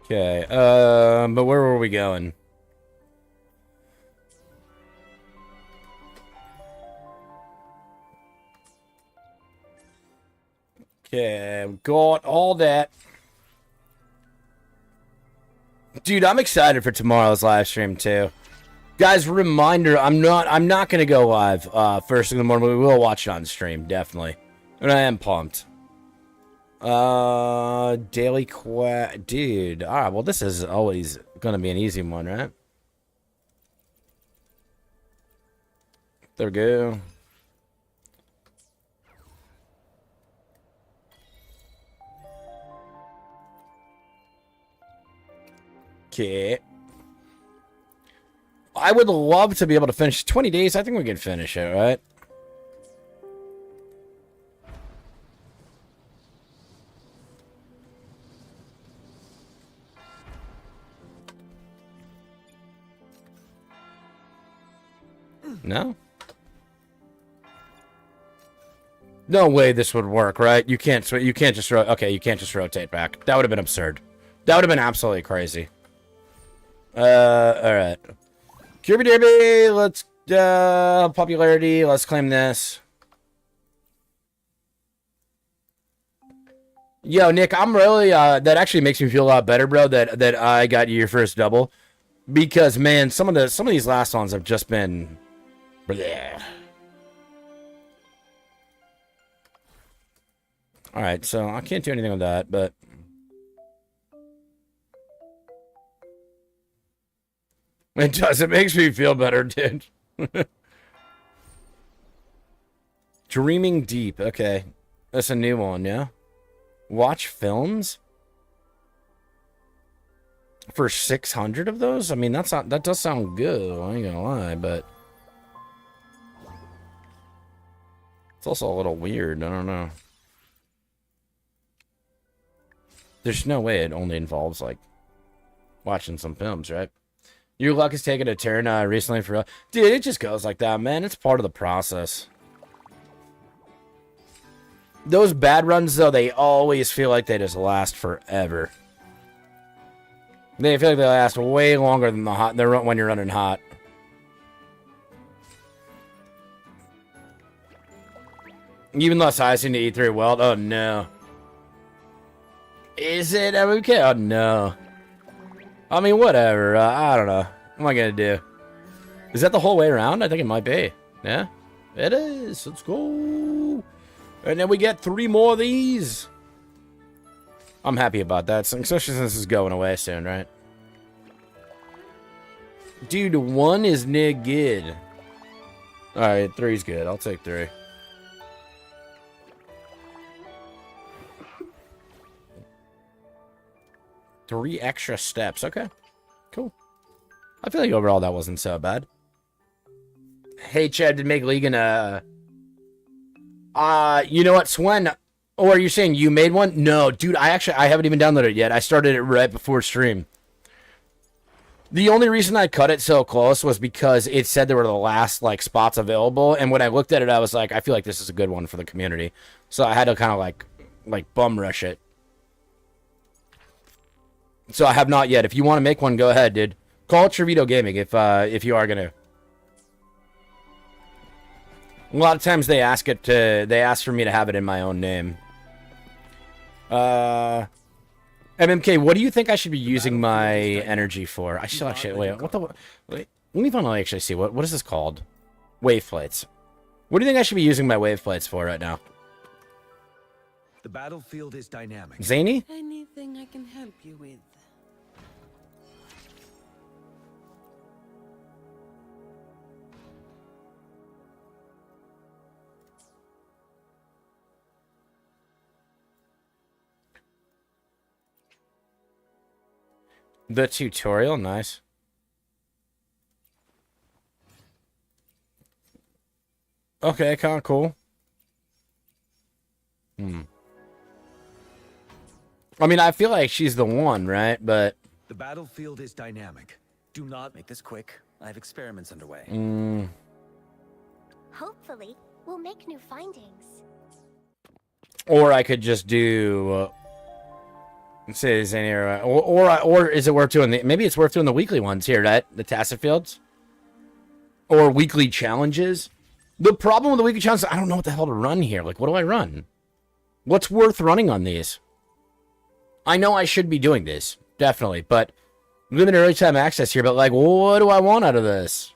Okay, but where were we going? Okay, got all that. Dude, I'm excited for tomorrow's live stream, too. Guys, reminder, I'm not gonna go live first thing in the morning, but we will watch it on stream, definitely. And I am pumped. Daily quest, dude. Alright, well this is always gonna be an easy one, right? There we go. Okay. I would love to be able to finish 20 days. I think we can finish it, right? No? No way this would work, right? You can't just rotate back. That would have been absurd. That would have been absolutely crazy. Alright. Kirby Derby, let's, popularity, let's claim this. Yo, Nick, I'm really, that actually makes me feel a lot better, bro, that I got you your first double. Because, man, some of these last ones have just been... Bleh. Alright, so I can't do anything with that, but... It does. It makes me feel better, dude. Dreaming Deep. Okay. That's a new one, yeah? Watch films? For 600 of those? I mean, that does sound good. I ain't gonna lie, but... It's also a little weird. I don't know. There's no way it only involves, like, watching some films, right? Your luck has taken a turn recently for... Dude, it just goes like that, man. It's part of the process. Those bad runs, though, they always feel like they just last forever. They feel like they last way longer than when you're running hot. Even less icing to E3 Weld. Oh, no. Is it okay? Oh, no. I mean, whatever. I don't know. What am I going to do? Is that the whole way around? I think it might be. Yeah? It is. Let's go. And then we get 3 more of these. I'm happy about that, especially since this is going away soon, right? Dude, 1 is good. Alright, 3's good. I'll take 3. Three extra steps. Okay. Cool. I feel like overall that wasn't so bad. Hey, Chad, did make Legan, you know what, Xuan? Or are you saying you made one? No, dude, I haven't even downloaded it yet. I started it right before stream. The only reason I cut it so close was because it said there were the last, like, spots available. And when I looked at it, I was like, I feel like this is a good one for the community. So I had to kind of, like bum rush it. So I have not yet. If you want to make one, go ahead, dude. Call it Trevito Gaming if you are gonna. A lot of times they ask for me to have it in my own name. MMK, what do you think I should be using my energy for? I still actually wait. Wait, let me finally actually see what is this called? Wave plates. What do you think I should be using my wave plates for right now? The battlefield is dynamic. Zany? Anything I can help you with? The tutorial, nice. Okay, kind of cool. I mean, I feel like she's the one, right? But the battlefield is dynamic. Do not make this quick. I have experiments underway. Hopefully, we'll make new findings. Or I could just do. Say is any or is it worth doing the? Maybe it's worth doing the weekly ones here, right? The tacit fields, or weekly challenges. The problem with the weekly challenges, I don't know what the hell to run here. Like, what do I run? What's worth running on these? I know I should be doing this, definitely, but Limited early time access here, but like, what do I want out of this?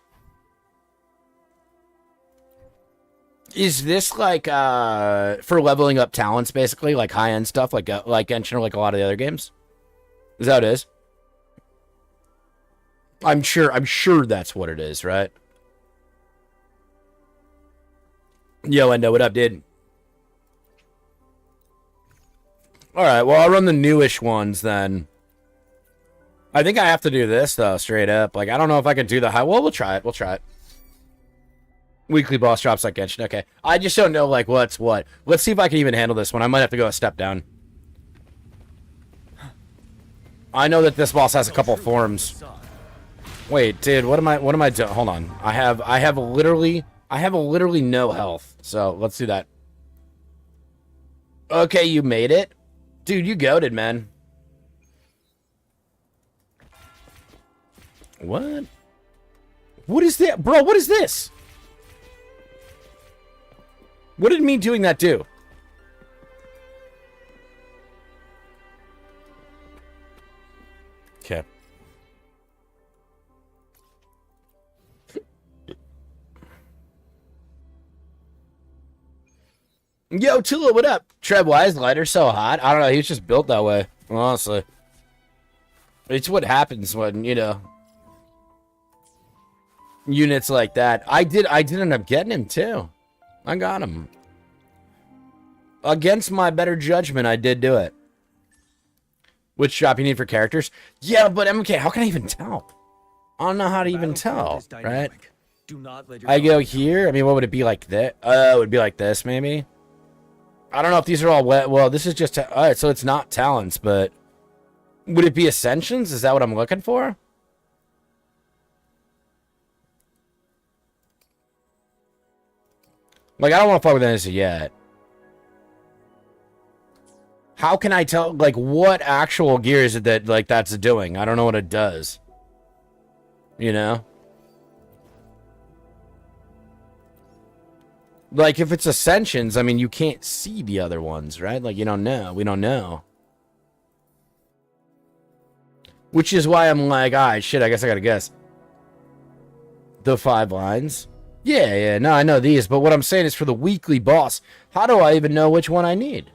Is this like for leveling up talents, basically, like high end stuff, like Genshin or like a lot of the other games? Is that what it is? I'm sure that's what it is, right? Yo, Endo, what up, dude? All right, well, I'll run the newish ones then. I think I have to do this though, straight up. Like, I don't know if I can do the high. Well, we'll try it. We'll try it. Weekly boss drops like Genshin. Okay. I just don't know, like, what's what. Let's see if I can even handle this one. I might have to go a step down. I know that this boss has a couple forms. Wait, dude, what am I doing? Hold on. I have literally no health. So, let's do that. Okay, you made it. Dude, you goated, man. What? What is that? Bro, what is this? What did me doing that do? Okay. Yo, Tula, what up? Trev, why is Lighter so hot? I don't know. He was just built that way, honestly. It's what happens when, you know, units like that. I did end up getting him, too. I got him. Against my better judgment, I did do it. Which drop you need for characters? Yeah, but MK, how can I even tell? I don't know how to even tell, right? I go here. I mean, what would it be like that? It would be like this, maybe. I don't know if these are all wet. Well, this is just... all right, so it's not talents, but... would it be ascensions? Is that what I'm looking for? Like, I don't want to fuck with this yet. How can I tell, like, what actual gear is it that, like, that's doing? I don't know what it does. You know? Like, if it's Ascensions, I mean, you can't see the other ones, right? Like, you don't know. We don't know. Which is why I'm like, alright, shit, I guess I gotta guess. The 5 lines? Yeah, no, I know these, but what I'm saying is for the weekly boss, how do I even know which one I need?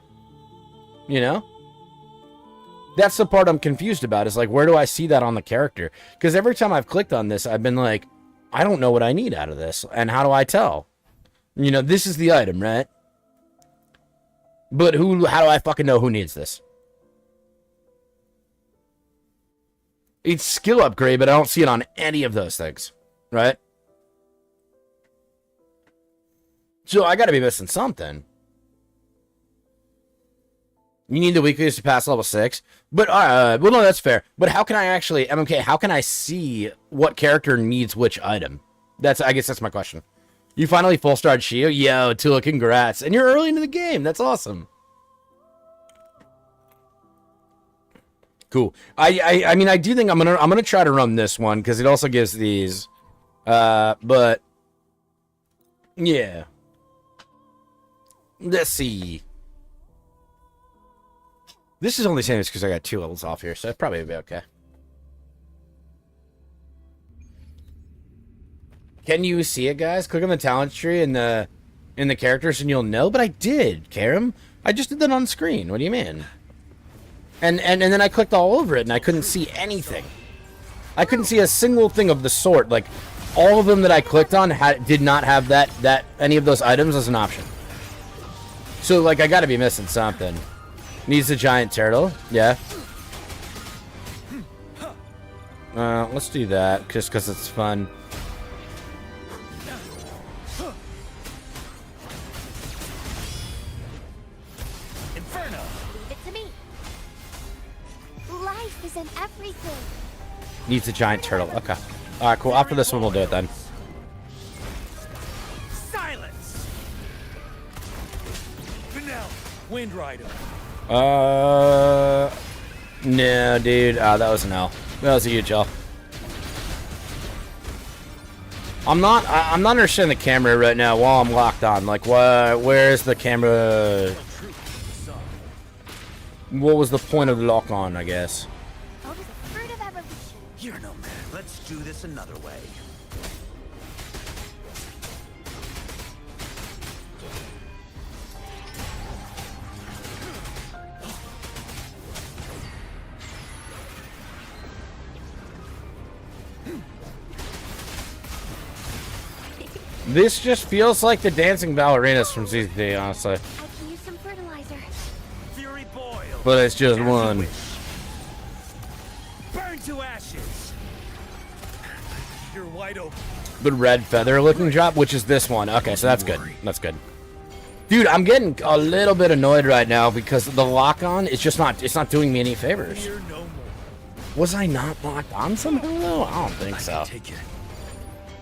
You know? That's the part I'm confused about, is like, where do I see that on the character? Because every time I've clicked on this, I've been like, I don't know what I need out of this, and how do I tell? You know, this is the item, right? But how do I fucking know who needs this? It's skill upgrade, but I don't see it on any of those things, right? So I gotta be missing something. You need the weeklies to pass level 6. But, well, no, that's fair. But how can I actually, MMK, how can I see what character needs which item? I guess that's my question. You finally full-starred Shio? Yo, Tula, congrats. And you're early into the game. That's awesome. Cool. I mean, I do think I'm gonna try to run this one, because it also gives these. But, yeah. Let's see. This is only saying this because I got 2 levels off here, so it probably would be okay. Can you see it, guys? Click on the talent tree in the characters and you'll know. But I did, Karam. I just did that on screen. What do you mean? And then I clicked all over it and I couldn't see anything. I couldn't see a single thing of the sort. Like, all of them that I clicked on did not have any of those items as an option. So, like, I gotta be missing something. Needs a giant turtle. Yeah. Let's do that, just because it's fun. Inferno. Leave it to me. Life is in everything. Needs a giant turtle. Okay. Alright, cool. After this one, we'll do it then. Silence. Wind Rider. No, dude. That was an L. That was a huge L. I'm not understanding the camera right now while I'm locked on. Like, where's the camera? What was the point of the lock on, I guess? You're no man. Let's do this another way. This just feels like the dancing ballerinas from ZZZ, honestly. I can use some fertilizer. Fury boil. But it's just one. Burn to ashes. You're wide open. The red feather looking drop, which is this one. Okay, so that's good. That's good. Dude, I'm getting a little bit annoyed right now because the lock on is just not, it's not doing me any favors. Was I not locked on somehow though? I don't think so.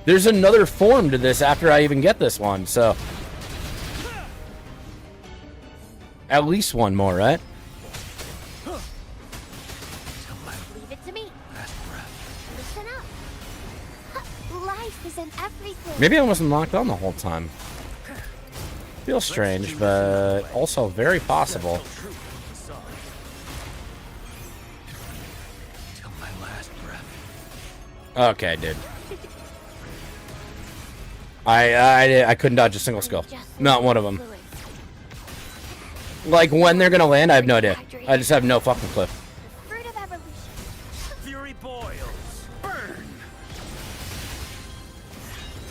There's another form to this after I even get this one, so. At least one more, right? Leave it to me. Listen up. Life is in everything. Maybe I wasn't locked on the whole time. Feels strange, but also very possible. Okay, dude. I couldn't dodge a single skill. Not one of them. Like, when they're gonna land, I have no idea. I just have no fucking clue. Fruit of evolution. Fury boils. Burn.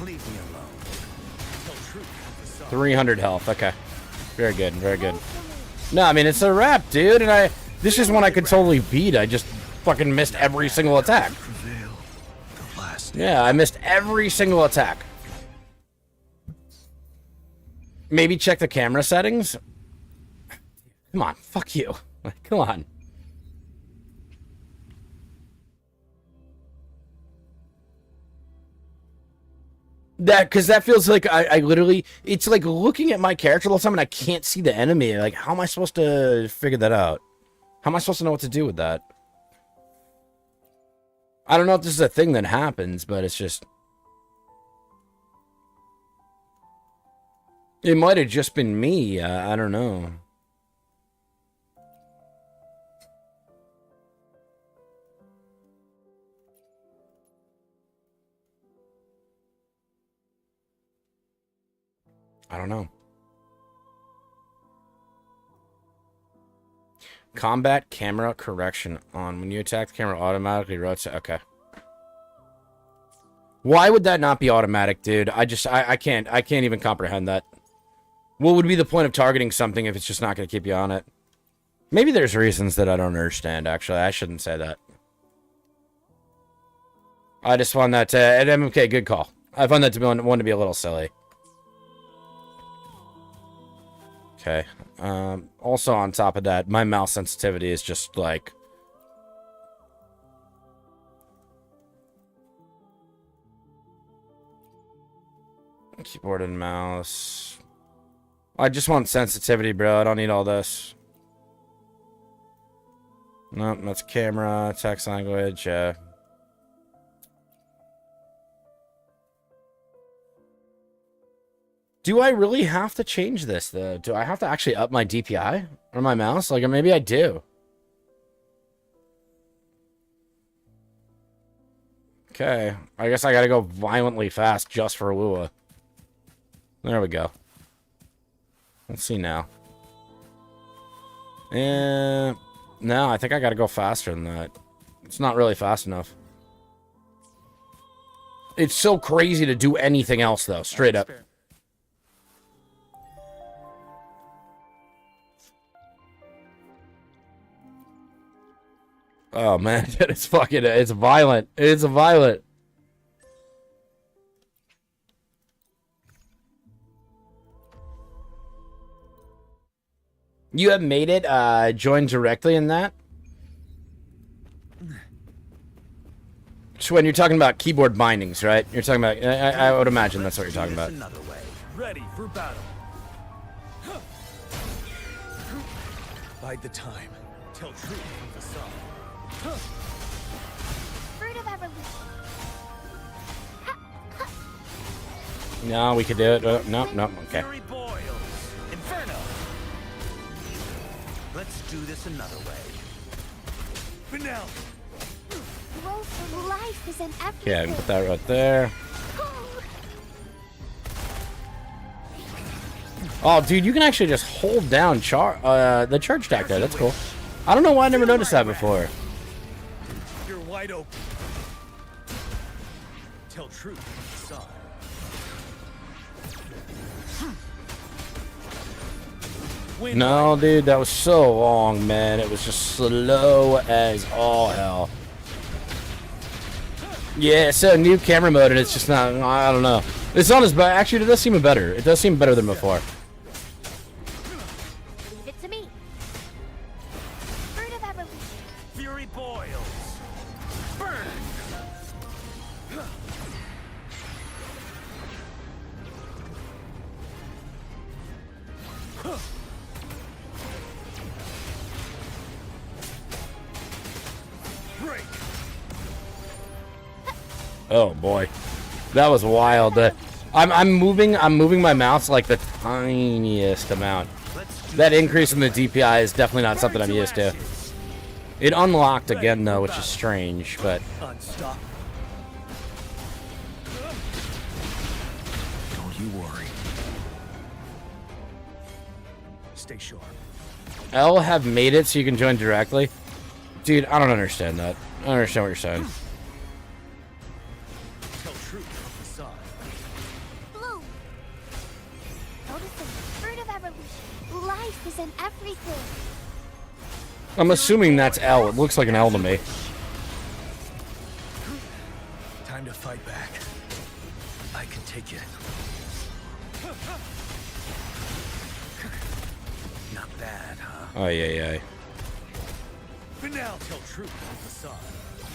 Leave me alone. 300 health. Okay. Very good. Very good. No, I mean, it's a wrap, dude. And this is one I could totally beat. I just fucking missed every single attack. Yeah, I missed every single attack. Maybe check the camera settings. Come on, fuck you. Come on. Because that feels like I literally, it's like looking at my character all the time and I can't see the enemy. Like, how am I supposed to figure that out? How am I supposed to know what to do with that? I don't know if this is a thing that happens, but it's just... It might have just been me. I don't know. I don't know. Combat camera correction on. When you attack, the camera automatically rotates. Okay. Why would that not be automatic, dude? I can't even comprehend that. What would be the point of targeting something if it's just not going to keep you on it? Maybe there's reasons that I don't understand, actually. I shouldn't say that. I just found that, at MMK, good call. I found that to be one to be a little silly. Okay. Also, on top of that, my mouse sensitivity is just, like... Keyboard and mouse... I just want sensitivity, bro. I don't need all this. Nope, that's camera, text language, yeah. Do I really have to change this, though? Do I have to actually up my DPI? Or my mouse? Like, maybe I do. Okay. I guess I gotta go violently fast just for Wuwa. There we go. Let's see now. No, I think I gotta go faster than that. It's not really fast enough. It's so crazy to do anything else, though. Straight up. Oh, man. It's fucking... It's violent. It's violent. You have made it join directly in that? Xuan, you're talking about keyboard bindings, right? You're talking about... I would imagine that's what you're talking about. Another way. Ready for battle. Bide the time till truth from the sun. Fruit of evolution. No, we could do it. No, okay. Fury boils. Inferno. Let's do this another way. Finale. Growth, life is in everything. Yeah, I can put that right there. Oh, dude, you can actually just hold down the charge stack there. That's cool. I don't know why I never noticed that before. You're wide open. Tell truth from the side. No, dude, that was so long, man. It was just slow as all hell. Yeah, so new camera mode, and it's just not, I don't know. It's not as bad. Actually, it does seem better. It does seem better than before. Leave it to me. Fruit of evolution. Fury boils. Burn. Break. Oh boy, that was wild. I'm moving my mouse like the tiniest amount. That increase in the DPI is definitely not something I'm used to. It unlocked again though, which is strange, but Unstoppable. Don't you worry. Stay sharp. L have made it so you can join directly. Dude, I don't understand that. I don't understand what you're saying. Tell truth from the side. Blue. Noticing fruit of evolution. Life is in everything. I'm assuming that's L. It looks like an L to me. Time to fight back. I can take it. Not bad, huh? Oh yeah. But now tell truth from the side.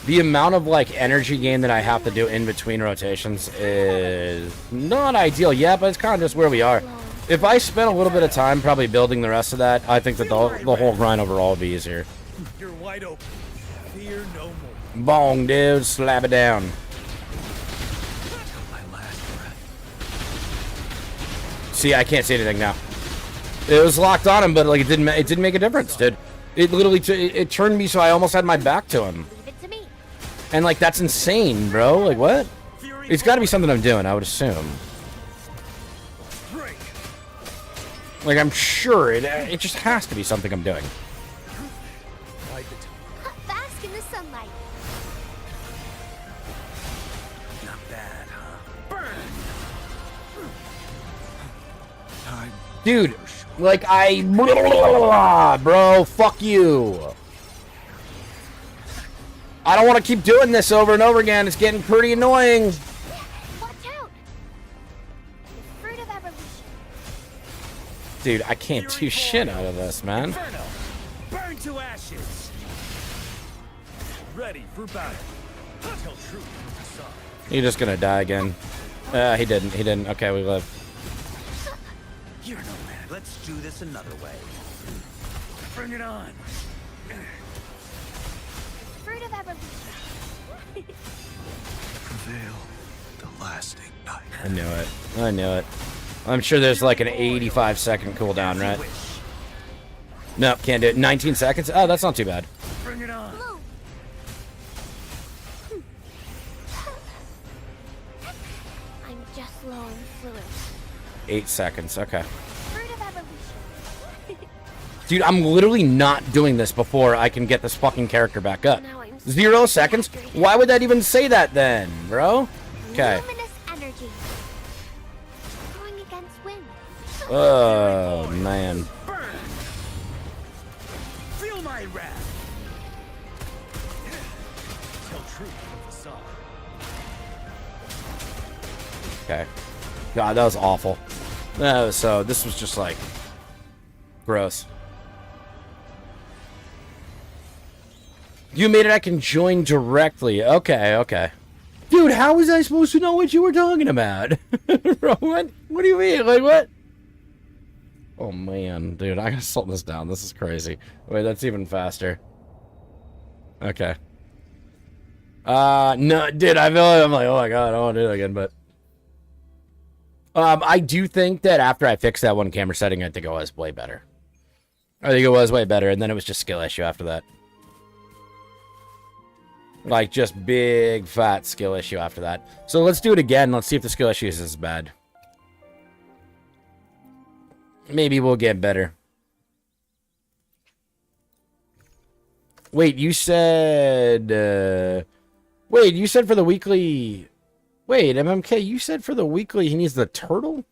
The amount of like energy gain that I have to do in between rotations is not ideal yet, but it's kind of just where we are. If I spent a little bit of time probably building the rest of that, I think that the whole grind overall would be easier. You're wide open. Fear no more. Bong, dude, slap it down. My last breath. See, I can't see anything now. It was locked on him, but like it didn't make a difference, dude. It literally it turned me so I almost had my back to him. Leave it to me. And like that's insane, bro. Like what? It's got to be something I'm doing, I would assume. Break. Like I'm sure it just has to be something I'm doing. Ride the tongue. Bask in the sunlight. Not bad, huh? Burn. Time. Dude, like bro, fuck you. I don't want to keep doing this over and over again. It's getting pretty annoying. Watch out. The fruit of evolution. Dude, I can't do shit out of this, man. Inferno. Burn to ashes. Ready for battle. Tell truth from the side. He's just gonna die again. He didn't. Okay, we live. You're no man. Let's do this another way. Bring it on. Fruit of evolution. Prevail the lasting night. I knew it. I'm sure there's like an 85-second cooldown, right? Nope, can't do it. 19 seconds? Oh, that's not too bad. Bring it on. Blue. I'm just low in fluid. 8 seconds, okay. Fruit of evolution. Dude, I'm literally not doing this before I can get this fucking character back up. Now I'm 0 seconds? Why would that even say that then, bro? Okay. luminous energy. Going against wind. Oh, man. Burn. Feel my wrath. Tell truth from the side. Okay. God, that was awful. So, this was just like... gross. You made it, I can join directly. Okay. Dude, how was I supposed to know what you were talking about? Bro, what do you mean? Like, what? Oh, man. Dude, I gotta slow this down. This is crazy. Wait, that's even faster. Okay. No, dude, I feel like I'm like, oh my god, I don't want to do that again, but... I do think that after I fixed that one camera setting, I think it was way better. And then it was just skill issue after that. Like, just big, fat skill issue after that. So let's do it again. Let's see if the skill issue is as bad. Maybe we'll get better. Wait, you said... wait, you said for the weekly... Wait, MMK, you said for the weekly he needs the turtle?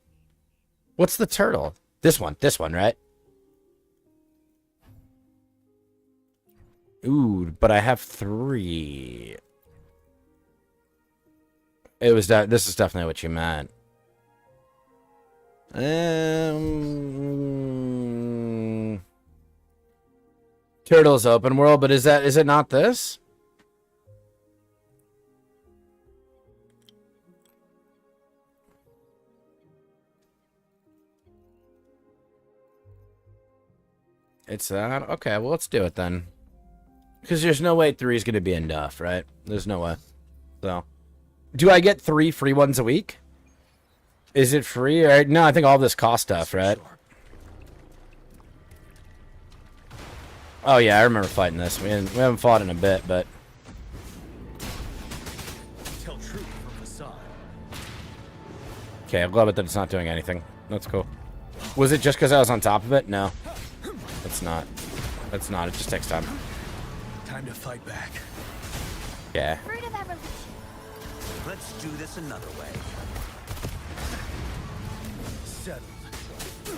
What's the turtle? This one, right? Ooh, but I have 3. It was that. This is definitely what you meant. Turtles open world, but is it not this? It's that? Okay, well, let's do it then. Because there's no way 3 is going to be enough, right? There's no way. So, do I get 3 free ones a week? Is it free? Or, no, I think all this cost stuff, right? Oh, yeah, I remember fighting this. We haven't fought in a bit, but... Tell truth from the side. Okay, I love it that it's not doing anything. That's cool. Was it just because I was on top of it? No. It's not. It's not. It just takes time. Time to fight back. Yeah. Fruit of evolution. Let's do this another way. Settled.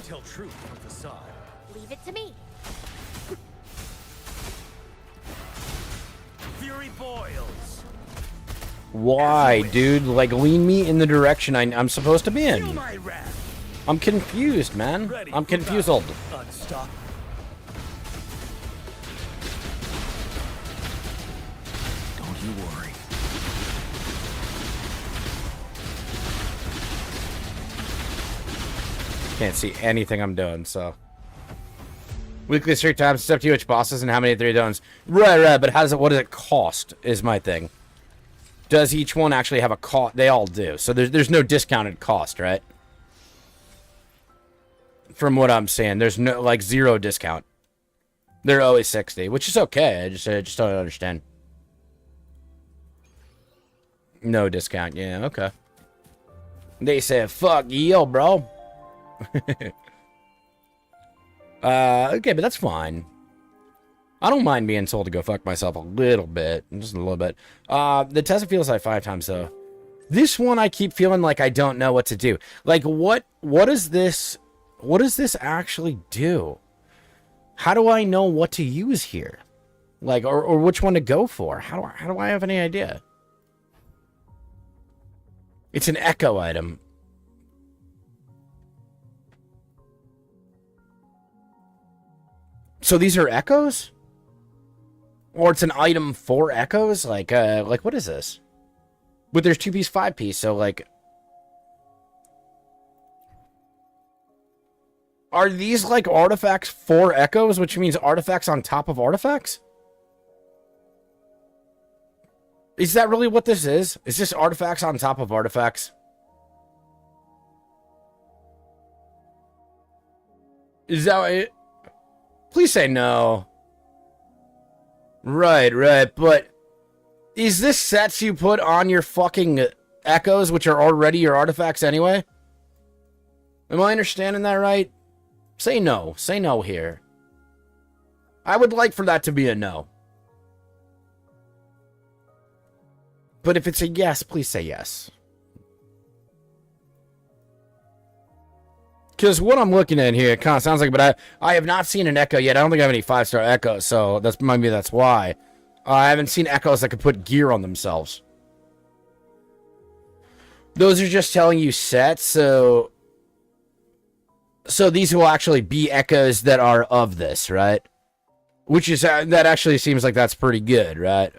Tell truth from the side. Leave it to me. Fury boils. Why, dude? Like, lean me in the direction I'm supposed to be Feel in. my wrath. I'm confused, man. Ready I'm for confused. battle. Unstoppable. Don't you worry. Can't see anything I'm doing, so. Weekly streak times, it's up to you which bosses and how many 3 zones. Right, but what does it cost, is my thing. Does each one actually have a cost? They all do. So there's no discounted cost, right? From what I'm saying, there's no, like, 0 discount. They're always 60, which is okay. I just don't understand. No discount, yeah, okay. They said, fuck you, bro. Okay, but that's fine. I don't mind being told to go fuck myself a little bit. Just a little bit. The test feels like 5 times, though. This one, I keep feeling like I don't know what to do. Like, what is this... What does this actually do? How do I know what to use here? Like, or which one to go for? How do I have any idea? It's an echo item. So these are echoes? Or it's an item for echoes? Like what is this? But there's 2-piece, 5-piece, so like... Are these like artifacts for echoes, which means artifacts on top of artifacts? Is that really what this is? Is this artifacts on top of artifacts? Is that it? Please say no. Right, but is this sets you put on your fucking echoes, which are already your artifacts anyway? Am I understanding that right? Say no. Say no here. I would like for that to be a no. But if it's a yes, please say yes. Because what I'm looking at here, it kind of sounds like, but I have not seen an echo yet. I don't think I have any 5-star echoes, so maybe that's why. I haven't seen echoes that could put gear on themselves. Those are just telling you sets, so these will actually be echoes that are of this, right? Which is, that actually seems like that's pretty good, right?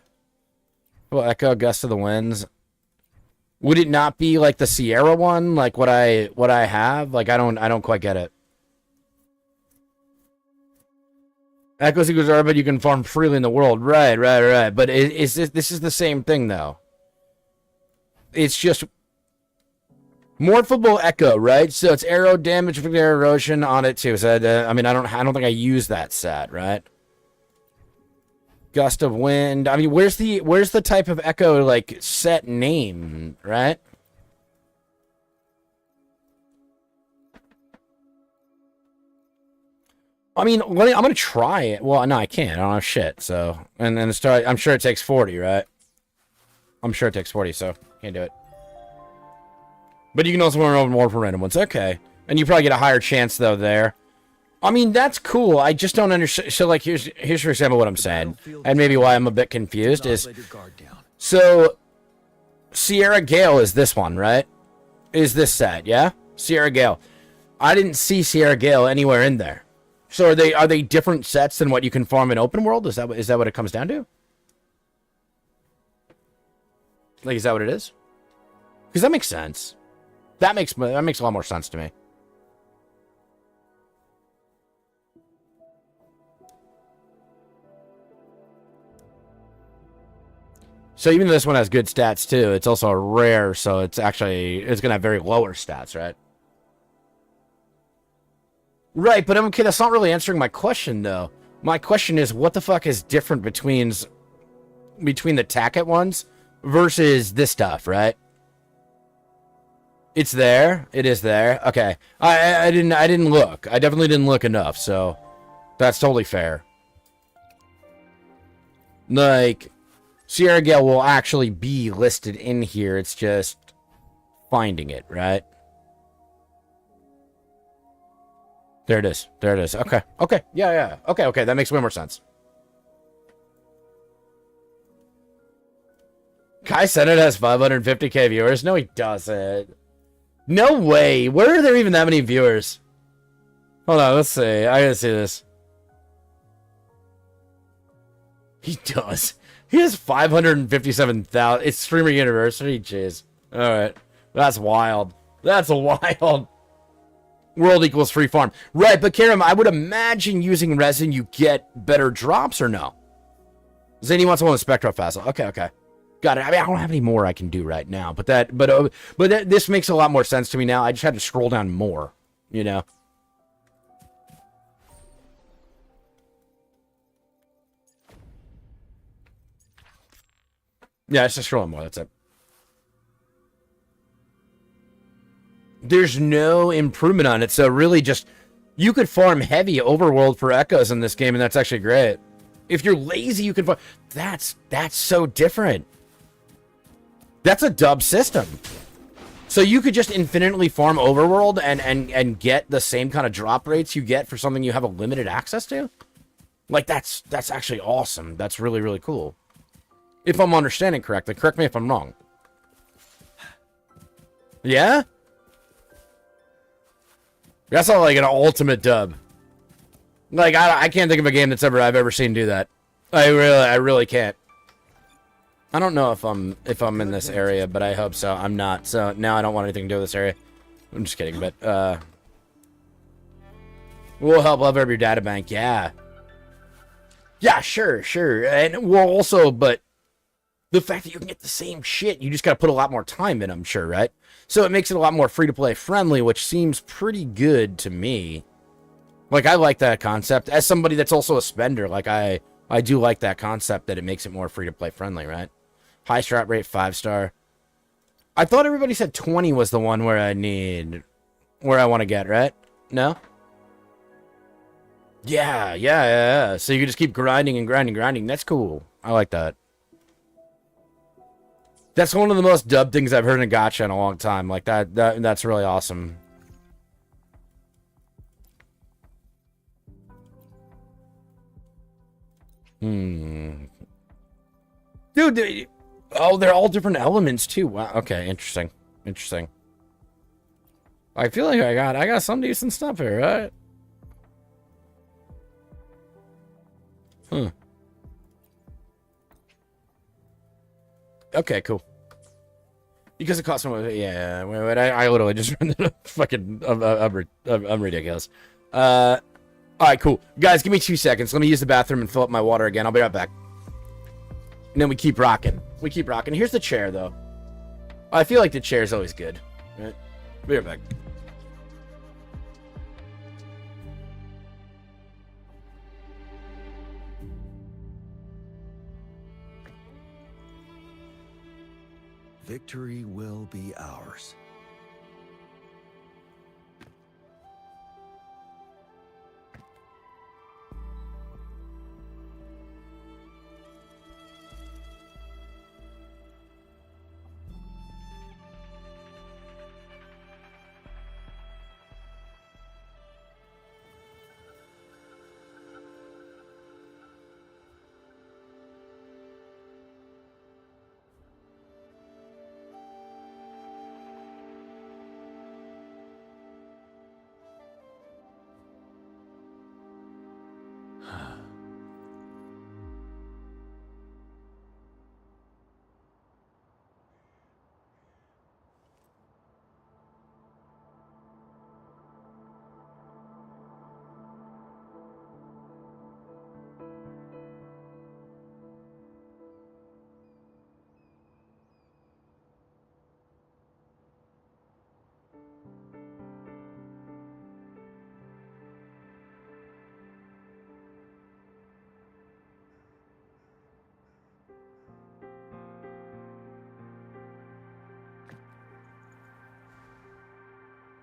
Well, echo, gust of the winds. Would it not be like the Sierra one, like what I have? Like I don't quite get it. Echoes equals are, but you can farm freely in the world, right? But this is the same thing though? It's just morphable echo, right? So it's arrow damage from air erosion on it too. So I mean, I don't think I use that set, right? Gust of wind. I mean, where's the type of echo like set name, right? I mean, I'm gonna try it. Well, no, I can't. I don't have shit. So, and then start. I'm sure it takes 40, right? I'm sure it takes 40, so can't do it. But you can also run over more for random ones. Okay, and you probably get a higher chance though there. I mean, that's cool. I just don't understand. So, like, here's for example what I'm saying, and maybe why I'm a bit confused is. So, Sierra Gale is this one, right? Is this set? Yeah, Sierra Gale. I didn't see Sierra Gale anywhere in there. So are they different sets than what you can farm in open world? Is that what it comes down to? Like, is that what it is? Because that makes sense. That makes a lot more sense to me. So even though this one has good stats too, it's also rare, so it's gonna have very lower stats, right? Right, but okay, that's not really answering my question, though. My question is, what the fuck is different between the Tacket ones versus this stuff, right? It's there. It is there. Okay, I didn't look. I definitely didn't look enough, so that's totally fair. Like, Sierra Gale will actually be listed in here. It's just finding it, right? There it is. There it is. Okay. Okay. Yeah. Okay. That makes way more sense. Kai Senate has 550k viewers. No, he doesn't. No way. Where are there even that many viewers? Hold on. Let's see. I gotta see this. He does. He has 557,000. It's Streamer University. Jeez. All right. That's wild. That's wild. World equals free farm. Right, but Karam, I would imagine using resin you get better drops, or no? Zany wants one with Spectro Facile. Okay. Got it. I mean, I don't have any more I can do right now, but this makes a lot more sense to me now. I just had to scroll down more, you know? Yeah, it's just scrolling more, that's it. There's no improvement on it, so really just... You could farm heavy overworld for echoes in this game, and that's actually great. If you're lazy, you can farm... That's so different. That's a dub system. So you could just infinitely farm overworld and get the same kind of drop rates you get for something you have a limited access to? Like, that's actually awesome. That's really, really cool. If I'm understanding correctly. Correct me if I'm wrong. Yeah? That's not like an ultimate dub. Like, I can't think of a game I've ever seen do that. I really can't. I don't know if I'm in this area, but I hope so. I'm not. So now I don't want anything to do with this area. I'm just kidding, but we'll help level up your data bank. Yeah. Yeah, sure. And we'll also, but the fact that you can get the same shit, you just got to put a lot more time in, I'm sure, right? So it makes it a lot more free-to-play friendly, which seems pretty good to me. Like, I like that concept. As somebody that's also a spender, like, I do like that concept that it makes it more free-to-play friendly, right? High strat rate, 5-star. I thought everybody said 20 was the one where I want to get, right? No? Yeah. So you can just keep grinding and grinding. That's cool. I like that. That's one of the most dubbed things I've heard in gacha in a long time. Like, that's really awesome. Dude, they're all different elements, too. Wow, okay, interesting. I feel like I got some decent stuff here, right? Okay, cool. Because it costs so much. Yeah, wait, I literally just ran the fucking... I'm ridiculous. Alright, cool. Guys, give me 2 seconds. Let me use the bathroom and fill up my water again. I'll be right back. And then we keep rocking. Here's the chair, though. I feel like the chair is always good. Right? Be right back. Victory will be ours.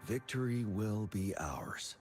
Victory will be ours.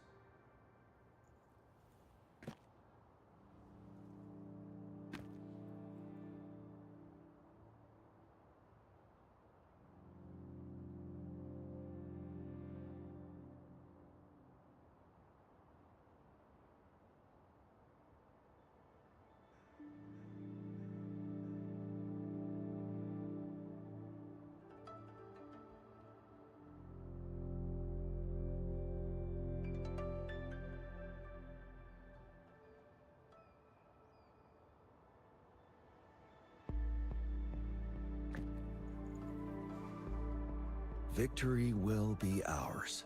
Victory will be ours.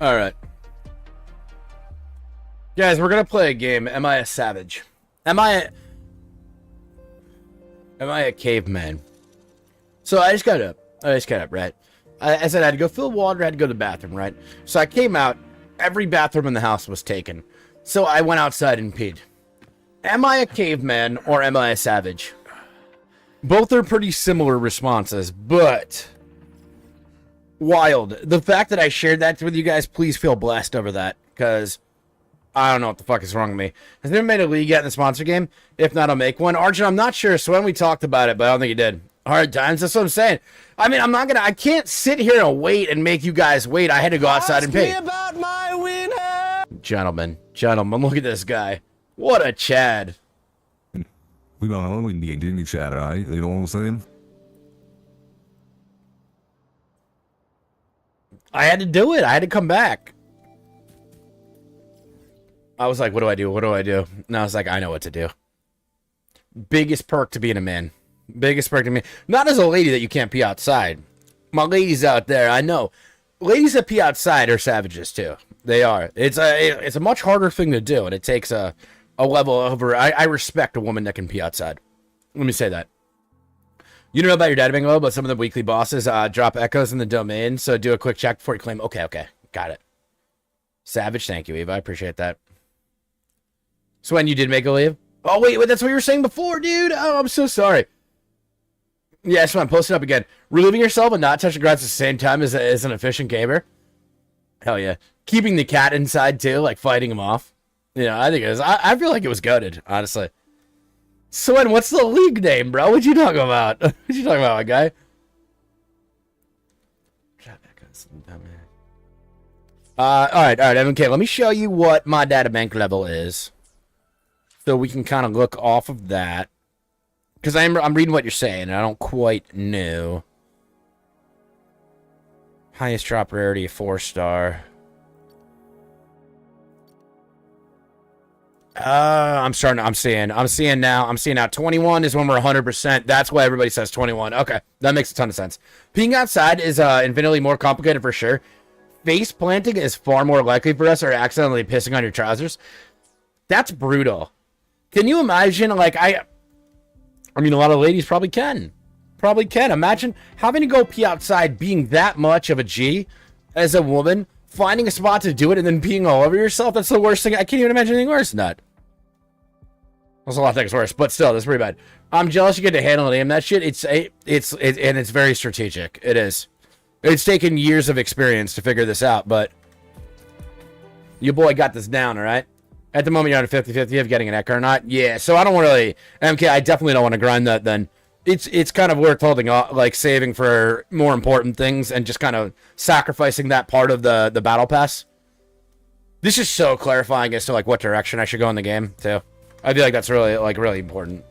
All right. Guys, we're going to play a game. Am I a savage? Am I a caveman? So I just got up, right? I said I had to go fill water, I had to go to the bathroom, right? So I came out. Every bathroom in the house was taken. So I went outside and peed. Am I a caveman or am I a savage? Both are pretty similar responses, but wild. The fact that I shared that with you guys, please feel blessed over that, because I don't know what the fuck is wrong with me. Has anyone made a league yet in the sponsor game? If not, I'll make one. Arjun, I'm not sure. Xuan, we talked about it, but I don't think he did. Hard times, that's what I'm saying. I mean, I can't sit here and wait and make you guys wait. I had to go outside and pay. About my winner. Gentlemen, look at this guy. What a Chad. We don't only need any chat, right? You know what I'm saying? I had to do it. I had to come back. I was like, what do I do? What do I do? And I was like, I know what to do. Biggest perk to being a man. Biggest perk to me. Not as a lady that you can't pee outside. My ladies out there, I know. Ladies that pee outside are savages too. They are. It's a much harder thing to do, and it takes a level over. I respect a woman that can pee outside. Let me say that. You don't know about your data being low, but some of the weekly bosses drop echoes in the domain, so do a quick check before you claim. Okay, got it. Savage, thank you, Eva. I appreciate that. Swen, you did make a leave? Oh, wait, that's what you were saying before, dude. Oh, I'm so sorry. Yeah, Swen, post it up again. Relieving yourself and not touching grass at the same time as an efficient gamer? Hell yeah. Keeping the cat inside, too, like fighting him off. Yeah, I think it was. I feel like it was goated, honestly. Swen, what's the league name, bro? What you talking about? What you talking about, my guy? Alright, MK, let me show you what my data bank level is. So we can kind of look off of that. Because I'm reading what you're saying, and I don't quite know. Highest drop rarity, 4-star. I'm seeing now 21 is when we're 100%. That's why everybody says 21. Okay, that makes a ton of sense. Peeing outside is infinitely more complicated for sure. Face planting is far more likely for us, or accidentally pissing on your trousers. That's brutal. Can you imagine, like, I mean, a lot of ladies probably can. Imagine having to go pee outside, being that much of a G as a woman, finding a spot to do it, and then peeing all over yourself. That's the worst thing. I can't even imagine anything worse than that. There's a lot of things worse, but still, that's pretty bad. I'm jealous you get to handle and aim that shit. It's very strategic. It is. It's taken years of experience to figure this out, but your boy got this down, all right? At the moment, you're on a 50-50 of getting an Echo or not. Yeah, so I don't really... MK, I definitely don't want to grind that then. It's kind of worth holding off, like saving for more important things and just kind of sacrificing that part of the battle pass. This is so clarifying as to like what direction I should go in the game, too. I feel like that's really important.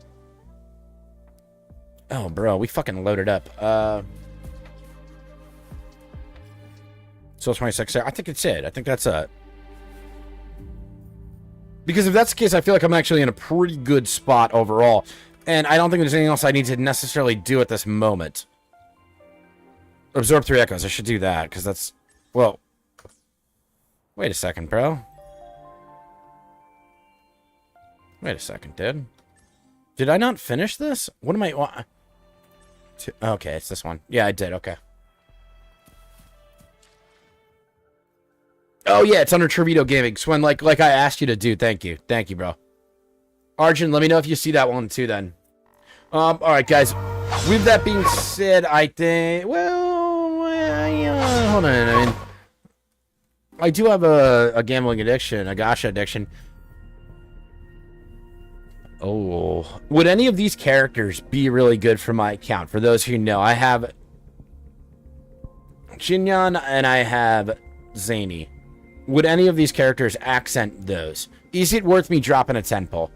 Oh, bro, we fucking loaded up. So 26 there. I think it's it. I think that's it. Because if that's the case, I feel like I'm actually in a pretty good spot overall. And I don't think there's anything else I need to necessarily do at this moment. Absorb 3 echoes. I should do that, because that's... Well... Wait a second, bro. Wait a second, dude. Did I not finish this? What am I... Okay, it's this one. Yeah, I did. Okay. Oh, yeah, it's under Trevito Gaming. Swen, like I asked you to do. Thank you. Thank you, bro. Arjun, let me know if you see that one, too, then. Alright, guys. With that being said, I think... Well, yeah, hold on. I mean... I do have a gambling addiction, a gacha addiction. Oh. Would any of these characters be really good for my account? For those who know, I have... Jinyan and I have Zany. Would any of these characters accent those? Is it worth me dropping a 10 pull?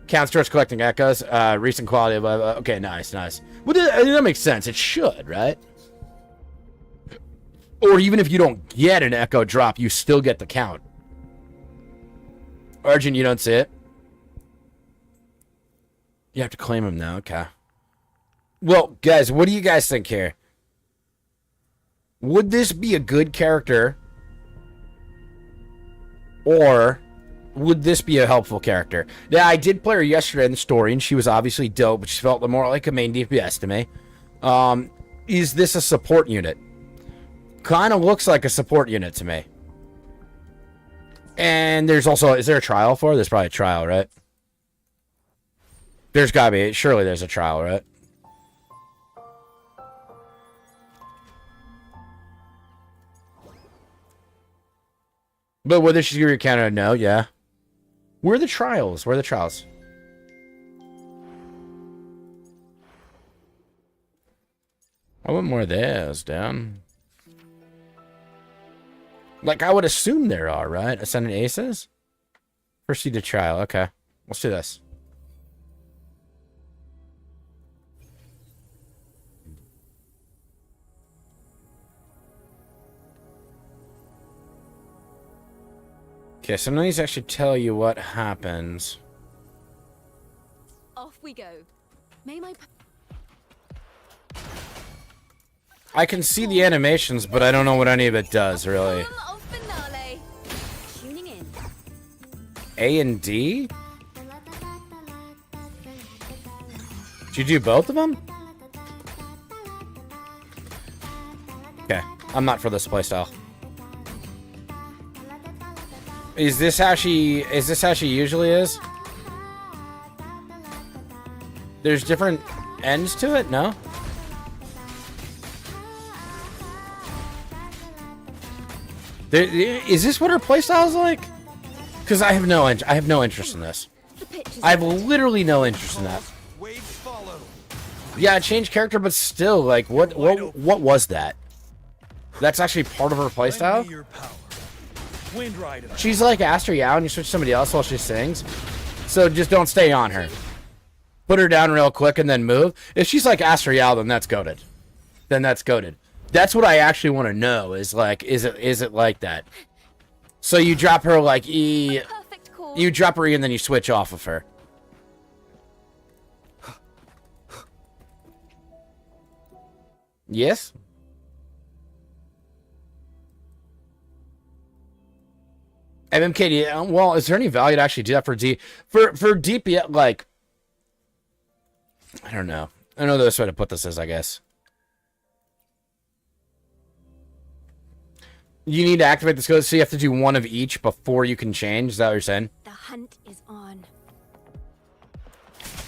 Count starts collecting echoes. Recent quality of... okay, nice. Well, that makes sense. It should, right? Or even if you don't get an echo drop, you still get the count. Arjun, you don't see it? You have to claim him now. Okay. Well, guys, what do you guys think here? Would this be a good character? Or would this be a helpful character? Now, I did play her yesterday in the story, and she was obviously dope, but she felt more like a main DPS to me. Is this a support unit? Kind of looks like a support unit to me. And there's also... Is there a trial for her? There's probably a trial, right? There's gotta be... Surely there's a trial, right? But whether she's your counter, no, yeah. Where are the trials? Where are the trials? I want more of those, down. Like, I would assume there are, right? Ascendant Aces? Proceed to trial, okay. Let's do this. Okay, so now these actually tell you what happens. Off we go. May my... I can see the animations, but I don't know what any of it does, really. Tuning in. A and D? Did you do both of them? Okay, I'm not for this playstyle. Is this how she usually is? There's different ends to it, no? Is this what her playstyle is like? Because I have no interest in this. I have literally no interest in that. Yeah, change character, but still, like, what was that? That's actually part of her playstyle? She's like Aster Yao and you switch to somebody else while she sings. So just don't stay on her. Put her down real quick and then move. If she's like Aster Yao, then that's goated. Then that's goated. That's what I actually want to know, is like, is it like that? So you drop her like E, you drop her E and then you switch off of her. Yes? MMK, well, is there any value to actually do that for D? For DPS, like, I don't know. I don't know the best way to put this is, I guess. You need to activate the skill, so you have to do one of each before you can change. Is that what you're saying? The hunt is on.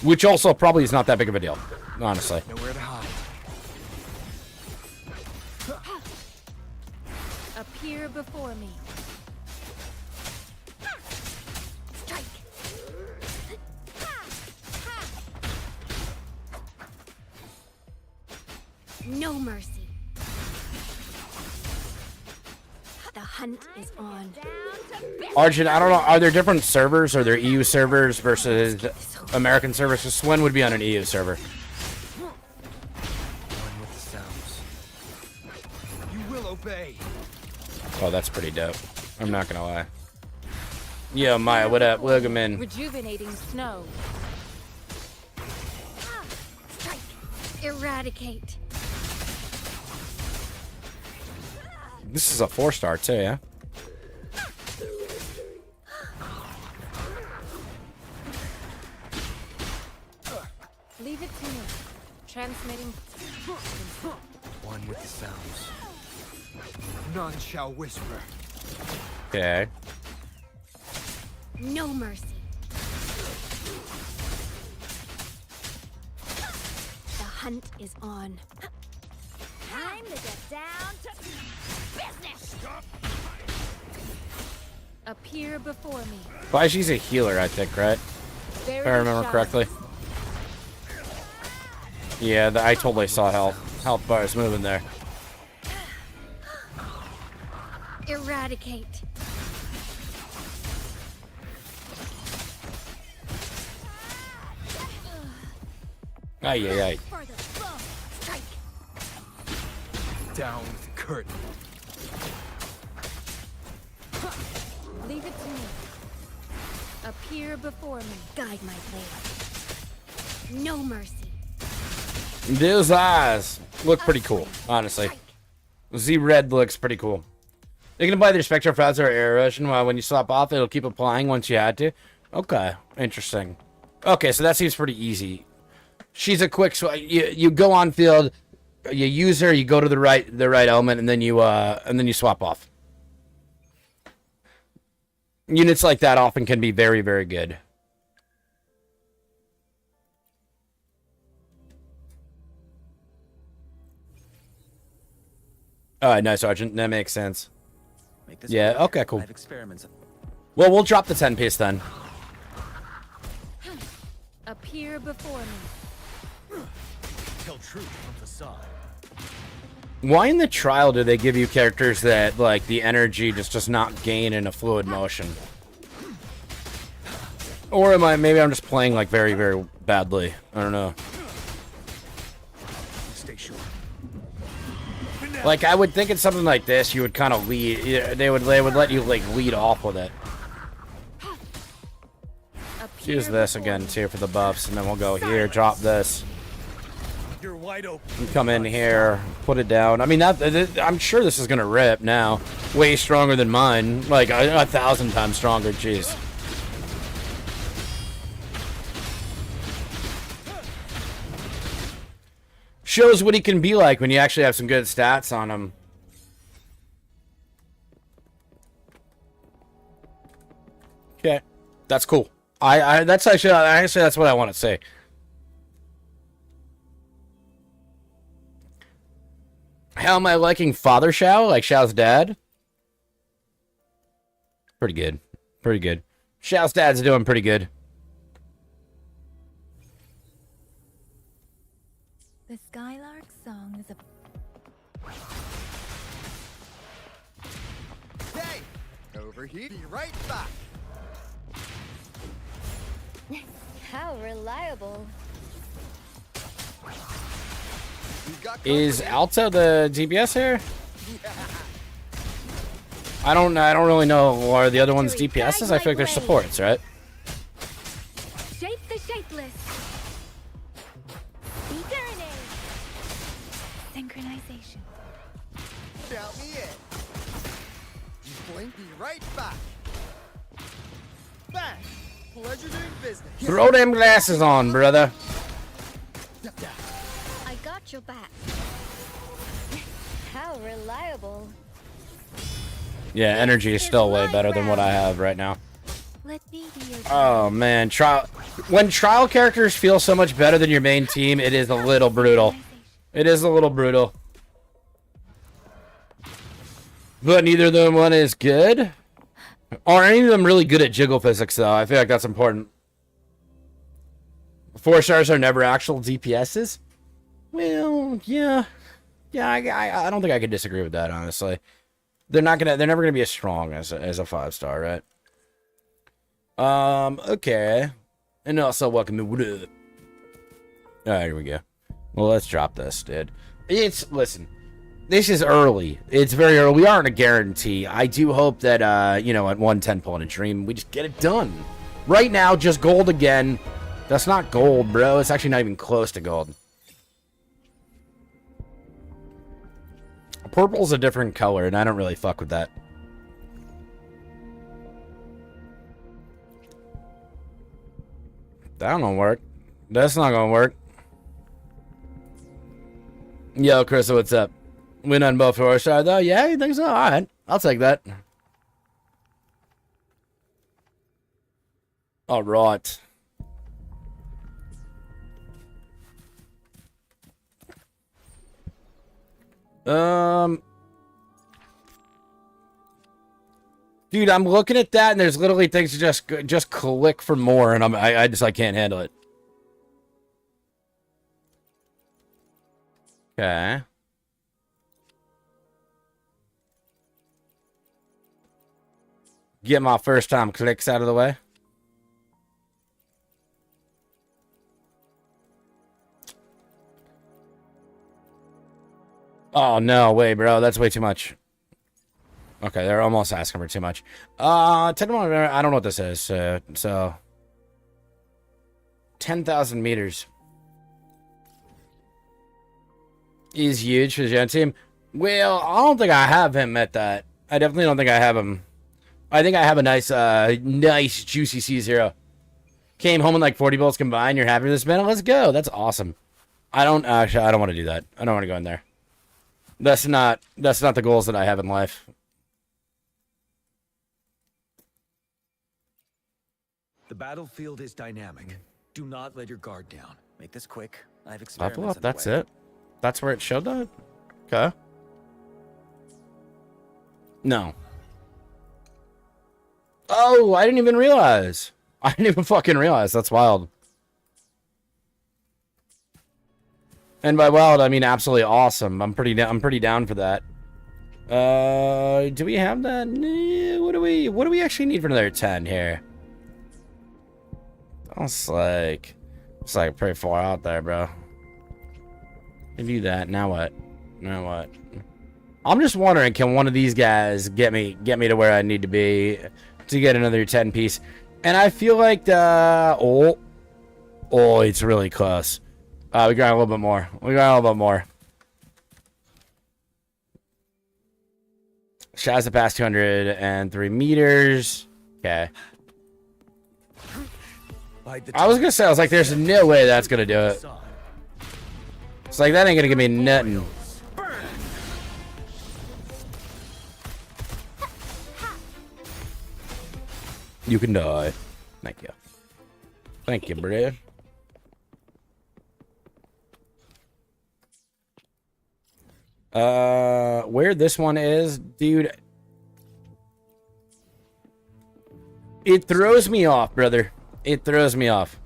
Which also probably is not that big of a deal, honestly. Nowhere to hide. Appear before me. Strike. No mercy. The hunt is on. Arjun, I don't know. Are there different servers? Are there EU servers versus American servers? So Xuan would be on an EU server. One with the sounds. You will obey. Oh, that's pretty dope. I'm not gonna lie. Yo, Maya, what up? Welcome in. Rejuvenating snow. Strike. Eradicate. This is a 4-star too, yeah? Leave it to me. Transmitting. One with the sounds. None shall whisper. Okay. No mercy. The hunt is on. Time to get down to business. Appear before me. But she's a healer, I think, right? If I remember correctly. Yeah, I totally saw health bars moving there. Eradicate. Ay, ay, ay. Strike. Down with the curtain. Leave it to me. Appear before me. Guide my blade. No mercy. Those eyes look pretty cool, honestly. Z-Red looks pretty cool. You can apply the Spectral Frowns or Air Erosion while when you swap off, it'll keep applying once you had to. Okay, interesting. Okay, so that seems pretty easy. She's a quick swap. You go on field, you use her, you go to the right element, and then you swap off. Units like that often can be very, very good. Alright, nice, Sergeant. That makes sense. Yeah, okay, cool. Well, we'll drop the 10-piece then. Appear before me. Tell truth from facade. Why in the trial do they give you characters that, like, the energy just does not gain in a fluid motion? Or maybe I'm just playing, like, very, very badly. I don't know. Stay sure. Like, I would think in something like this, you would kind of lead. They would let you like lead off with it. Use this again too for the buffs, and then we'll go here, drop this. You're wide open. And come in here, put it down. I mean, I'm sure this is gonna rip now. Way stronger than mine, like 1,000 times stronger. Jeez. Shows what he can be like when you actually have some good stats on him. Okay, that's cool. That's actually that's what I want to say. How am I liking Father Xiao? Like Xiao's dad? Pretty good. Pretty good. Xiao's dad's doing pretty good. The Skylark song is a... Hey! Over here. Be right back. How reliable. Is Alta the DPS here? I don't really know. Are the other ones DPSs? I feel like they're supports, right? Shape the shapeless. Eternate. Synchronization. Count me in. You blink. Be right back. Bang. Pleasure doing business. Throw them glasses on, brother. I got your back. How reliable. Yeah, energy is still way better than what I have right now. Let me be your Oh man, when trial characters feel so much better than your main team, it is a little brutal. It is a little brutal. But neither of them one is good. Are any of them really good at jiggle physics though? I feel like that's important. 4 stars are never actual DPSs? Well, yeah. Yeah, I don't think I could disagree with that, honestly. They're never gonna be as strong as a 5-star, right? Okay. And also welcome to what up. Alright, here we go. Well, let's drop this, dude. Listen, this is early. It's very early. We aren't a guarantee. I do hope that, you know, at 110 pull in a dream, we just get it done. Right now, just gold again. That's not gold, bro. It's actually not even close to gold. Purple's a different color, and I don't really fuck with that. That don't gonna work. That's not gonna work. Yo, Chris, what's up? Win on both 4-star, though? Yeah, you think so? Alright, I'll take that. Alright. Dude, I'm looking at that, and there's literally things to just click for more, and I can't handle it. Okay. Get my first time clicks out of the way. Oh, no way, bro. That's way too much. Okay, they're almost asking for too much. 10 I don't know what this is. So 10,000 meters is huge for the Gen team. Well, I don't think I have him at that. I definitely don't think I have him. I think I have a nice, nice juicy C0. Came home in like 40 bullets combined. You're happy with this man? Let's go. That's awesome. I don't want to do that. I don't want to go in there. That's not the goals that I have in life. The battlefield is dynamic. Do not let your guard down. Make this quick. I have experiments. Level up, that's it. That's where it showed that? Okay. No. Oh, I didn't even realize. I didn't even fucking realize. That's wild. And by wild, I mean absolutely awesome. I'm pretty down for that. Do we have that? What do we actually need for another 10 here? It's like pretty far out there, bro. I do that. Now what? Now what? I'm just wondering, can one of these guys get me to where I need to be to get another 10 piece? And I feel like the it's really close. We got a little bit more. Shazza past 203 meters. Okay. I was gonna say, I was like, there's no way that's gonna do it. It's like, that ain't gonna give me nothing. You can die. Thank you. Thank you, bro. Where this one is, dude. It throws me off, brother. It throws me off.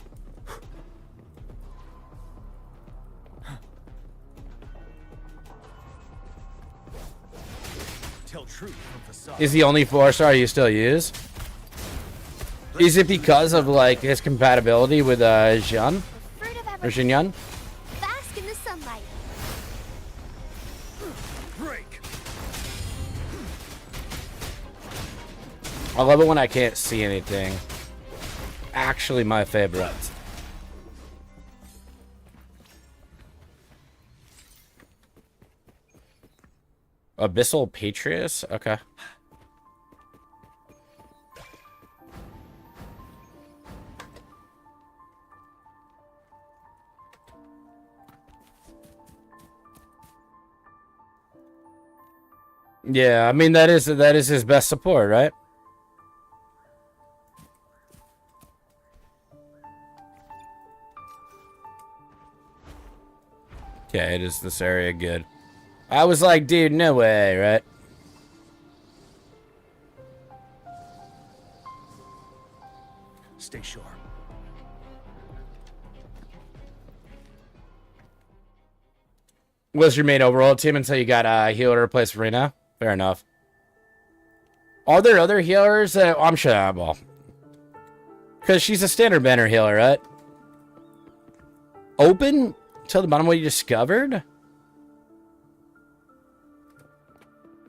Is the only 4-star you still use? Is it because of like his compatibility with Xuan or Xinyan? Bask in the sunlight. I love it when I can't see anything. Actually, my favorite. Abyssal Patrius? Okay. Yeah, I mean that is his best support, right? Okay, it is this area good. I was like, dude, no way, right? Stay sharp. What's your main overall team until you got a healer to replace Reyna? Fair enough. Are there other healers that I'm sure I will? Because she's a standard banner healer, right? Open till the bottom what you discovered?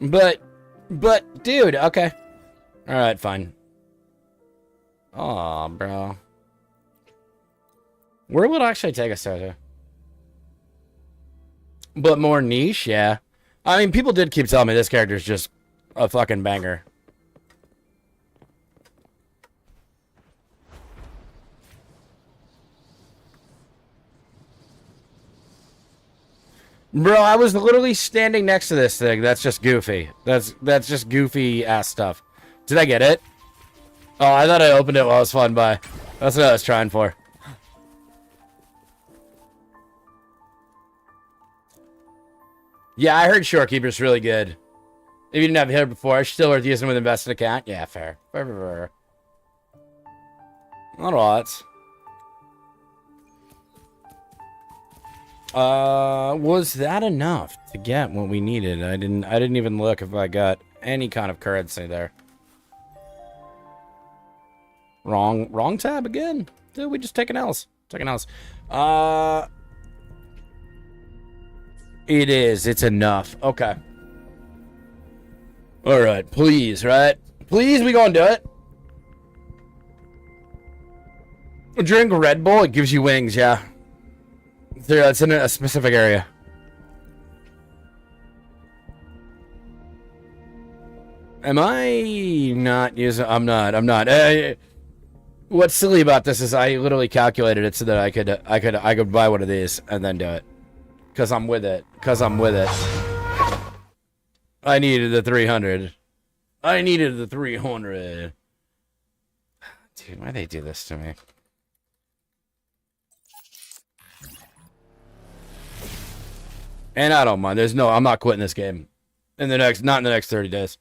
But, dude, okay. Alright, fine. Aw, bro. Where would it actually take us to? But more niche, yeah. I mean, people did keep telling me this character is just a fucking banger. Bro, I was literally standing next to this thing. That's just goofy. That's just goofy ass stuff. Did I get it? Oh, I thought I opened it while I was flying by. That's what I was trying for. Yeah, I heard Shorekeeper's really good. If you didn't have it before, it's still worth using with invested account. Yeah, fair. Fair. Not a lot. Was that enough to get what we needed? I didn't even look if I got any kind of currency there. Wrong tab again? Dude, we just taking L's. Taking L's. It is. It's enough. Okay. Alright, please, right? Please, we gonna do it. Drink Red Bull, it gives you wings, yeah. It's in a specific area. Am I not using... I'm not. What's silly about this is I literally calculated it so that I could buy one of these and then do it. Because I'm with it. I needed the 300. Dude, why they do this to me? And I don't mind. I'm not quitting this game. Not in the next 30 days.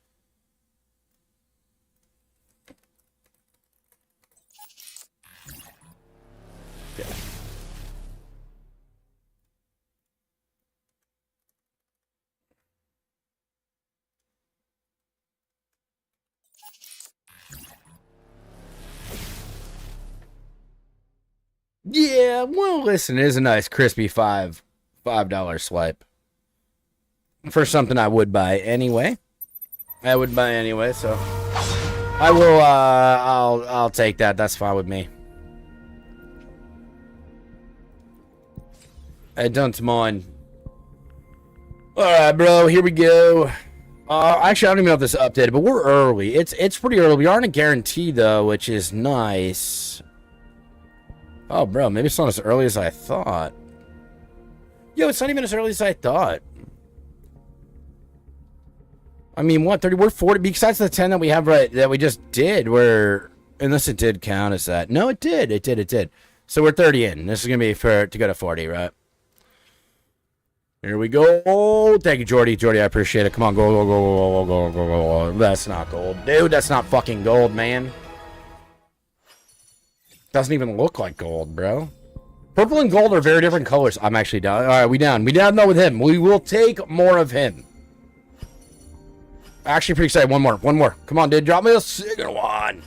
Yeah. Yeah, well, listen, it is a nice crispy $5 swipe for something I would buy anyway. So I will. I'll take that. That's fine with me. I don't mind. All right, bro. Here we go. Actually, I don't even know if this is updated, but we're early. It's pretty early. We aren't a guarantee though, which is nice. Oh, bro, maybe it's not as early as I thought. Yo, it's not even as early as I thought. I mean, what, 30? We're 40. Besides the 10 that we have that we just did, Unless it did count as that. No, it did. It did. So we're 30 in. This is going to be for to go to 40, right? Here we go. Thank you, Jordy. Jordy, I appreciate it. Come on, go. That's not gold. Dude, that's not fucking gold, man. Doesn't even look like gold, bro. Purple and gold are very different colors. I'm actually down. All right, we down. We down though with him. We will take more of him. Actually, pretty excited. One more. Come on, dude. Drop me a second one.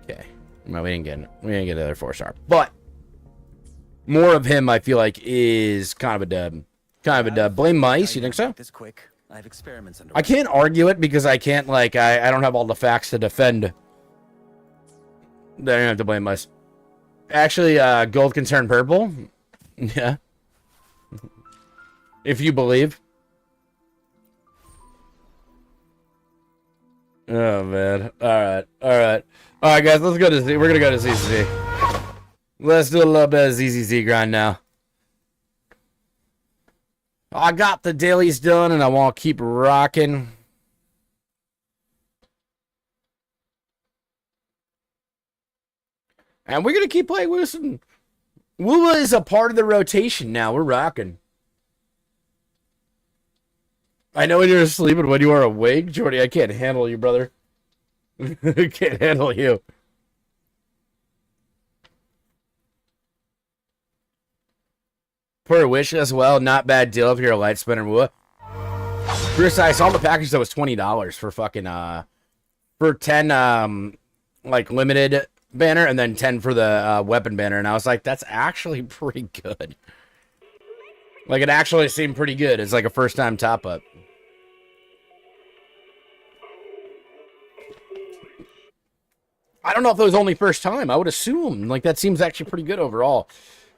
Okay. No, we didn't get the other 4-star. But more of him, I feel like, is kind of a dub. Kind of a dub. Blame mice. You think so? This quick. I have experiments underway. I can't argue it because I can't, like, I don't have all the facts to defend. I don't have to blame mice. Actually, gold can turn purple. Yeah. If you believe. Oh, man. All right, guys. Let's go to Z. We're gonna go to ZZZ. Let's do a little bit of ZZZ grind now. I got the dailies done, and I want to keep rocking. And we're gonna keep playing Wilson. Wuwa is a part of the rotation now. We're rocking. I know when you're asleep and when you are awake, Jordy, I can't handle you, brother. I can't handle you. Per wish as well, not bad deal if you're a light spinner, Wuwa. Bruce, I saw the package that was $20 for fucking for 10 like limited banner and then 10 for the weapon banner, and I was like, that's actually pretty good. Like, it actually seemed pretty good. It's like a first time top up. I don't know if it was only first time. I would assume. Like, that seems actually pretty good overall.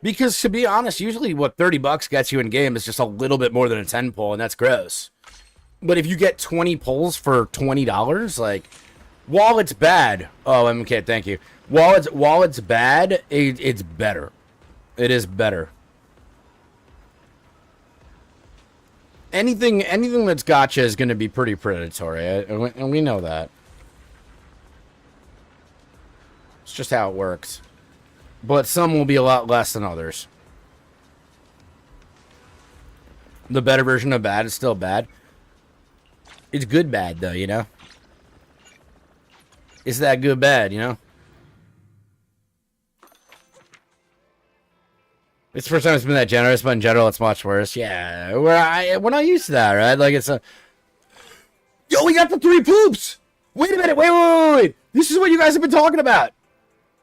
Because, to be honest, usually what 30 bucks gets you in game is just a little bit more than a 10 pull, and that's gross. But if you get 20 pulls for $20, like, while it's bad... Oh, MK, thank you. While it's bad, it's better. It is better. Anything that's gotcha is going to be pretty predatory, and we know that. It's just how it works. But some will be a lot less than others. The better version of bad is still bad. It's good bad, though, you know? It's that good bad, you know? It's the first time it's been that generous, but in general, it's much worse. Yeah, we're not used to that, right? Like, it's a... Yo, we got the 3 poops! Wait a minute, wait. This is what you guys have been talking about.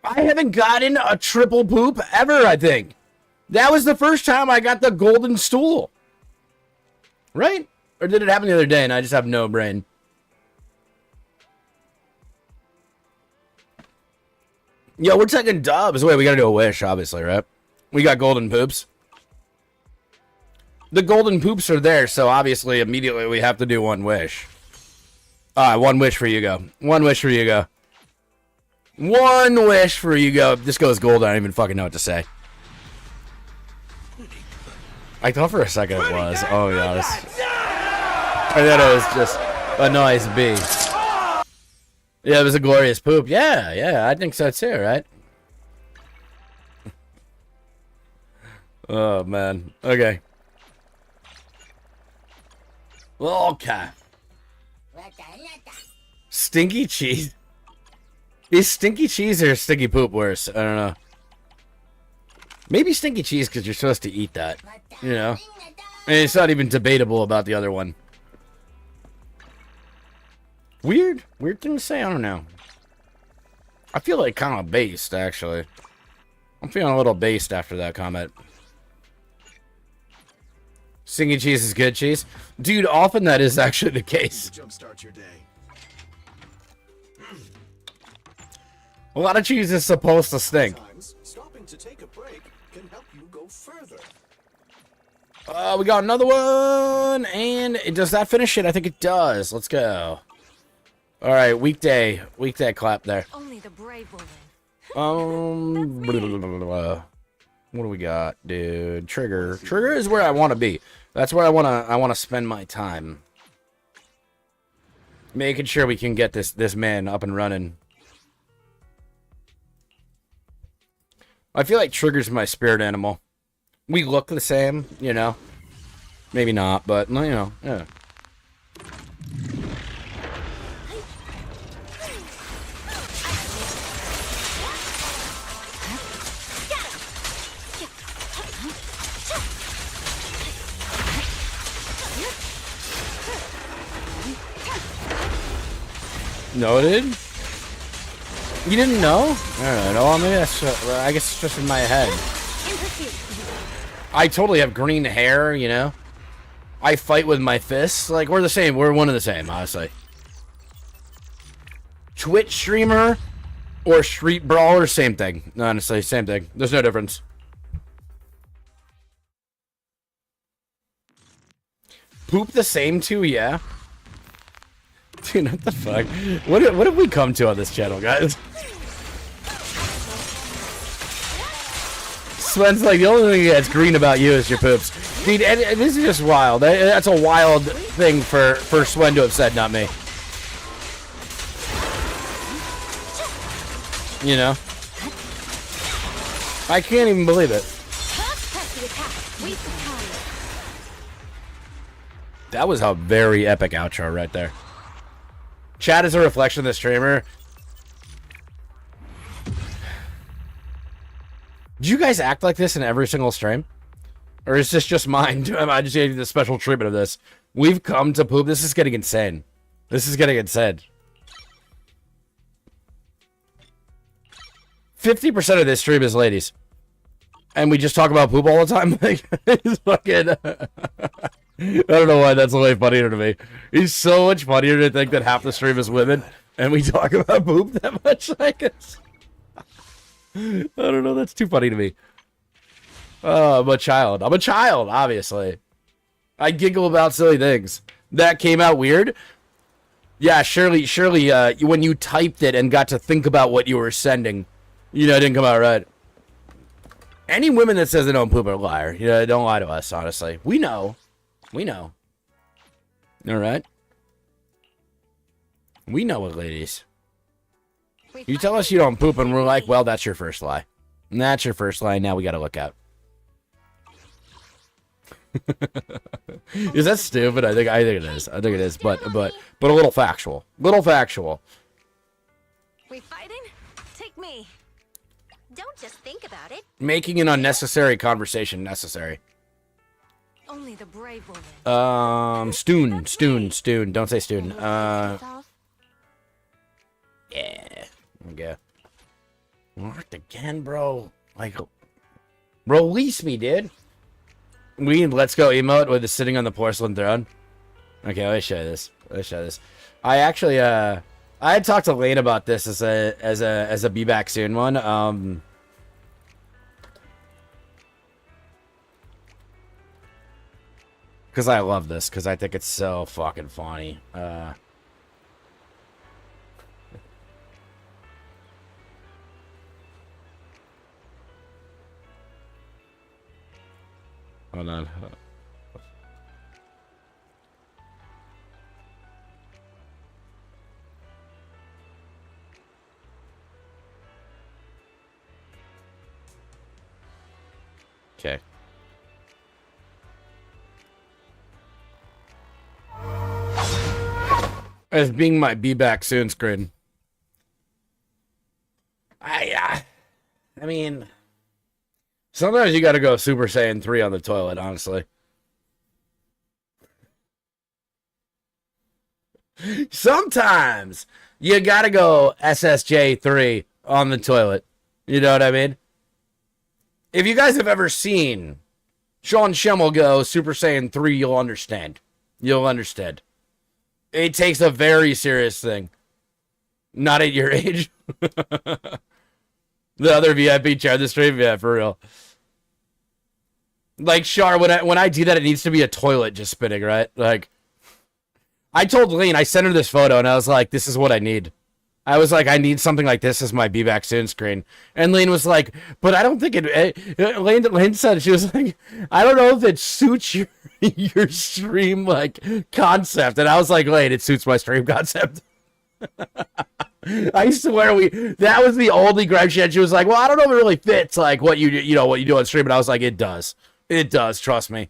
I haven't gotten a triple poop ever, I think. That was the first time I got the golden stool. Right? Or did it happen the other day and I just have no brain? Yo, we're taking dubs. Wait, we gotta do a wish, obviously, right? We got golden poops. The golden poops are there, so obviously, immediately, we have to do one wish. Alright, one wish for you go. One wish for you go. One wish for you go. If this goes gold, I don't even fucking know what to say. I thought for a second it was. Oh, yeah. I thought it was just a nice B. Yeah, it was a glorious poop. Yeah, I think so too, right? Oh, man. Okay. Okay. Stinky cheese. Is stinky cheese or stinky poop worse? I don't know. Maybe stinky cheese because you're supposed to eat that. You know? And it's not even debatable about the other one. Weird thing to say, I don't know. I feel like kind of based, actually. I'm feeling a little based after that comment. Stinky cheese is good cheese? Dude, often that is actually the case. Jumpstart your day. A lot of cheese is supposed to stink. Stopping to take a break can help you go further. We got another one, and does that finish it? I think it does. Let's go. All right, weekday clap there. Only the brave will win. What do we got, dude? Trigger is where I want to be. That's where I want to spend my time. Making sure we can get this man up and running. I feel like Trigger's my spirit animal. We look the same, you know. Maybe not, but, you know, yeah. No, it didn't? You didn't know? Alright, well, maybe that's, I guess it's just in my head. I totally have green hair, you know? I fight with my fists. Like, we're the same. We're one of the same, honestly. Twitch streamer or street brawler, same thing. Honestly, same thing. There's no difference. Poop the same too, yeah. Dude, what the fuck? What have we come to on this channel, guys? Sven's like, the only thing that's green about you is your poops. Dude, and this is just wild. That's a wild thing for Swen to have said, not me. You know? I can't even believe it. That was a very epic outro right there. Chat is a reflection of the streamer. Do you guys act like this in every single stream? Or is this just mine? Am I just getting the special treatment of this? We've come to poop. This is getting insane. This is getting insane. 50% of this stream is ladies. And we just talk about poop all the time. Like, it's fucking... I don't know why that's way funnier to me. It's so much funnier to think that half the stream is women. And we talk about poop that much. Like it's... I don't know, that's too funny to me. I'm a child. I'm a child, obviously. I giggle about silly things. That came out weird? Yeah, surely, when you typed it and got to think about what you were sending, you know, it didn't come out right. Any women that says they don't poop are a liar. You know, don't lie to us, honestly. We know. We know. Alright? We know it, ladies. You tell us you don't poop, and we're like, well, that's your first lie. And that's your first lie, now we gotta look out. Is that stupid? I think it is. I think it is, but a little factual. Little factual. We fighting? Take me. Don't just think about it. Making an unnecessary conversation necessary. Only the brave woman. Stoon. Don't say Stoon. Yeah. Okay. Marked again, bro. Like, release me, dude. Let's go emote with the sitting on the porcelain throne. Okay, let me show you this. I actually, I had talked to Lane about this as a be back soon one. Because I love this, because I think it's so fucking funny. Hold on. Okay. As being my be back soon screen. I mean, sometimes you gotta go Super Saiyan 3 on the toilet, honestly. Sometimes you gotta go SSJ 3 on the toilet. You know what I mean? If you guys have ever seen Sean Schemmel go Super Saiyan 3, you'll understand. You'll understand. It takes a very serious thing. Not at your age. The other VIP chair, the stream, yeah, for real. Like, Char, when I do that, it needs to be a toilet just spinning, right? Like, I told Lane, I sent her this photo, and I was like, this is what I need. I was like, I need something like this as my Be Back Soon screen. And Lane was like, but I don't think Lane said, she was like, I don't know if it suits your stream like concept, and I was like, wait, it suits my stream concept. I swear that was the only gripe she had. She was like, well, I don't know if it really fits like what you know what you do on stream, and I was like, it does, trust me.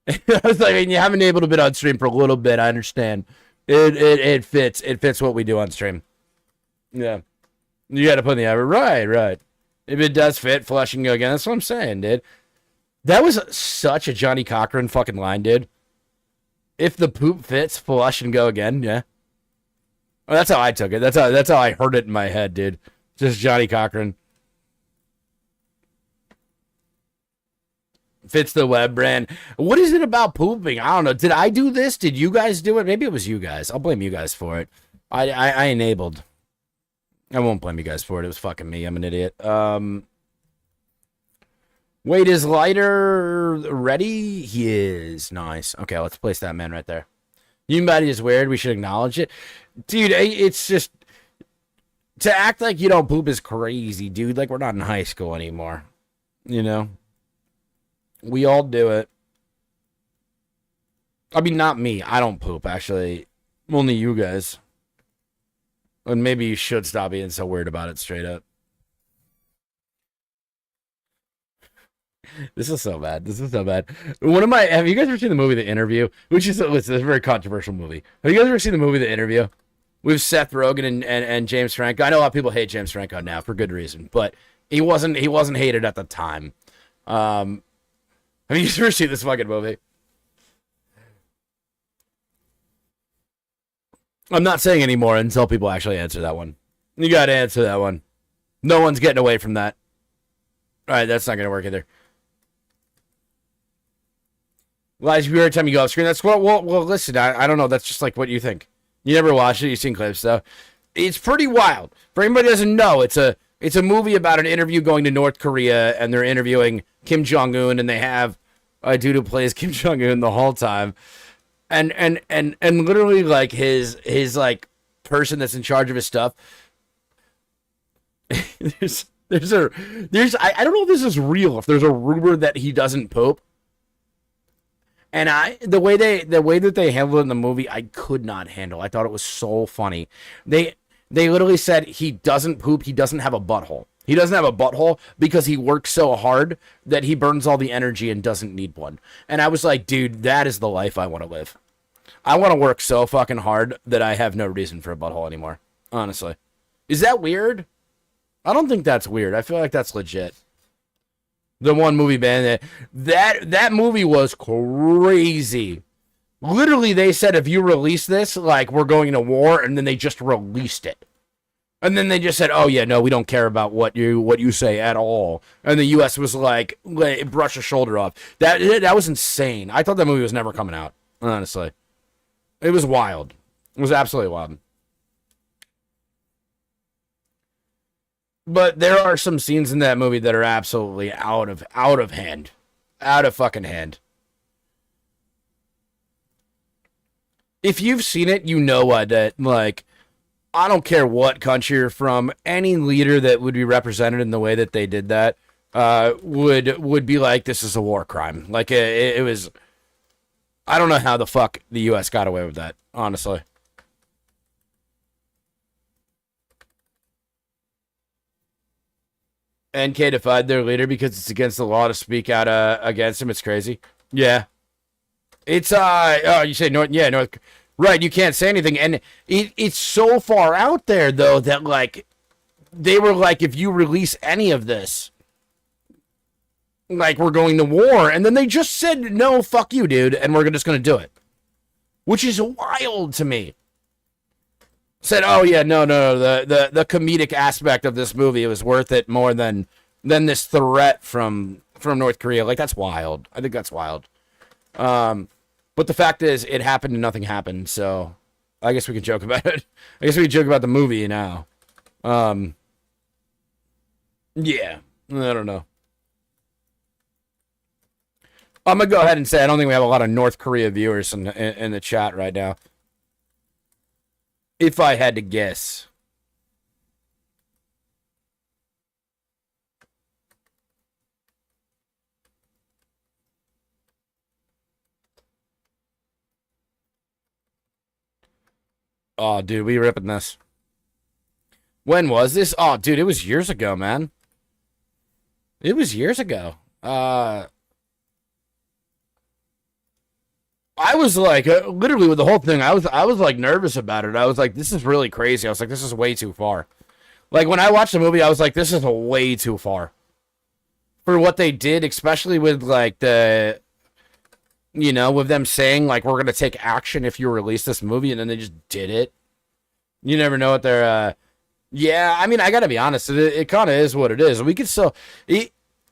I was like, you haven't been able to be on stream for a little bit, I understand. It fits what we do on stream. Yeah, you got to put in the effort, right. If it does fit, flush and go again. That's what I'm saying, dude. That was such a Johnny Cochran fucking line, dude. If the poop fits, flush and go again. Yeah. Well, that's how I took it. That's how I heard it in my head, dude. Just Johnny Cochran. Fits the web brand. What is it about pooping? I don't know. Did I do this? Did you guys do it? Maybe it was you guys. I'll blame you guys for it. I enabled. I won't blame you guys for it. It was fucking me. I'm an idiot. Wait, is lighter ready? He is. Nice. Okay, let's place that man right there. Human body is weird. We should acknowledge it. Dude, it's just... To act like you don't poop is crazy, dude. Like, we're not in high school anymore. You know? We all do it. I mean, not me. I don't poop, actually. Only you guys. And maybe you should stop being so weird about it straight up. This is so bad. Have you guys ever seen the movie The Interview? Which is it's a very controversial movie. Have you guys ever seen the movie The Interview? With Seth Rogen and James Franco. I know a lot of people hate James Franco now for good reason, but he wasn't hated at the time. Have you ever seen this fucking movie? I'm not saying anymore until people actually answer that one. You gotta answer that one. No one's getting away from that. Alright, that's not gonna work either. Elijah, every time you go off screen, that's well, listen, I don't know, that's just like what you think. You never watched it, you've seen clips though. It's pretty wild. For anybody who doesn't know, it's a movie about an interview going to North Korea, and they're interviewing Kim Jong-un, and they have a dude who plays Kim Jong-un the whole time. And literally like his like person that's in charge of his stuff. there's I don't know if this is real, if there's a rumor that he doesn't poop. And the way that they handled it in the movie, I could not handle. I thought it was so funny. They literally said he doesn't poop, he doesn't have a butthole. He doesn't have a butthole because he works so hard that he burns all the energy and doesn't need one. And I was like, dude, that is the life I want to live. I want to work so fucking hard that I have no reason for a butthole anymore. Honestly. Is that weird? I don't think that's weird. I feel like that's legit. The one movie ban that movie was crazy. Literally, they said if you release this, like, we're going to war, and then they just released it. And then they just said, oh yeah, no, we don't care about what you say at all. And the US was like brush a shoulder off. That was insane. I thought that movie was never coming out, honestly. It was wild. It was absolutely wild. But there are some scenes in that movie that are absolutely out of hand. Out of fucking hand. If you've seen it, you know that, like, I don't care what country you're from, any leader that would be represented in the way that they did that would be like, this is a war crime. Like, it was... I don't know how the fuck the U.S. got away with that, honestly. NK defied their leader because it's against the law to speak out against him. It's crazy. Yeah. It's, oh, you say North, yeah, North, right, you can't say anything. And it's so far out there, though, that, like, they were like, if you release any of this, like, we're going to war. And then they just said, no, fuck you, dude, and we're just going to do it. Which is wild to me. Said, oh, yeah, no, the comedic aspect of this movie was worth it more than this threat from North Korea. Like, that's wild. I think that's wild. But the fact is, it happened and nothing happened, so I guess we can joke about it. I guess we can joke about the movie now. Yeah, I don't know. I'm going to go ahead and say I don't think we have a lot of North Korea viewers in the chat right now. If I had to guess. Oh, dude, we ripping this. When was this? Oh, dude, it was years ago, man. It was years ago. I was like, literally with the whole thing, I was like nervous about it. I was like, this is really crazy. I was like, this is way too far. Like, when I watched the movie, I was like, this is way too far. For what they did, especially with, like, the, you know, with them saying, like, we're going to take action if you release this movie, and then they just did it. You never know what they're, yeah, I mean, I got to be honest. It kind of is what it is. We could still...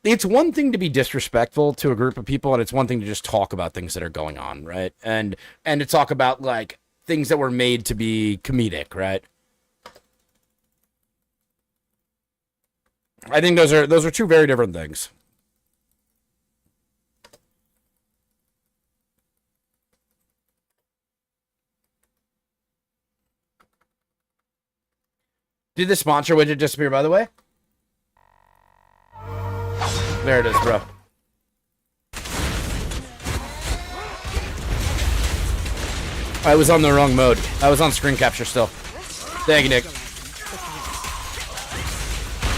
It's one thing to be disrespectful to a group of people, and it's one thing to just talk about things that are going on, right? And to talk about, like, things that were made to be comedic, right? I think those are two very different things. Did the sponsor widget disappear, by the way? There it is, bro. I was on the wrong mode. I was on screen capture still. Thank you, Nick.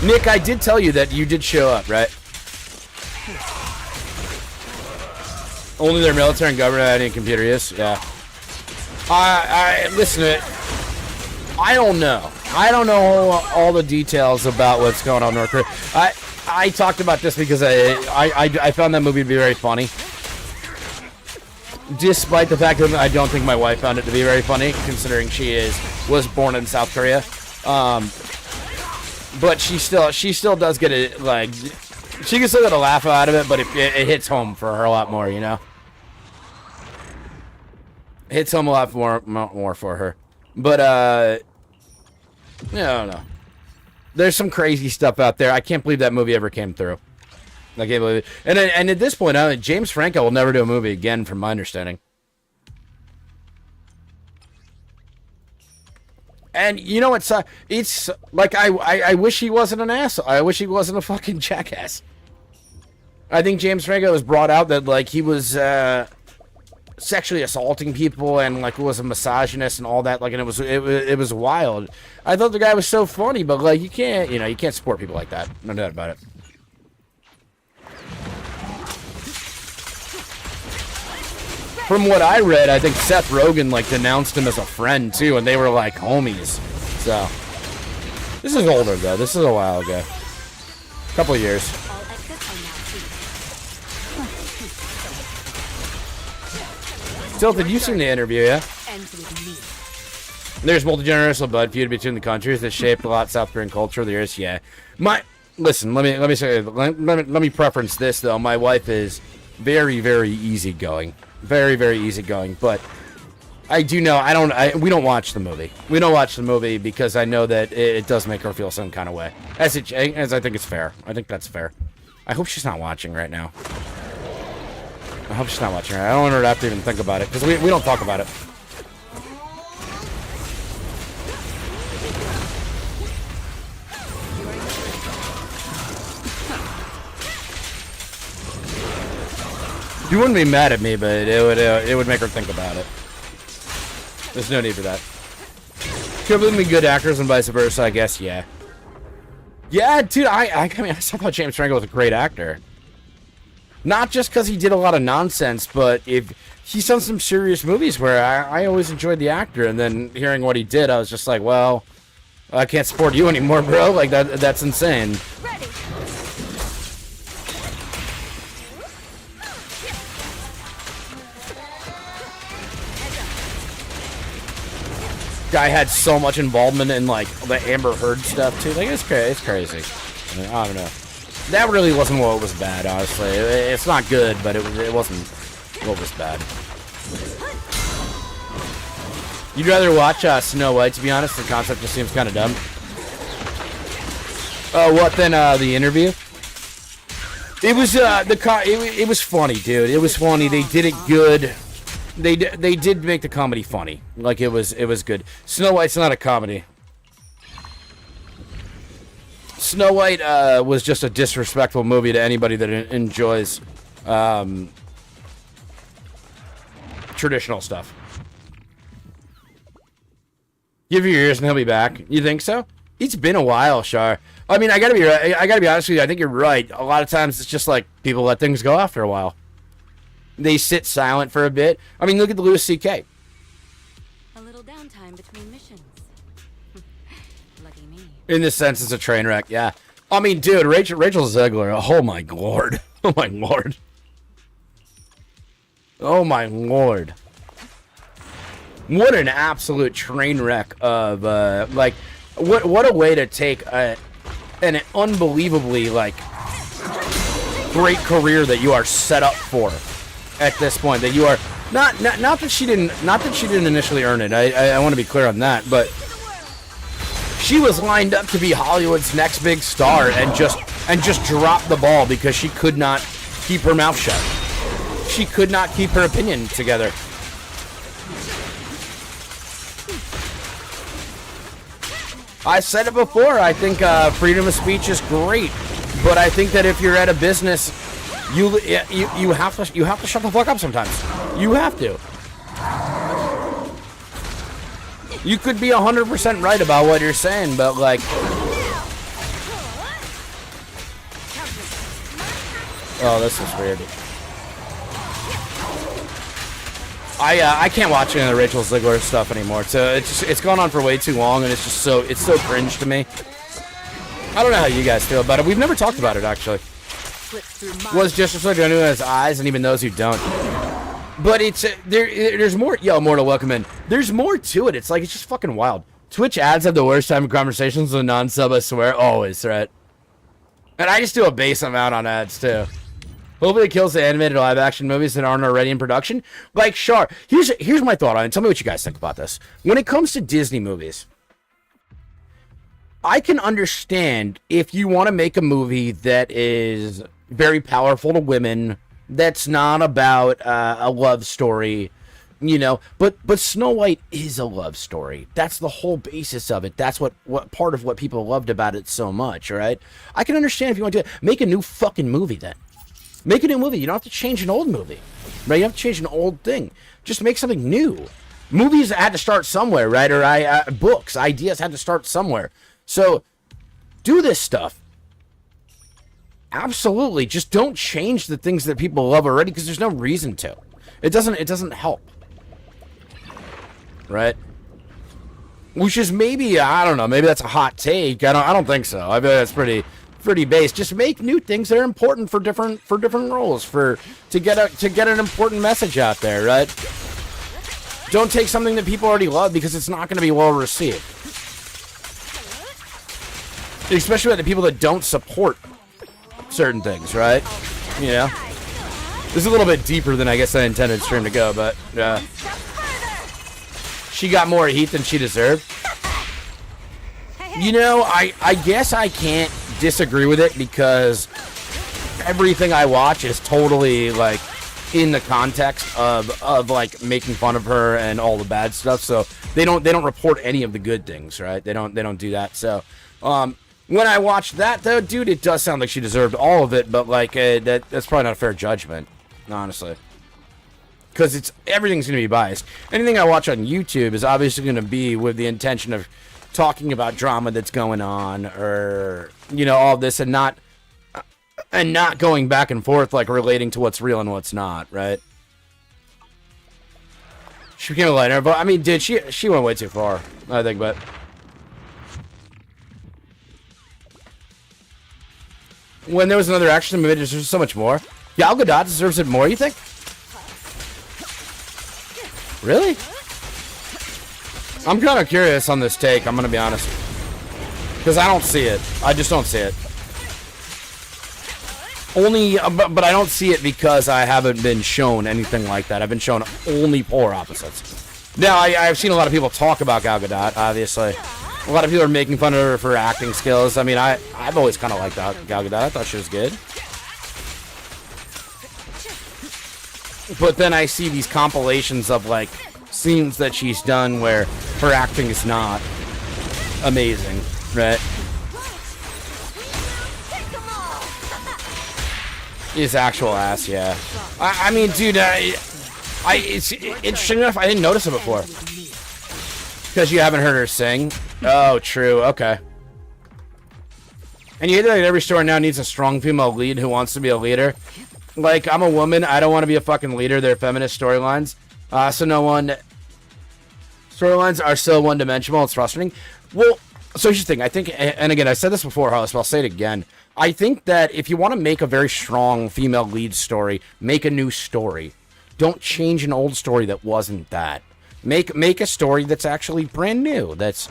Nick, I did tell you that you did show up, right? Only their military and government had any computer use? Yeah. Listen to it. I don't know. I don't know all the details about what's going on in North Korea. I talked about this because I found that movie to be very funny. Despite the fact that I don't think my wife found it to be very funny, considering she was born in South Korea. But she still does get it, like, she can still get a laugh out of it, but it hits home for her a lot more, you know? It hits home a lot more for her. But, I don't know. There's some crazy stuff out there. I can't believe that movie ever came through. I can't believe it. And at this point, James Franco will never do a movie again, from my understanding. And you know what's it's like I wish he wasn't an asshole. I wish he wasn't a fucking jackass. I think James Franco was brought out that, like, he was sexually assaulting people and, like, was a misogynist and all that, like, and it was wild. I thought the guy was so funny, but, like, you can't support people like that. No doubt about it. From what I read, I think Seth Rogen, like, denounced him as a friend too, and they were like homies. So this is older though. This is a while ago. A couple of years. Tilted, you've seen the interview, yeah? There's multi-generational blood feud between the countries that shaped a lot of South Korean culture over the years. Yeah. Listen, let me say, let me preference this though. My wife is very, very easygoing, very, very easygoing. But I do know we don't watch the movie. We don't watch the movie because I know that it does make her feel some kind of way. As I think it's fair. I think that's fair. I hope she's not watching right now. I hope she's not watching right. I don't want her to have to even think about it because we don't talk about it. You wouldn't be mad at me, but it would make her think about it. There's no need for that. Could have been good actors and vice versa, I guess. Yeah. Yeah, dude. I mean, I thought James Franco was a great actor. Not just because he did a lot of nonsense, but if he's done some serious movies where I always enjoyed the actor, and then hearing what he did, I was just like, well, I can't support you anymore, bro. Like that's insane. Ready. Guy had so much involvement in, like, the Amber Heard stuff too. Like, it's crazy. I mean, I don't know. That really wasn't what was bad, honestly. It's not good, but it wasn't what was bad. You'd rather watch Snow White, to be honest. The concept just seems kind of dumb. Oh, what then? The interview? It was it was funny, dude. It was funny. They did it good. They did make the comedy funny. Like, it was good. Snow White's not a comedy. Snow White was just a disrespectful movie to anybody that enjoys traditional stuff. Give your ears and he'll be back. You think so? It's been a while, Shar. I mean, I gotta be honest with you. I think you're right. A lot of times it's just like people let things go after a while. They sit silent for a bit. I mean, look at the Louis C.K. A little downtime between missions. Lucky me. In this sense, it's a train wreck. Yeah. I mean, dude, Rachel Zegler. Oh my lord. Oh my lord. Oh my lord. What an absolute train wreck of like. What a way to take an unbelievably like great career that you are set up for at this point. That you are not that she didn't initially earn it. I want to be clear on that, but she was lined up to be Hollywood's next big star and just dropped the ball because she could not keep her mouth shut. She could not keep her opinion together. I said it before. I think freedom of speech is great, but I think that if you're at a business, you have to shut the fuck up sometimes. You have to. You could be 100% right about what you're saying, but like, oh, this is weird. I can't watch any of the Rachel Zegler stuff anymore. So it's gone on for way too long, and it's so cringe to me. I don't know how you guys feel about it. We've never talked about it actually. Was just like anyone who has eyes, and even those who don't. But it's there's more. Yo, Mortal, welcome in. There's more to it. It's like it's just fucking wild. Twitch ads have the worst time of conversations with a non-sub. I swear, always, right? And I just do a base amount on ads too. Hopefully it kills the animated live-action movies that aren't already in production. Like, sure. Here's my thought on it. Tell me what you guys think about this. When it comes to Disney movies, I can understand if you want to make a movie that is very powerful to women, that's not about a love story, you know. But Snow White is a love story. That's the whole basis of it. That's what part of what people loved about it so much, right? I can understand if you want to make a new fucking movie then. Make a new movie. You don't have to change an old movie, right? You have to change an old thing. Just make something new. Movies had to start somewhere, right? Or books, ideas had to start somewhere. So do this stuff. Absolutely. Just don't change the things that people love already because there's no reason to. It doesn't help. Right? Which is maybe, I don't know, maybe that's a hot take. I don't think so. I bet that's pretty base. Just make new things that are important for different roles to get an important message out there, right? Don't take something that people already love because it's not going to be well received. Especially with the people that don't support certain things, right? You know? This is a little bit deeper than I guess I intended stream to go, but she got more heat than she deserved. You know, I guess I can't disagree with it because everything I watch is totally like in the context of like making fun of her and all the bad stuff. So they don't report any of the good things, right? They don't do that. So when I watched that though, dude, it does sound like she deserved all of it, but like that's probably not a fair judgment, honestly. Because everything's going to be biased. Anything I watch on YouTube is obviously going to be with the intention of talking about drama that's going on, or you know, all this, and not going back and forth like relating to what's real and what's not, right? She became a lighter, but I mean, dude, she went way too far, I think. But when there was another action movie, there's so much more. Gal Gadot deserves it more, you think? Really? I'm kind of curious on this take, I'm going to be honest. Because I don't see it. I just don't see it. But I don't see it because I haven't been shown anything like that. I've been shown only polar opposites. Now, I've seen a lot of people talk about Gal Gadot, obviously. A lot of people are making fun of her for acting skills. I mean, I've always kind of liked Gal Gadot. I thought she was good. But then I see these compilations of, like, scenes that she's done where her acting is not amazing, right? Is actual ass, yeah. I mean, dude, it's interesting enough, I didn't notice it before. Because you haven't heard her sing. Oh, true. Okay. And you hear that every story now needs a strong female lead who wants to be a leader. Like, I'm a woman. I don't want to be a fucking leader. They're feminist storylines. So no one... Storylines are so one-dimensional. It's frustrating. Well, so here's the thing. I think, and again, I said this before, Hollis, but I'll say it again. I think that if you want to make a very strong female lead story, make a new story. Don't change an old story that wasn't that. Make a story that's actually brand new. That's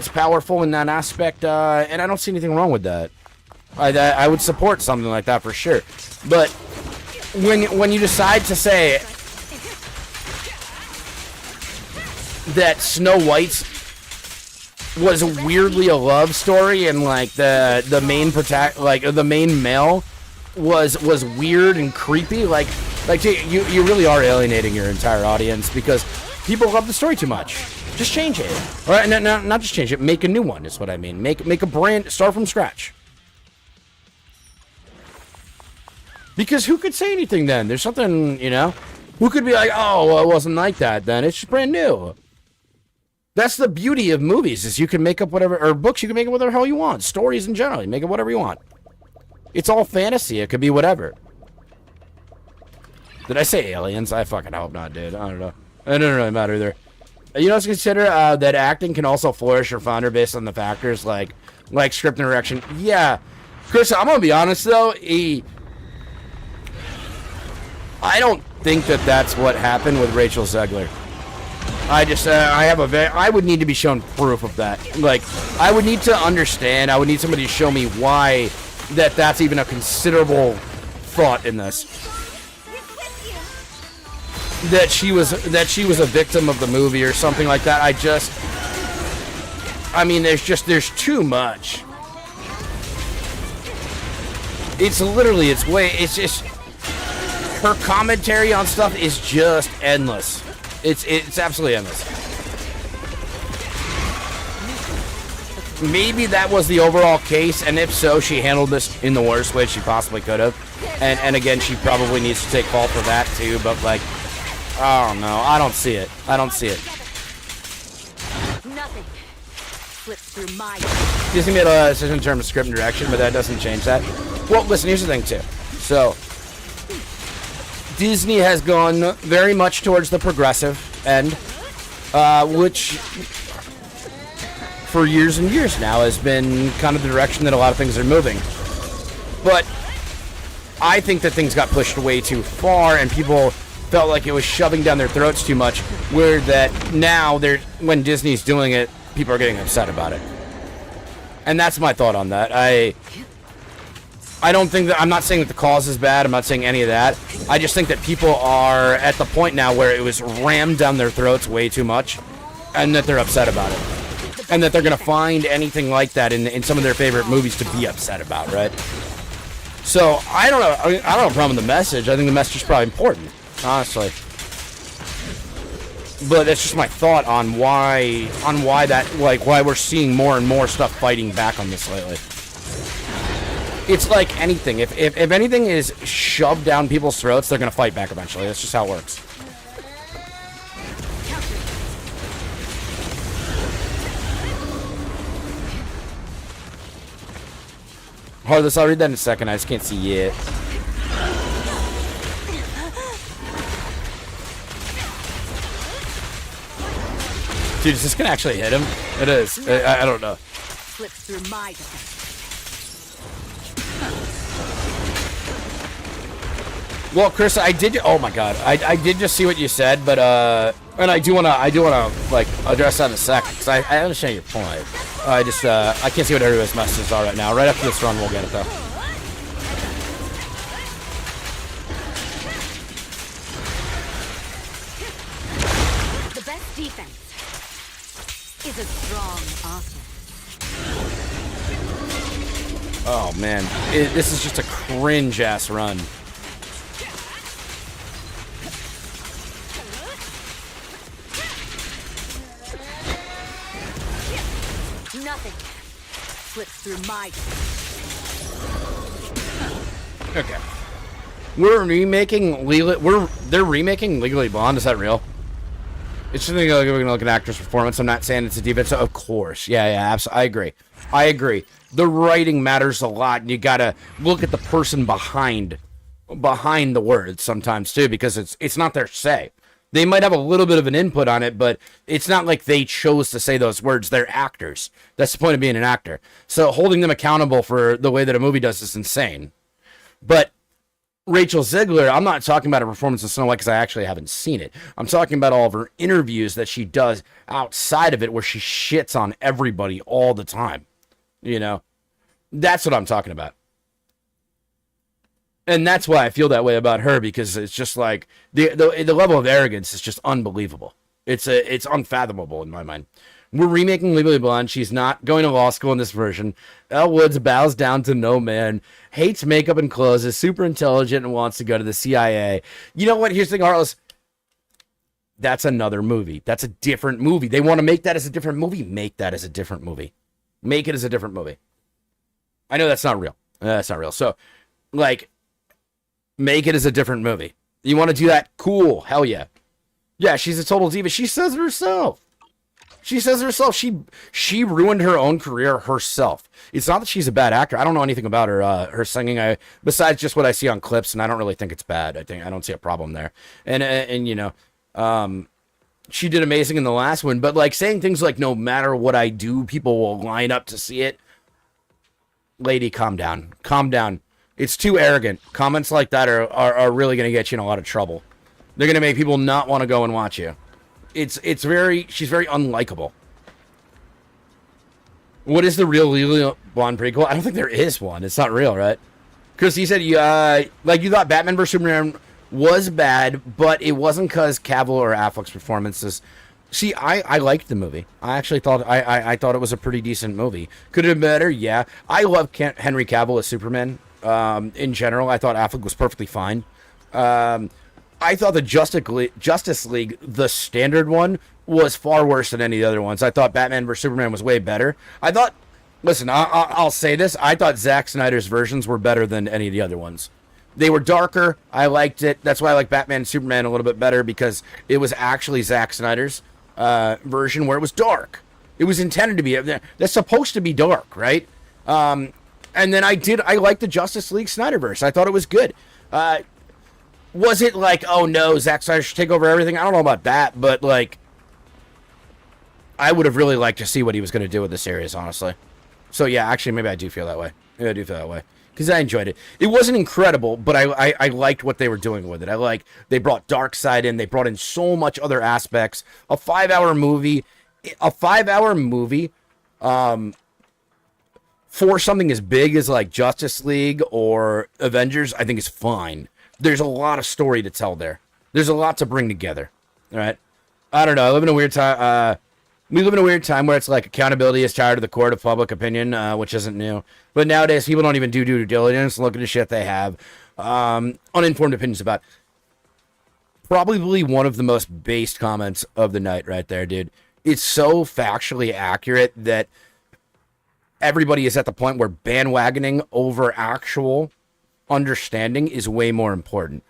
powerful in that aspect, and I don't see anything wrong with that. I would support something like that for sure. But when you decide to say that Snow White's was weirdly a love story, and like the main male was weird and creepy, like you really are alienating your entire audience because people love the story too much. Just change it. All right, no, not just change it. Make a new one is what I mean. Make a brand, start from scratch. Because who could say anything then? There's something, you know. Who could be like, oh, well, it wasn't like that then? It's just brand new. That's the beauty of movies, is you can make up whatever, or books, you can make up whatever the hell you want. Stories in general, you make up whatever you want. It's all fantasy. It could be whatever. Did I say aliens? I fucking hope not, dude. I don't know. It doesn't really matter either. You know, consider that acting can also flourish or founder based on the factors like script and direction. Yeah. Chris, I'm going to be honest, though. I don't think that that's what happened with Rachel Zegler. I would need to be shown proof of that. Like, I would need to understand. I would need somebody to show me why that's even a considerable thought in this. That she was a victim of the movie or something like that. I mean, there's too much. It's just her commentary on stuff is just endless. It's absolutely endless. Maybe that was the overall case, and if so, she handled this in the worst way she possibly could have. And again, she probably needs to take fault for that too, but like, I don't know. I don't see it. Nothing slips through my... Disney made a decision in terms of script and direction, but that doesn't change that. Well, listen, here's the thing too. So, Disney has gone very much towards the progressive end, which for years and years now has been kind of the direction that a lot of things are moving. But I think that things got pushed way too far, and people felt like it was shoving down their throats too much, where that now when Disney's doing it, people are getting upset about it. And that's my thought on that. I don't think that, I'm not saying that the cause is bad, I'm not saying any of that. I just think that people are at the point now where it was rammed down their throats way too much, and that they're upset about it. And that they're going to find anything like that in some of their favorite movies to be upset about, right? So, I don't know. I don't have a problem with the message. I think the message is probably important, honestly. But that's just my thought on why we're seeing more and more stuff fighting back on this lately. It's like anything. If anything is shoved down people's throats, they're going to fight back eventually. That's just how it works. Heartless, I'll read that in a second. I just can't see yet. Dude, is this gonna actually hit him? It is. I don't know. Slips through my defense. Well, Chris, I did. Oh my God, I did just see what you said, but and I do wanna like address that in a second because I understand your point. I can't see what everybody's messages are right now. Right after this run, we'll get it though. The best defense is a strong offense. Oh man, this is just a cringe ass run. Nothing slips through my... Okay. They're remaking Legally Blonde. Is that real? It's just like looking at an actor's performance. I'm not saying it's a defense. Of course. Yeah, absolutely. I agree. The writing matters a lot, and you gotta look at the person behind the words sometimes too, because it's not their say. They might have a little bit of an input on it, but it's not like they chose to say those words. They're actors. That's the point of being an actor. So holding them accountable for the way that a movie does is insane. But Rachel Zegler, I'm not talking about her performance in Snow White because I actually haven't seen it. I'm talking about all of her interviews that she does outside of it where she shits on everybody all the time. You know? That's what I'm talking about. And that's why I feel that way about her, because it's just like the level of arrogance is just unbelievable. It's unfathomable in my mind. We're remaking Legally Blonde. She's not going to law school in this version. Elle Woods bows down to no man, hates makeup and clothes, is super intelligent, and wants to go to the CIA. You know what? Here's the thing, Harless. That's another movie. That's a different movie. They want to make that as a different movie. Make that as a different movie. Make it as a different movie. I know that's not real. That's not real. So, like, make it as a different movie. You want to do that? Cool. Hell yeah. Yeah, she's a total diva. She says it herself. She ruined her own career herself. It's not that she's a bad actor. I don't know anything about her singing. Besides just what I see on clips, and I don't really think it's bad. I don't see a problem there. And you know, she did amazing in the last one. But like saying things like, no matter what I do, people will line up to see it. Lady, calm down. Calm down. It's too arrogant. Comments like that are really going to get you in a lot of trouble. They're going to make people not want to go and watch you. She's very unlikable. What is the real Legally Blonde prequel? I don't think there is one. It's not real, right? Because he said you thought Batman vs Superman was bad, but it wasn't because Cavill or Affleck's performances. See, I liked the movie. I actually thought I thought it was a pretty decent movie. Could it have been better? Yeah. I love Henry Cavill as Superman. In general, I thought Affleck was perfectly fine. I thought the Justice League, the standard one, was far worse than any of the other ones. I thought Batman vs Superman was way better. Listen, I'll say this. I thought Zack Snyder's versions were better than any of the other ones. They were darker. I liked it. That's why I like Batman and Superman a little bit better, because it was actually Zack Snyder's version where it was dark. It was intended to be. That's supposed to be dark, right? And then I liked the Justice League Snyderverse. I thought it was good. Was it like, oh no, Zack Snyder should take over everything? I don't know about that, but like, I would have really liked to see what he was going to do with the series, honestly. So yeah, actually, maybe I do feel that way. Maybe I do feel that way. Because I enjoyed it. It wasn't incredible, but I liked what they were doing with it. They brought Darkseid in. They brought in so much other aspects. A 5-hour movie, for something as big as like Justice League or Avengers, I think is fine. There's a lot of story to tell there. There's a lot to bring together. All right. I don't know. I live in a weird time. We live in a weird time where it's like accountability is tied to the court of public opinion, which isn't new. But nowadays, people don't even do due diligence. Look at the shit they have. Uninformed opinions about. Probably one of the most based comments of the night right there, dude. It's so factually accurate that everybody is at the point where bandwagoning over actual understanding is way more important.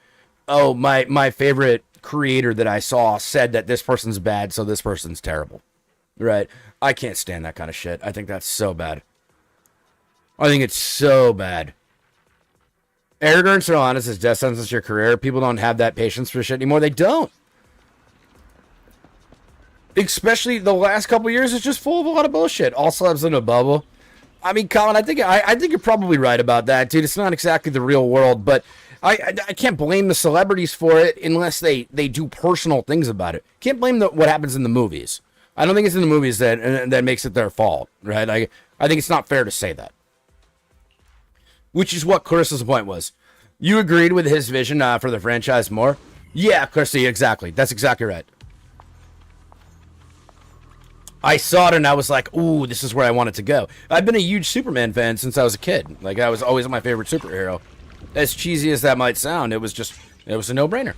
Oh, my favorite creator that I saw said that this person's bad, so this person's terrible. Right? I can't stand that kind of shit. I think that's so bad. I think it's so bad. Arrogance or honest is death sentence your career. People don't have that patience for shit anymore. They don't. Especially the last couple years, it's just full of a lot of bullshit. All celebs in a bubble. I mean, Colin, I think you're probably right about that, dude. It's not exactly the real world, but I can't blame the celebrities for it unless they do personal things about it. Can't blame what happens in the movies. I don't think it's in the movies that makes it their fault, right? I think it's not fair to say that. Which is what Clarissa's point was. You agreed with his vision for the franchise more? Yeah, Clarissa, exactly. That's exactly right. I saw it and I was like, ooh, this is where I want it to go. I've been a huge Superman fan since I was a kid. Like, I was always my favorite superhero. As cheesy as that might sound, it was a no-brainer.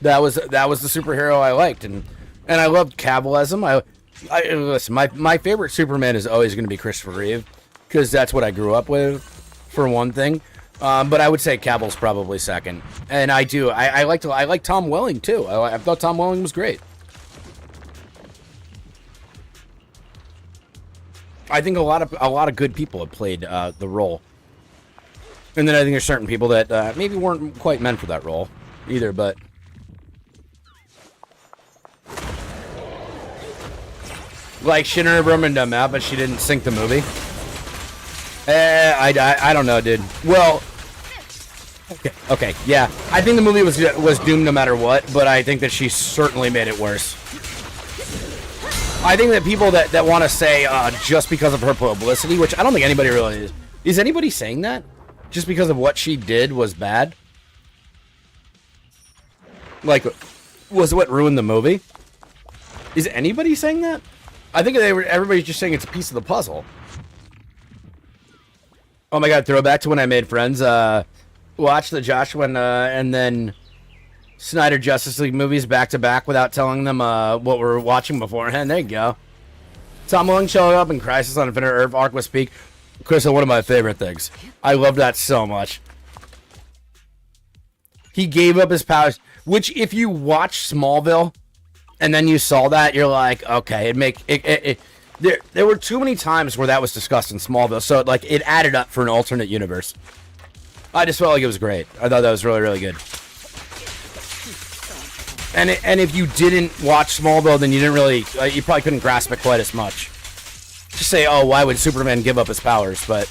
That was the superhero I liked, and I loved Cavill as him. Listen, my favorite Superman is always going to be Christopher Reeve, because that's what I grew up with, for one thing. But I would say Cavill's probably second. And I like Tom Welling too. I thought Tom Welling was great. I think a lot of good people have played the role. And then I think there's certain people that maybe weren't quite meant for that role either, but like Shinra Brahman done out, but she didn't sync the movie. I don't know, dude. Well, okay, yeah. I think the movie was doomed no matter what, but I think that she certainly made it worse. I think that people that want to say just because of her publicity, which I don't think anybody really is anybody saying that? Just because of what she did was bad? Like, was what ruined the movie? Is anybody saying that? I think everybody's just saying it's a piece of the puzzle. Oh my god, throwback to when I made friends. Watch the Joshua and then Snyder Justice League movies back to back without telling them what we're watching beforehand. There you go. Tom Long showing up in Crisis on Infinite Earth, Aqua Speak. Chris, one of my favorite things. I love that so much. He gave up his powers, which if you watch Smallville and then you saw that, you're like, okay, there were too many times where that was discussed in Smallville, so it added up for an alternate universe. I just felt like it was great. I thought that was really, really good. And if you didn't watch Smallville, then you didn't really, you probably couldn't grasp it quite as much. Just say, oh, why would Superman give up his powers? But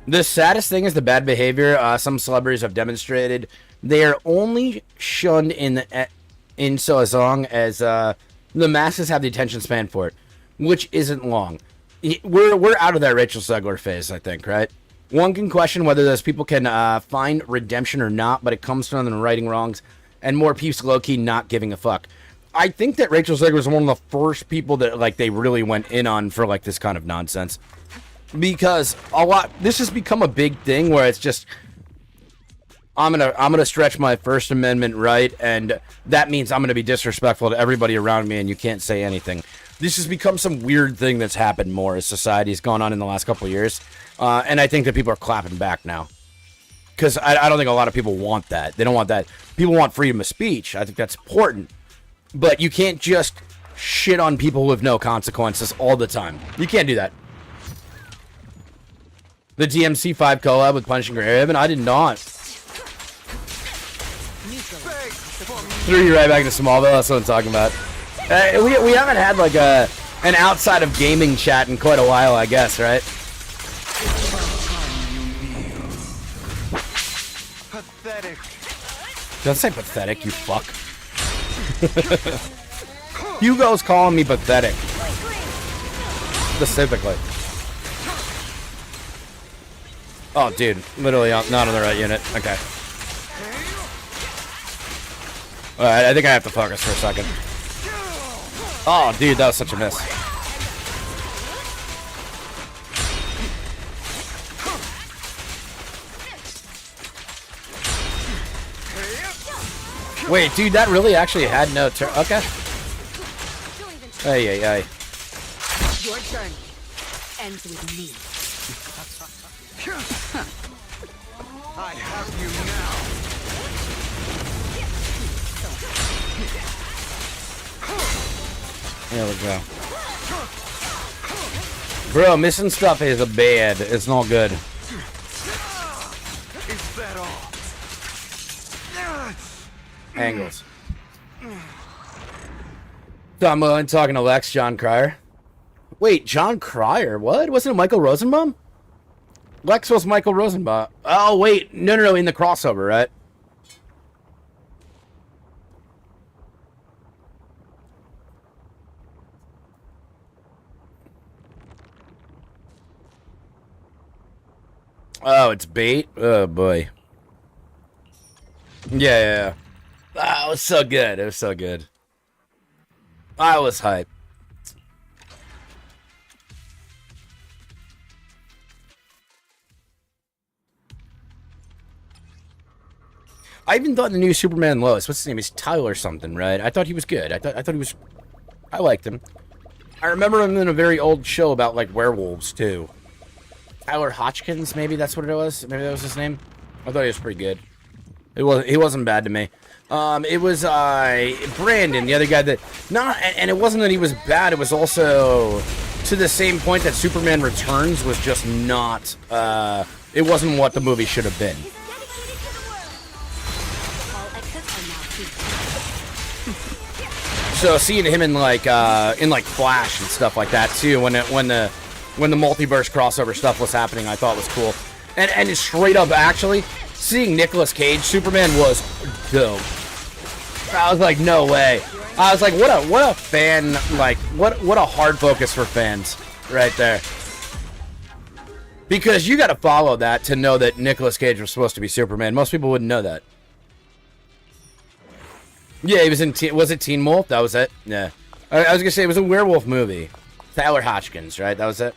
the saddest thing is the bad behavior some celebrities have demonstrated. They are only shunned in so as long as the masses have the attention span for it, which isn't long. We're out of that Rachel Zegler phase, I think, right? One can question whether those people can find redemption or not, but it comes from them righting wrongs and more peeps low-key not giving a fuck. I think that Rachel Zegler was one of the first people that they really went in on for this kind of nonsense, because this has become a big thing where it's just I'm gonna stretch my First Amendment right, and that means I'm gonna be disrespectful to everybody around me, and you can't say anything. This has become some weird thing that's happened more as society's gone on in the last couple of years. And I think that people are clapping back now. Because I don't think a lot of people want that. They don't want that. People want freedom of speech. I think that's important. But you can't just shit on people with no consequences all the time. You can't do that. The DMC5 collab with Punishing Raven, I did not. Threw you right back to Smallville, that's what I'm talking about. We haven't had an outside of gaming chat in quite a while, I guess, right? Pathetic. Don't say pathetic, you fuck. Hugo's calling me pathetic. Specifically. Oh, dude. Literally not on the right unit. Okay. Alright, I think I have to focus for a second. Oh, dude, that was such a miss. Wait, dude, that really actually had no turn. Okay. Ay. Your journey ends with me. I have you now. There we go. Bro, missing stuff is a bad. It's not good. Is that all? Angles. So I'm talking to Lex, John Cryer. Wait, John Cryer? What? Wasn't it Michael Rosenbaum? Lex was Michael Rosenbaum. Oh, wait. No, in the crossover, right? Oh, it's bait? Oh, boy. Yeah. Oh, it was so good. It was so good. I was hyped. I even thought the new Superman Lois, what's his name? He's Tyler something, right? I thought he was good. I thought he was... I liked him. I remember him in a very old show about, werewolves, too. Tyler Hodgkins, maybe that's what it was? Maybe that was his name? I thought he was pretty good. He wasn't bad to me. It was Brandon, the other guy that and it wasn't that he was bad. It was also to the same point that Superman Returns was just not. It wasn't what the movie should have been. So seeing him in like Flash and stuff like that too, when the multiverse crossover stuff was happening, I thought was cool. And straight up, actually, seeing Nicolas Cage Superman was dope. I was like, no way. I was like, what a fan, like what a hard focus for fans right there. Because you got to follow that to know that Nicolas Cage was supposed to be Superman. Most people wouldn't know that. Yeah, he was in was it Teen Wolf? That was it? Yeah. I was gonna say it was a werewolf movie. Tyler Hochkins, right? That was it.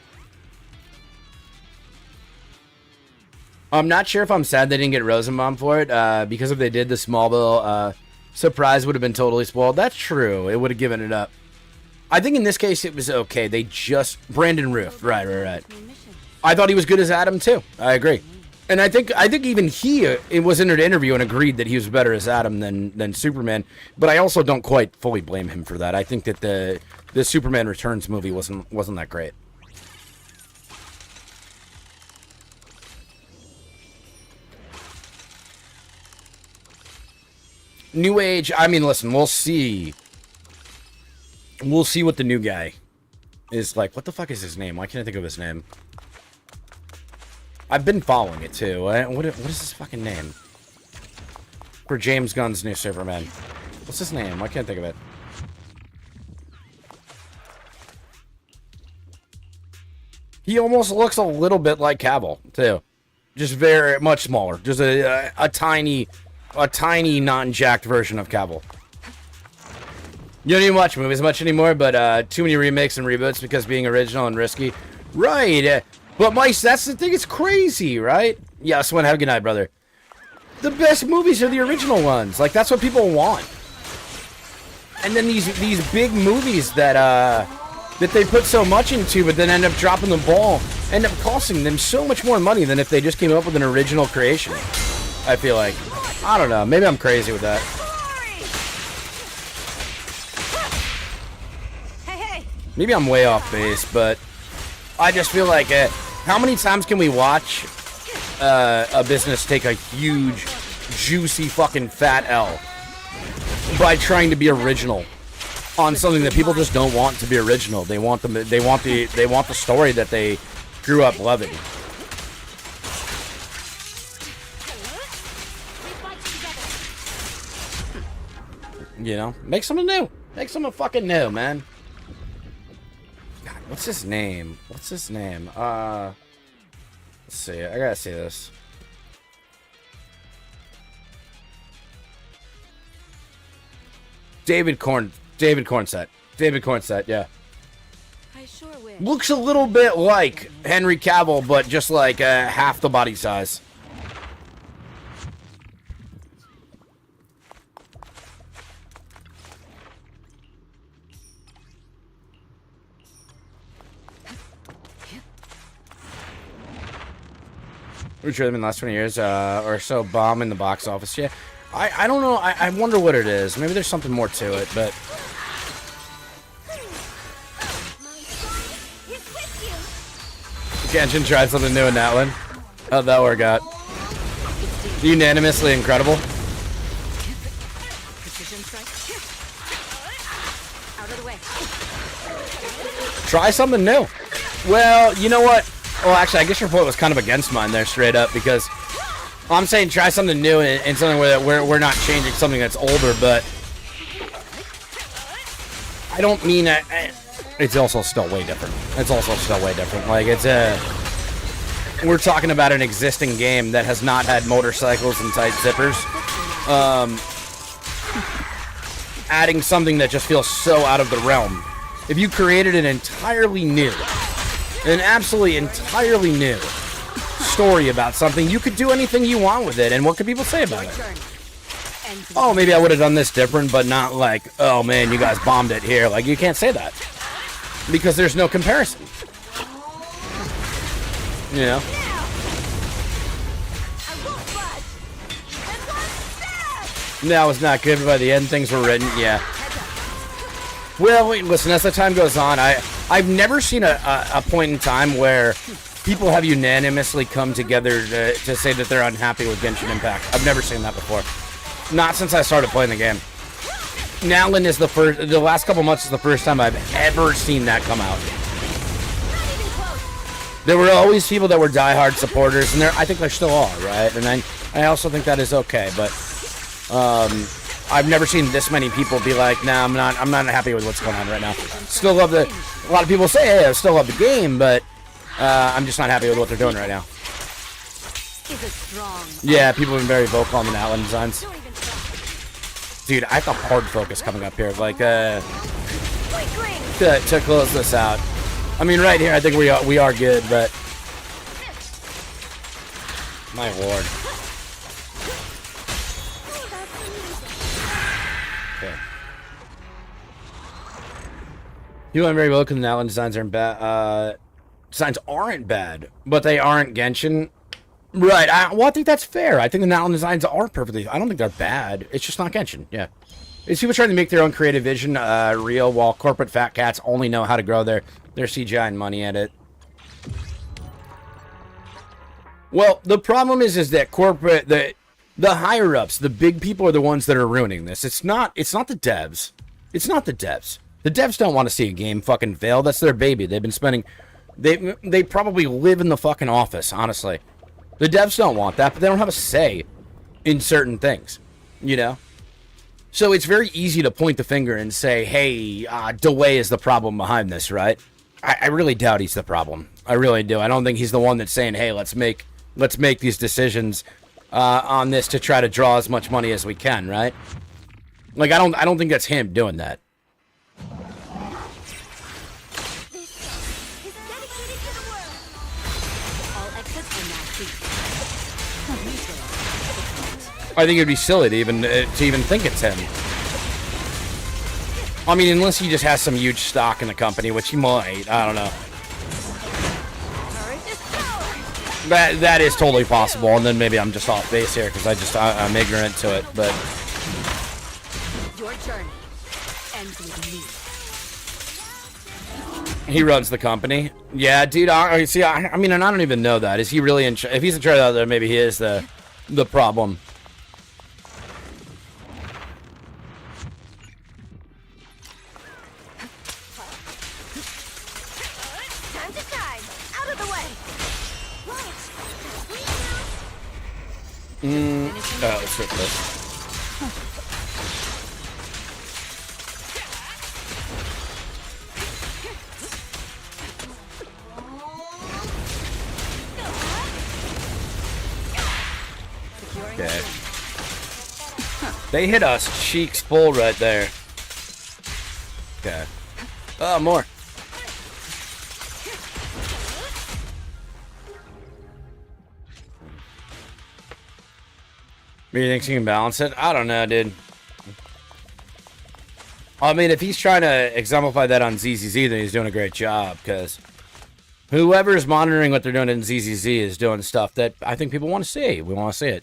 I'm not sure if I'm sad they didn't get Rosenbaum for it, because if they did, the Smallville surprise would have been totally spoiled. That's true. It would have given it up. I think in this case it was okay. They just Brandon Routh, right. I thought he was good as Adam too. I agree. And I think even he was in an interview and agreed that he was better as Adam than Superman. But I also don't quite fully blame him for that. I think that the Superman Returns movie wasn't that great. New Age. I mean, listen, we'll see. We'll see what the new guy is like. What the fuck is his name? Why can't I think of his name? I've been following it too. What is his fucking name? For James Gunn's new Superman. What's his name? I can't think of it. He almost looks a little bit like Cavill too. Just very much smaller. Just a tiny non-jacked version of Cavill. You don't even watch movies much anymore, but too many remakes and reboots because being original and risky. Right. But Mike, that's the thing. It's crazy, right? Yeah, Xuan, have a good night, brother. The best movies are the original ones. Like, that's what people want. And then these big movies that they put so much into, but then end up dropping the ball, end up costing them so much more money than if they just came up with an original creation. I feel like. I don't know. Maybe I'm crazy with that. Maybe I'm way off base, but I just feel like how many times can we watch a business take a huge, juicy, fucking fat L by trying to be original on something that people just don't want to be original? They want the story that they grew up loving. You know, make something new. Make something fucking new, man. God, what's his name? Let's see. I gotta see this. David Cornsett, yeah. I sure wish. Looks a little bit like Henry Cavill, but just like half the body size. Which in the last 20 years or so bomb in the box office. Yeah, I don't know. I wonder what it is. Maybe there's something more to it, but Genshin tried something new in that one. How'd that work out? Unanimously incredible. Try something new. Well, you know what? Well, actually, I guess your point was kind of against mine there, straight up, because I'm saying try something new and something where we're not changing something that's older, but I don't mean that. It's also still way different. Like, it's we're talking about an existing game that has not had motorcycles and tight zippers. Adding something that just feels so out of the realm. If you created an absolutely entirely new story about something, you could do anything you want with it, and what could people say about it? Oh, maybe I would have done this different, but not like, oh man, you guys bombed it here. Like, you can't say that. Because there's no comparison. You know? That was not good, but by the end, things were written. Yeah. Well, wait, listen, as the time goes on, I've never seen a point in time where people have unanimously come together to say that they're unhappy with Genshin Impact. I've never seen that before. Not since I started playing the game. Nowlin is the last couple months is the first time I've ever seen that come out. There were always people that were diehard supporters, and I think there still are, right? And I also think that is okay, but I've never seen this many people be like, nah, I'm not happy with what's going on right now. Still love a lot of people say, hey, I still love the game, but I'm just not happy with what they're doing right now. Yeah, people have been very vocal on the Nowlin designs. Dude, I have the hard focus coming up here, like, to close this out. I mean, right here, I think we are good, but my lord. Okay. You went very well because the Nowlin designs aren't bad. Designs aren't bad, but they aren't Genshin. Right. Well, I think that's fair. I think the Nowlin designs are perfectly. I don't think they're bad. It's just not Genshin. Yeah. It's people trying to make their own creative vision real, while corporate fat cats only know how to grow their CGI and money at it. Well, the problem is that corporate, the higher ups, the big people are the ones that are ruining this. It's not the devs. It's not the devs. The devs don't want to see a game fucking fail. That's their baby. They've been spending. They probably live in the fucking office. Honestly, the devs don't want that, but they don't have a say in certain things. You know. So it's very easy to point the finger and say, hey, delay is the problem behind this, right? I really doubt he's the problem. I really do. I don't think he's the one that's saying, hey, let's make these decisions on this to try to draw as much money as we can, right? Like, I don't think that's him doing that. I think it'd be silly to even think it's him. I mean, unless he just has some huge stock in the company, which he might. I don't know. That is totally possible, and then maybe I'm just off base here because I'm ignorant to it. But your journey ends with me. He runs the company. Yeah, dude. I mean, and I don't even know that. Is he really in? If he's in charge of that, maybe he is the problem. Let's rip this. Okay. They hit us cheeks full right there. Okay. Oh, more. You think he can balance it? I don't know, dude. I mean, if he's trying to exemplify that on ZZZ, then he's doing a great job, because whoever's monitoring what they're doing in ZZZ is doing stuff that I think people want to see. We want to see it.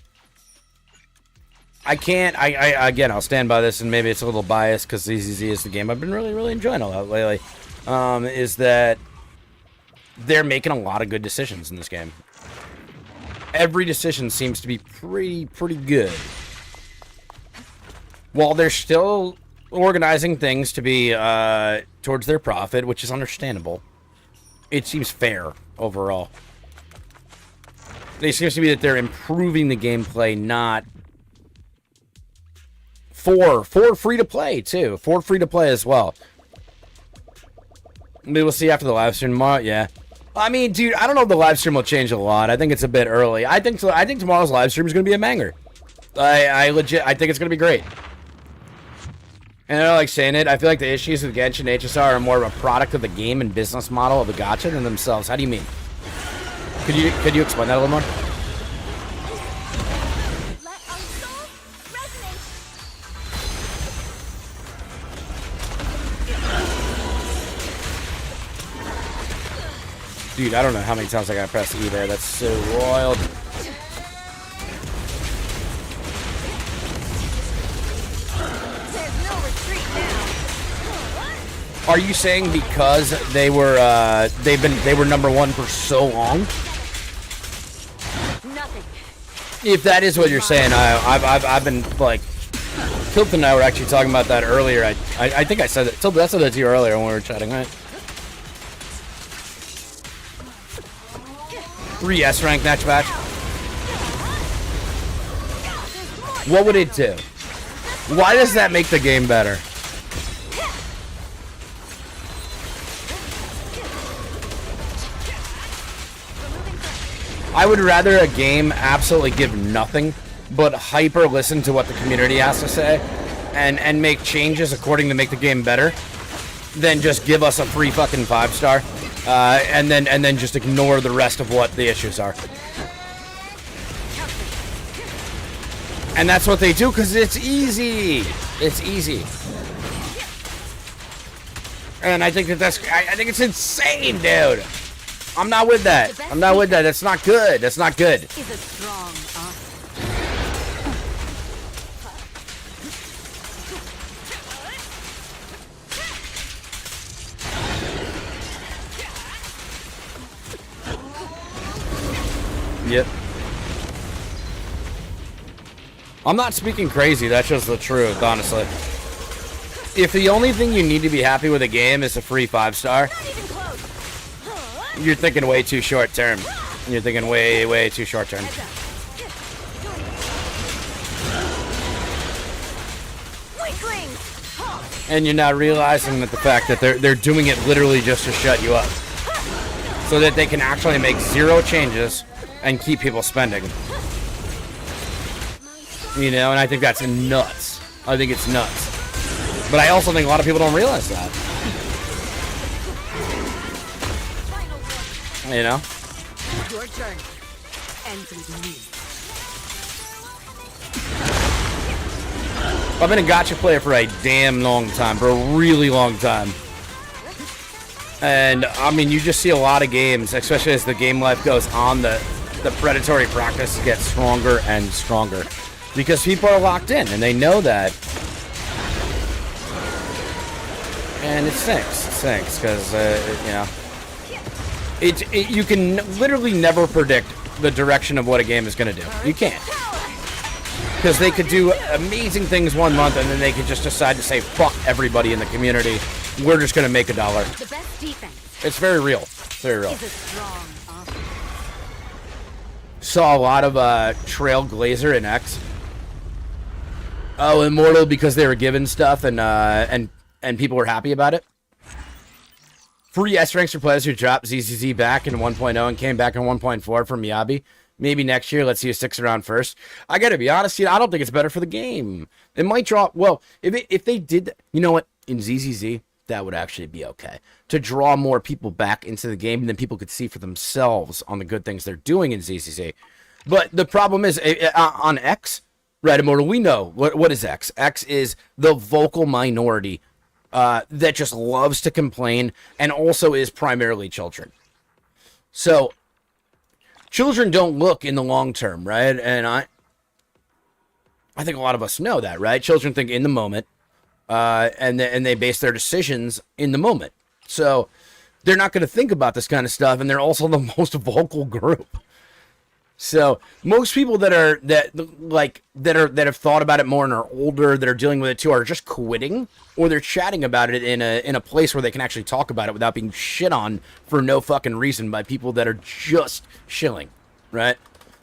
Again, I'll stand by this, and maybe it's a little biased because ZZZ is the game I've been really, really enjoying a lot lately, is that they're making a lot of good decisions in this game. Every decision seems to be pretty good. While they're still organizing things to be towards their profit, which is understandable, it seems fair overall. It seems to be that they're improving the gameplay, not for free to play too. For free to play as well. Maybe we'll see after the live stream tomorrow. Yeah. I mean, dude, I don't know if the live stream will change a lot. I think it's a bit early. I think tomorrow's live stream is going to be a banger. I think it's going to be great. And I don't like saying it. I feel like the issues with Genshin HSR are more of a product of the game and business model of the gacha than themselves. How do you mean? Could you explain that a little more? Dude, I don't know how many times I gotta press E there. That's so wild. Are you saying because they were they were number one for so long? Nothing. If that is what you're saying, I've been like, Kilton and I were actually talking about that earlier. I think I said that. I said that to you earlier when we were chatting, right? 3 S rank match. What would it do? Why does that make the game better? I would rather a game absolutely give nothing, but hyper listen to what the community has to say, and make changes according to make the game better, than just give us a free fucking 5-star, and then just ignore the rest of what the issues are. And that's what they do because it's easy. It's easy. And I think I think it's insane, dude. I'm not with that. I'm not with that. That's not good. That's not good. Is a strong Yep. I'm not speaking crazy. That's just the truth, honestly. If the only thing you need to be happy with a game is a free 5-star, you're thinking way too short term. You're thinking way too short term. And you're not realizing that the fact that they're doing it literally just to shut you up, so that they can actually make 0 changes and keep people spending. You know, and I think that's nuts. I think it's nuts. But I also think a lot of people don't realize that. You know? Your turn. Ends with me. I've been a gacha player for a damn long time, for a really long time. And, I mean, you just see a lot of games, especially as the game life goes on, the predatory practice gets stronger and stronger. Because people are locked in, and they know that. And it stinks, because, you know, you can literally never predict the direction of what a game is going to do. You can't. Because they could do amazing things one month, and then they could just decide to say, fuck everybody in the community. We're just going to make $1. The best defense. It's very real. Very real. Is a strong offense. Saw a lot of Trailblazer in X. Oh, Immortal because they were given stuff and people were happy about it. Free S ranks for players who dropped ZZZ back in 1.0 and came back in 1.4 for Miyabi. Maybe next year, let's see who sticks around first. I gotta be honest, I don't think it's better for the game. It might drop. Well, if they did, you know what? In ZZZ, that would actually be okay. To draw more people back into the game, and then people could see for themselves on the good things they're doing in ZZZ. But the problem is, on X, right, Immortal, we know. What is X? X is the vocal minority that just loves to complain and also is primarily children. So, children don't look in the long term, right? And I think a lot of us know that, right? Children think in the moment, and they base their decisions in the moment. So, they're not going to think about this kind of stuff, and they're also the most vocal group. So most people that have thought about it more and are older, that are dealing with it too, are just quitting, or they're chatting about it in a place where they can actually talk about it without being shit on for no fucking reason by people that are just shilling, right?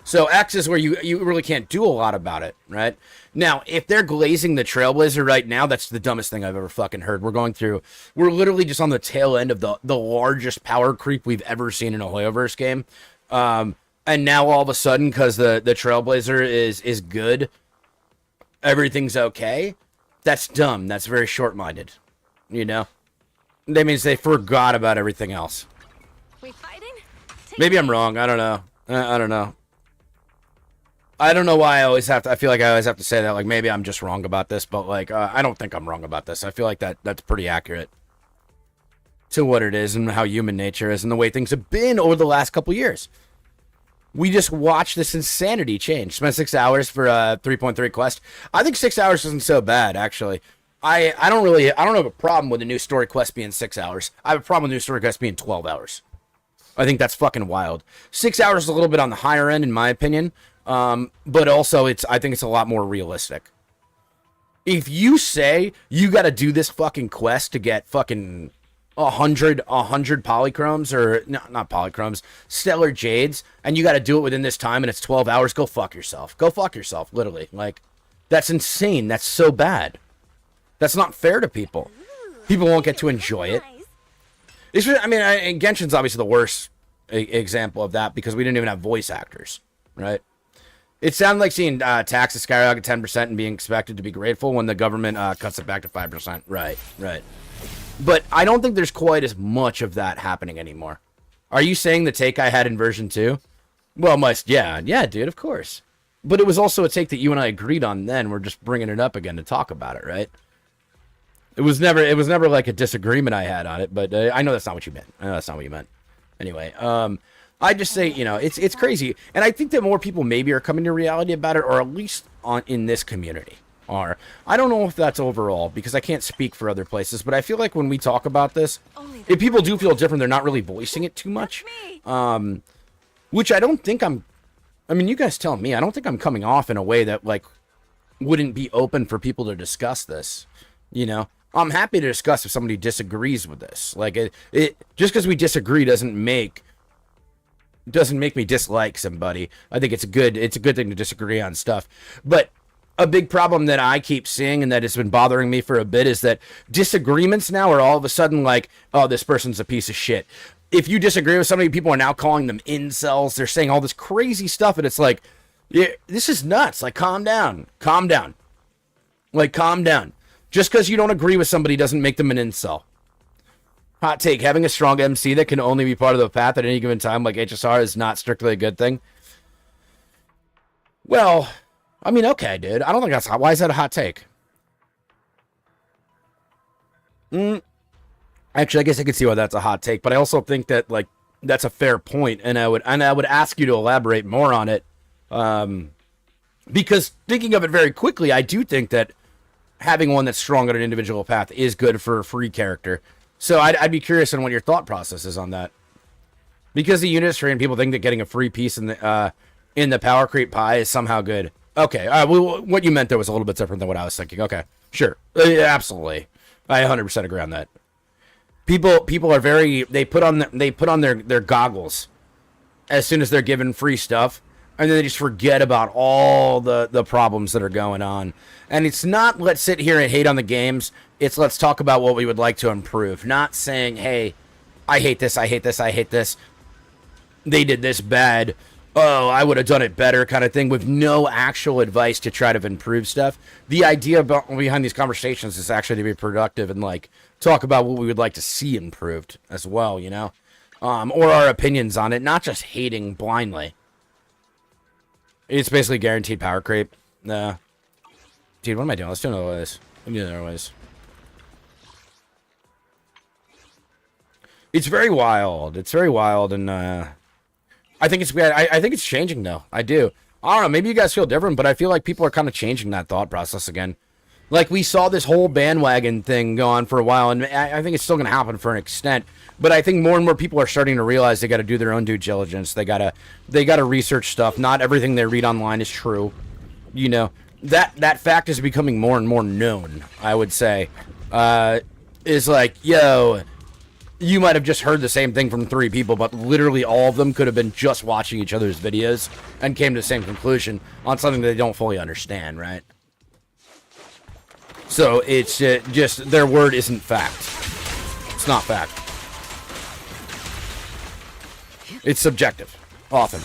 So X is where you really can't do a lot about it, right? Now, if they're glazing the Trailblazer right now, that's the dumbest thing I've ever fucking heard. We're literally just on the tail end of the largest power creep we've ever seen in a Hoyoverse game. And now all of a sudden, because the Trailblazer is good, everything's okay. That's dumb. That's very short-minded. You know? That means they forgot about everything else. We fighting? Maybe I'm wrong. I don't know. I don't know. I don't know why I feel like I always have to say that. Like, maybe I'm just wrong about this, but, like, I don't think I'm wrong about this. I feel like that's pretty accurate to what it is and how human nature is and the way things have been over the last couple years. We just watched this insanity change. Spent 6 hours for a 3.3 quest. I think 6 hours isn't so bad, actually. I don't have a problem with a new story quest being 6 hours. I have a problem with a new story quest being 12 hours. I think that's fucking wild. 6 hours is a little bit on the higher end, in my opinion. But also, I think it's a lot more realistic. If you say you got to do this fucking quest to get fucking 100 polychromes, or no, not polychromes, stellar jades, and you got to do it within this time, and it's 12 hours, go fuck yourself. Go fuck yourself, literally. Like, that's insane. That's so bad. That's not fair to people. People won't get to enjoy it. I mean, Genshin's obviously the worst example of that because we didn't even have voice actors, right? It sounded like seeing taxes skyrocket 10% and being expected to be grateful when the government cuts it back to 5%. Right. But I don't think there's quite as much of that happening anymore. Are you saying the take I had in version 2? Well, yeah, dude, of course. But it was also a take that you and I agreed on then. We're just bringing it up again to talk about it, right? It was never like a disagreement I had on it, but I know that's not what you meant. Anyway, I just say, it's crazy. And I think that more people maybe are coming to reality about it, or at least in this community are. I don't know if that's overall, because I can't speak for other places, but I feel like when we talk about this, if people do feel different, they're not really voicing it too much. Which I don't think you guys tell me, I don't think I'm coming off in a way that, like, wouldn't be open for people to discuss this, I'm happy to discuss if somebody disagrees with this. Like, it just because we disagree doesn't make me dislike somebody. I think it's a good thing to disagree on stuff. But a big problem that I keep seeing and that has been bothering me for a bit is that disagreements now are all of a sudden like, oh, this person's a piece of shit. If you disagree with somebody, people are now calling them incels. They're saying all this crazy stuff, and it's like, yeah, this is nuts. Like, calm down. Like, calm down. Just because you don't agree with somebody doesn't make them an incel. Hot take, having a strong MC that can only be part of the path at any given time, like HSR, is not strictly a good thing. Well, I mean, okay, dude. I don't think that's hot. Why is that a hot take? Actually, I guess I could see why that's a hot take, but I also think that, like, that's a fair point, and I would ask you to elaborate more on it. Because thinking of it very quickly, I do think that having one that's strong on an individual path is good for a free character. So I'd be curious on what your thought process is on that. Because the industry and people think that getting a free piece in the power creep pie is somehow good. Okay, well, what you meant there was a little bit different than what I was thinking. Okay, sure, absolutely, I 100% agree on that. People are they put on their goggles as soon as they're given free stuff, and then they just forget about all the problems that are going on. And it's not let's sit here and hate on the games. It's let's talk about what we would like to improve. Not saying, hey, I hate this. They did this bad. Oh, I would have done it better kind of thing, with no actual advice to try to improve stuff. The idea behind these conversations is actually to be productive and, like, talk about what we would like to see improved as well, or our opinions on it, not just hating blindly. It's basically guaranteed power creep. Dude, what am I doing? Let's do another ways. It's very wild. And I think it's weird. I think it's changing though. I do. I don't know. Maybe you guys feel different, but I feel like people are kind of changing that thought process again. Like, we saw this whole bandwagon thing go on for a while, and I think it's still going to happen for an extent. But I think more and more people are starting to realize they got to do their own due diligence. They gotta research stuff. Not everything they read online is true. That fact is becoming more and more known, I would say. Is like, yo, you might have just heard the same thing from 3 people, but literally all of them could have been just watching each other's videos and came to the same conclusion on something they don't fully understand, right? So it's just their word isn't fact. It's not fact. It's subjective, often.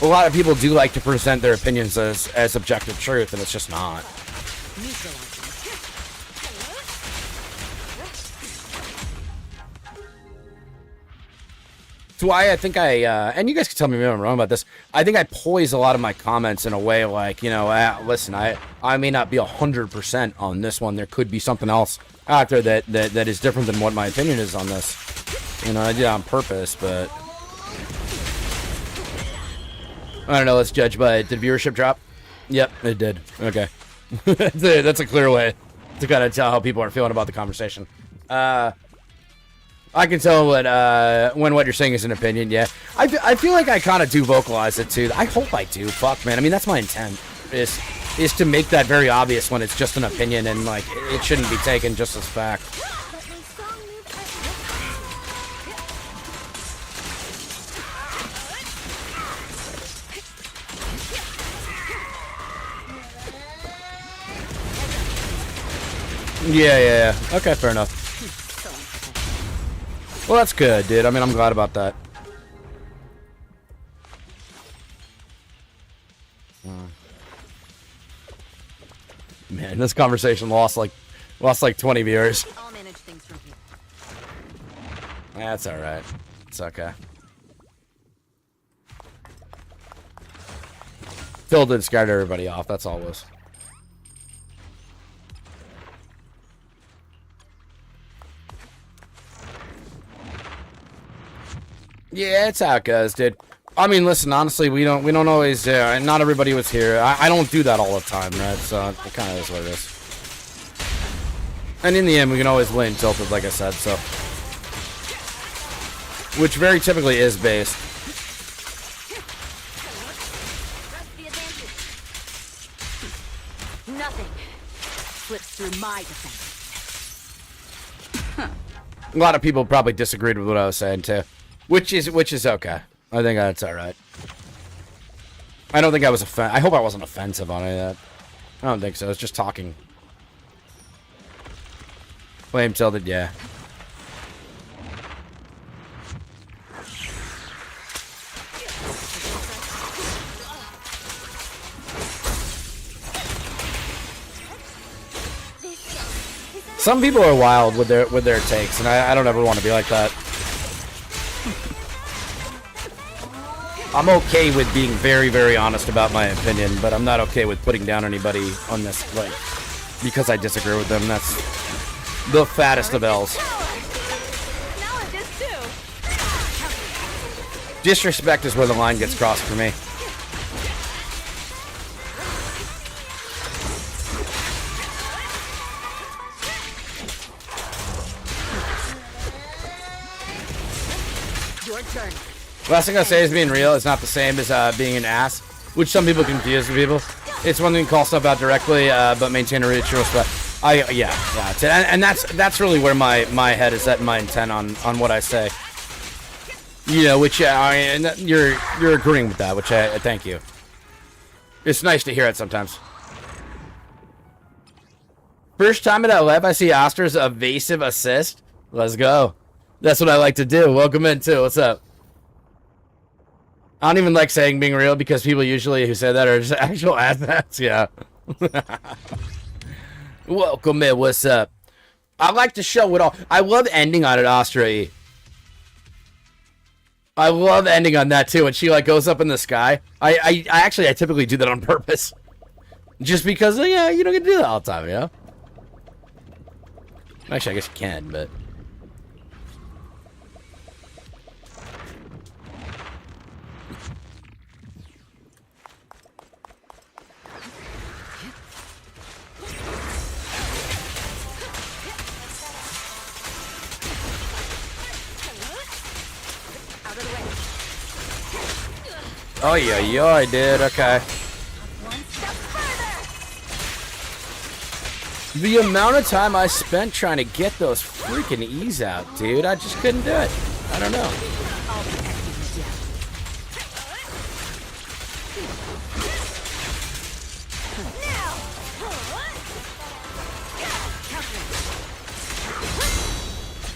A lot of people do like to present their opinions as objective truth, and it's just not. That's why I think and you guys can tell me if I'm wrong about this, I think I poise a lot of my comments in a way like, listen, I may not be 100% on this one. There could be something else out there that is different than what my opinion is on this. I did it on purpose, but I don't know. Let's judge by did viewership drop? Yep, it did. Okay, that's a clear way to kind of tell how people are feeling about the conversation. I can tell when what you're saying is an opinion. Yeah, I feel like I kind of do vocalize it too. I hope I do. Fuck, man. I mean, that's my intent. Is to make that very obvious when it's just an opinion and like it shouldn't be taken just as fact. Yeah. Okay, fair enough. Well, that's good, dude. I mean, I'm glad about that. Man, this conversation lost like 20 viewers. I'll manage things from here. That's all right. It's okay. Phil did scared everybody off. That's all it was. Yeah, it's how it goes, dude. I mean, listen, honestly, we don't always, and not everybody was here. I don't do that all the time, right? So it kind of is what it is. And in the end, we can always win tilted, like I said, so. Which very typically is based. Nothing slips through my defense. A lot of people probably disagreed with what I was saying, too. Which is okay. I think that's alright. I don't think I was I hope I wasn't offensive on any of that. I don't think so. It's just talking. Flame tilted, yeah. Some people are wild with their takes, and I don't ever want to be like that. I'm okay with being very, very honest about my opinion, but I'm not okay with putting down anybody on this, like, because I disagree with them. That's the fattest of L's. Disrespect is where the line gets crossed for me. Your turn. Last thing I say is being real is not the same as being an ass, which some people confuse with people. It's one thing to call stuff out directly, but maintain a mutual respect. Yeah, and that's really where my head is set and my intent on what I say. You know, which you're agreeing with that, which I thank you. It's nice to hear it sometimes. First time in LF, I see Oster's evasive assist. Let's go. That's what I like to do. Welcome in too. What's up? I don't even like saying being real because people usually who say that are just actual asshats. Yeah. Welcome in. What's up? I like to show it all. I love ending on it, Austria. I love ending on that too. When she like goes up in the sky. I typically do that on purpose. Just because, yeah, you don't get to do that all the time, you know? Actually, I guess you can, but. Oh yeah, dude. Okay. The amount of time I spent trying to get those freaking E's out, dude, I just couldn't do it. I don't know.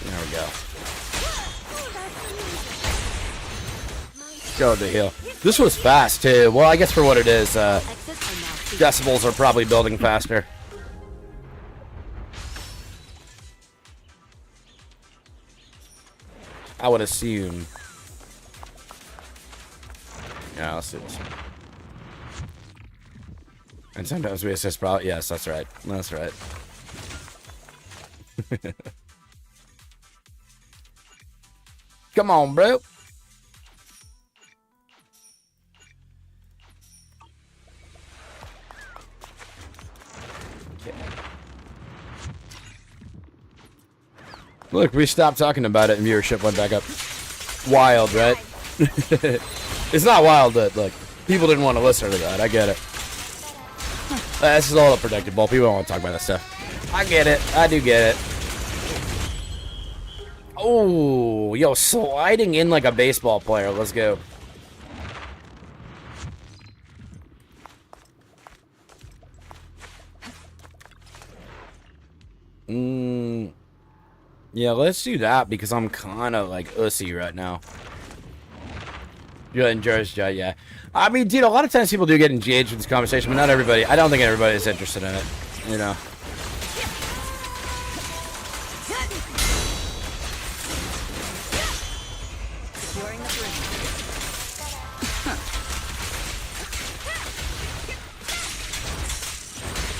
There we go. Go to the hill. This was fast too. Well, I guess for what it is, decibels are probably building faster. I would assume. Yeah, let's do this. And sometimes we assist probably. Yes, that's right. That's right. Come on, bro. Look, we stopped talking about it and viewership went back up. Wild, right? It's not wild that, like, people didn't want to listen to that. I get it. This is all predictable. People don't want to talk about that stuff. I get it. I do get it. Oh, yo, sliding in like a baseball player. Let's go. Yeah, let's do that because I'm kind of like ussy right now. Yeah, enjoys, yeah. I mean, dude, a lot of times people do get engaged with this conversation, but not everybody. I don't think everybody is interested in it, you know.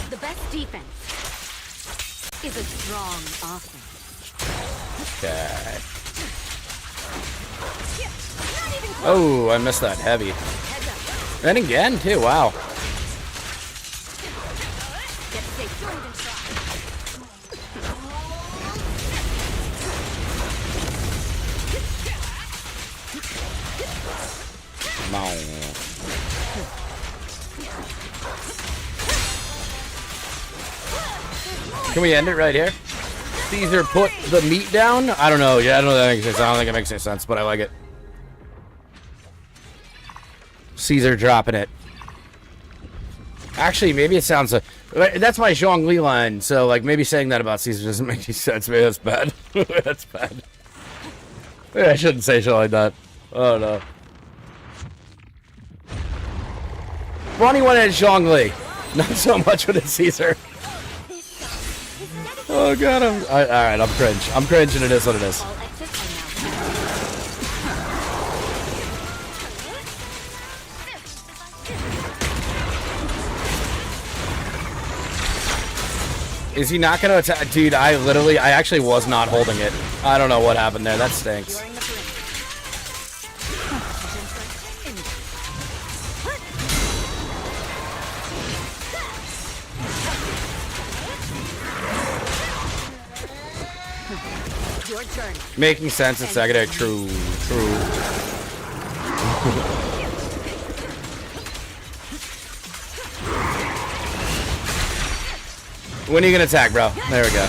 The best defense is a strong offense. Okay. Oh, I missed that heavy. And again, too. Wow. Can we end it right here? Caesar put the meat down? I don't know. Yeah, I don't know if that makes sense. I don't think it makes any sense, but I like it. Caesar dropping it. Actually, maybe it sounds like... That's my Zhongli line, so like maybe saying that about Caesar doesn't make any sense. Maybe that's bad. That's bad. Maybe I shouldn't say shit like that. Oh no. Funny when it's Zhongli. Not so much when it's Caesar. Oh god, alright, I'm cringe. I'm cringe and it is what it is. Is he not gonna attack? Dude, I actually was not holding it. I don't know what happened there. That stinks. Making sense in secondary. True. When are you gonna attack, bro? There we go.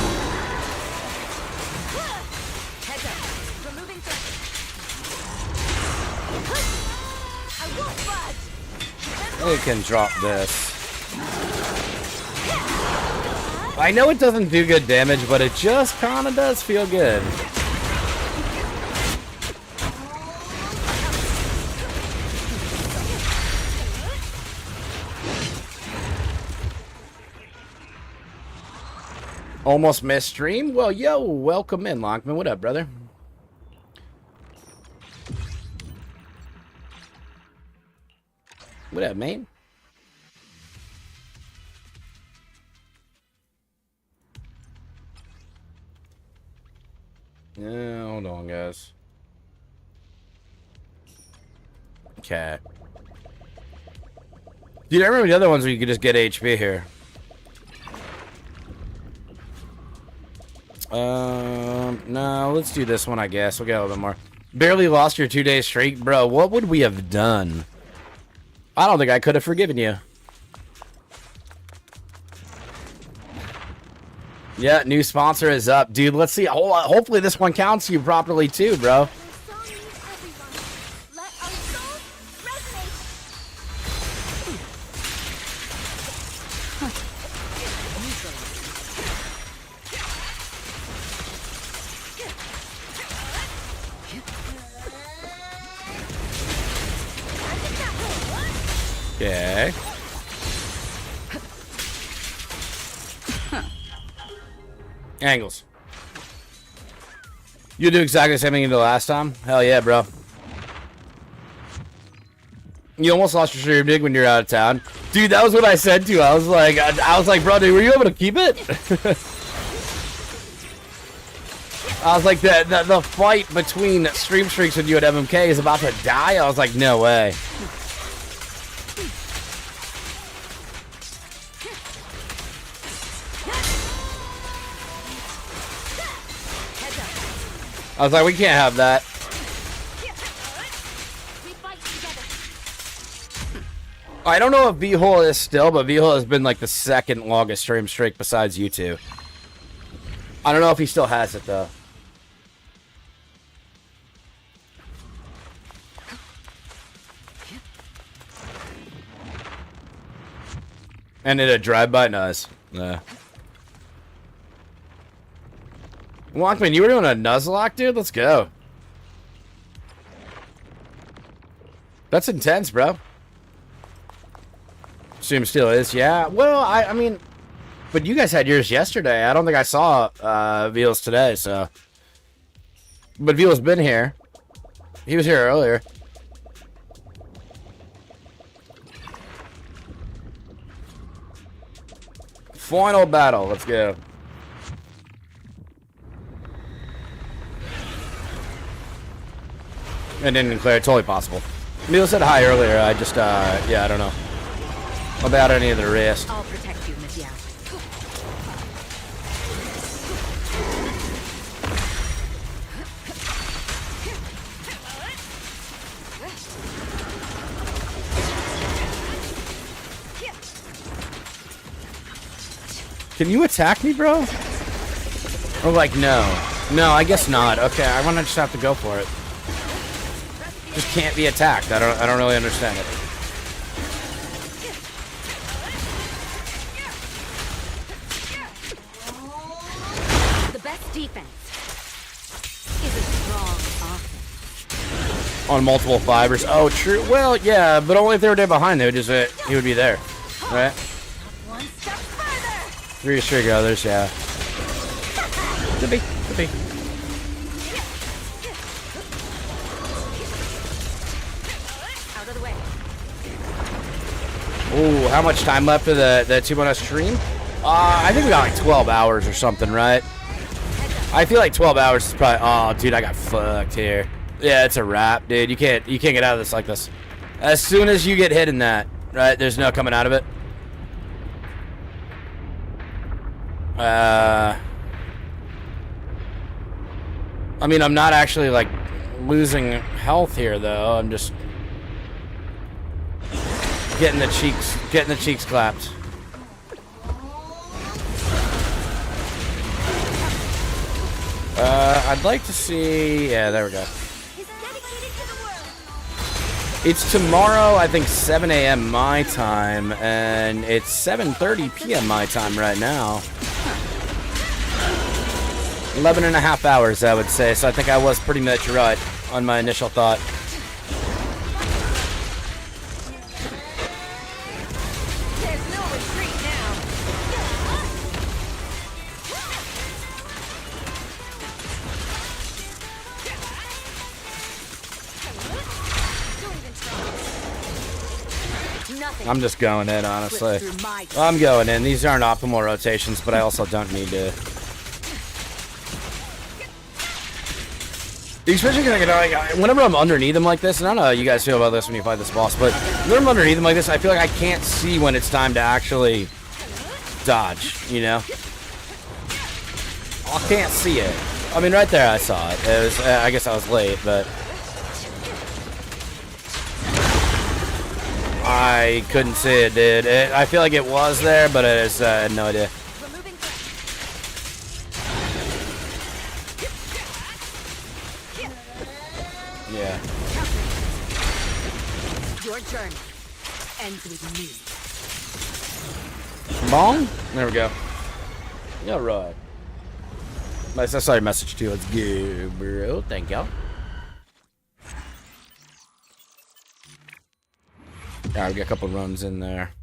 We can drop this. I know it doesn't do good damage, but it just kind of does feel good. Almost missed stream? Well, yo, welcome in, Lockman. What up, brother? What up, man? Yeah, hold on, guys. Okay. Dude, I remember the other ones where you could just get HP here. No, let's do this one, I guess. We'll get a little bit more. Barely lost your 2-day streak? Bro, what would we have done? I don't think I could have forgiven you. Yeah, new sponsor is up. Dude, let's see. Hopefully this one counts you properly too, bro. Okay. Angles. You do exactly the same thing you did last time? Hell yeah, bro. You almost lost your stream dig when you're out of town. Dude, that was what I said to you. I was like, bro, dude, were you able to keep it? I was like, the fight between stream streaks with you at MMK is about to die. I was like, no way. I was like, we can't have that. I don't know if V-Hole is still, but V-Hole has been like the second longest stream streak besides you two. I don't know if he still has it though. And did a drive-by? Nice. Yeah. Walkman, you were doing a Nuzlocke, dude? Let's go. That's intense, bro. Stream still is, yeah. Well, I mean, but you guys had yours yesterday. I don't think I saw Veals today, so. But Veals been here. He was here earlier. Final battle. Let's go. And didn't declare. Totally possible. Veals said hi earlier. I just, yeah, I don't know about any of the rest. I'll protect you, Miss Yao. Can you attack me, bro? Or like, no. No, I guess not. Okay, I want to just have to go for it. Just can't be attacked. I don't really understand it. The best defense is a strong offense. On multiple fibers. Oh, true. Well, yeah, but only if they were dead behind. They would just he would be there, right? One step further. Three trigger others, yeah. Could be. Could be. Out of the way. Ooh, how much time left of the 2.0 stream? I think we got like 12 hours or something, right? I feel like 12 hours is probably. Oh, dude, I got fucked here. Yeah, it's a wrap, dude. You can't get out of this like this. As soon as you get hit in that, right? There's no coming out of it. I mean, I'm not actually like losing health here, though. I'm just getting the cheeks clapped. I'd like to see. Yeah, there we go. It's tomorrow, I think 7 a.m. my time, and it's 7:30 p.m. my time right now. 11 and a half hours, I would say, so I think I was pretty much right on my initial thought. There's no retreat now. Nothing. I'm just going in, honestly. I'm going in. These aren't optimal rotations, but I also don't need to. Especially like, whenever I'm underneath them like this, and I don't know how you guys feel about this when you fight this boss, but whenever I'm underneath them like this, I feel like I can't see when it's time to actually dodge, you know? I can't see it. I mean, right there I saw it. It was, I guess I was late, but I couldn't see it, dude. I feel like it was there, but I had no idea. Yeah. Your journey ends with me. Bong? There we go. Yeah, right. I saw your message too. Let's go, bro. Thank y'all. Yeah, we got a couple runs in there.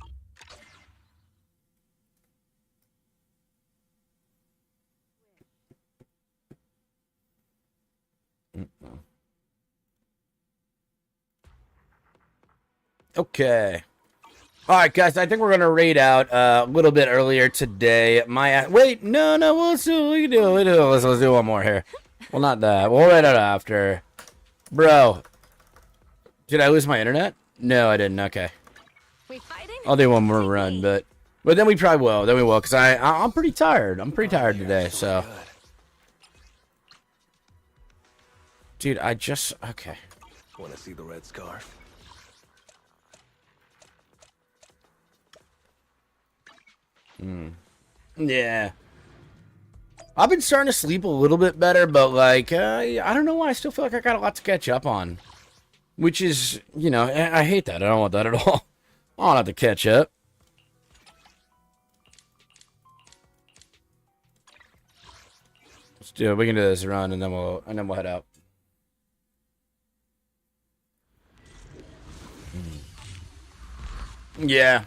Okay. All right, guys. I think we're gonna raid out a little bit earlier today. Wait, no. Let's do one more here. Well, not that. We'll raid out after. Bro, did I lose my internet? No, I didn't. Okay. I'll do one more run, but then we probably will. Then we will, cause I'm pretty tired. I'm pretty tired today, so. Dude, I just... Okay. Want to see the red scarf? Yeah. I've been starting to sleep a little bit better, but, like, I don't know why. I still feel like I got a lot to catch up on. Which is, you know, I hate that. I don't want that at all. I don't have to catch up. Let's do it. We can do this run, and then we'll head out. Yeah.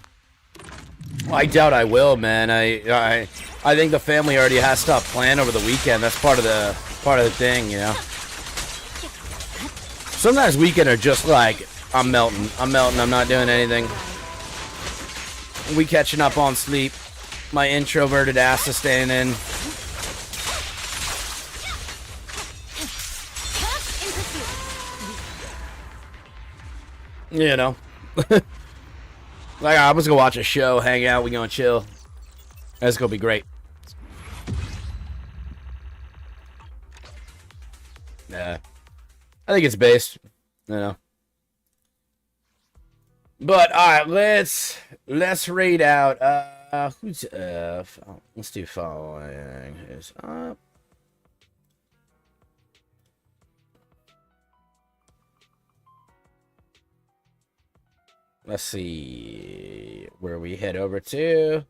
I doubt I will, man. I think the family already has stuff planned over the weekend. That's part of the thing, you know. Sometimes weekend are just like I'm melting. I'm not doing anything. We catching up on sleep. My introverted ass is staying in. You know. Like, I was gonna watch a show, hang out, we gonna chill. That's gonna be great. Yeah. I think it's based, you know. But alright, let's read out who's let's do following is up. Let's see where we head over to.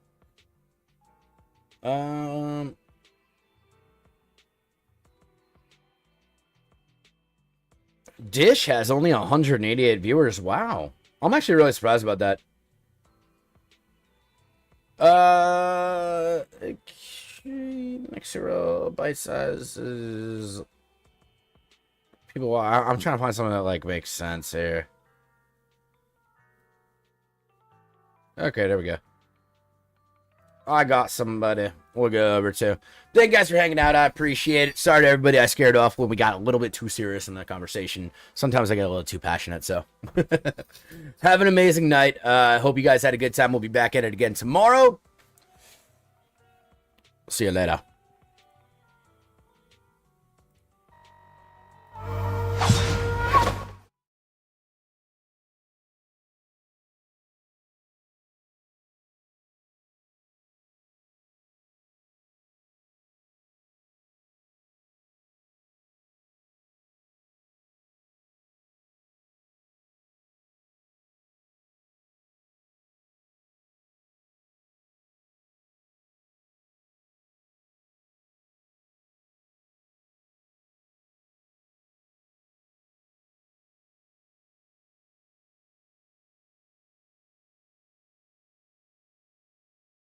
Dish has only 188 viewers. Wow. I'm actually really surprised about that. Mixero bite sizes. People, I'm trying to find something that like makes sense here. Okay, there we go. I got somebody we'll go over to. Thank you guys for hanging out. I appreciate it. Sorry to everybody I scared off when we got a little bit too serious in the conversation. Sometimes I get a little too passionate, so. Have an amazing night. I hope you guys had a good time. We'll be back at it again tomorrow. See you later.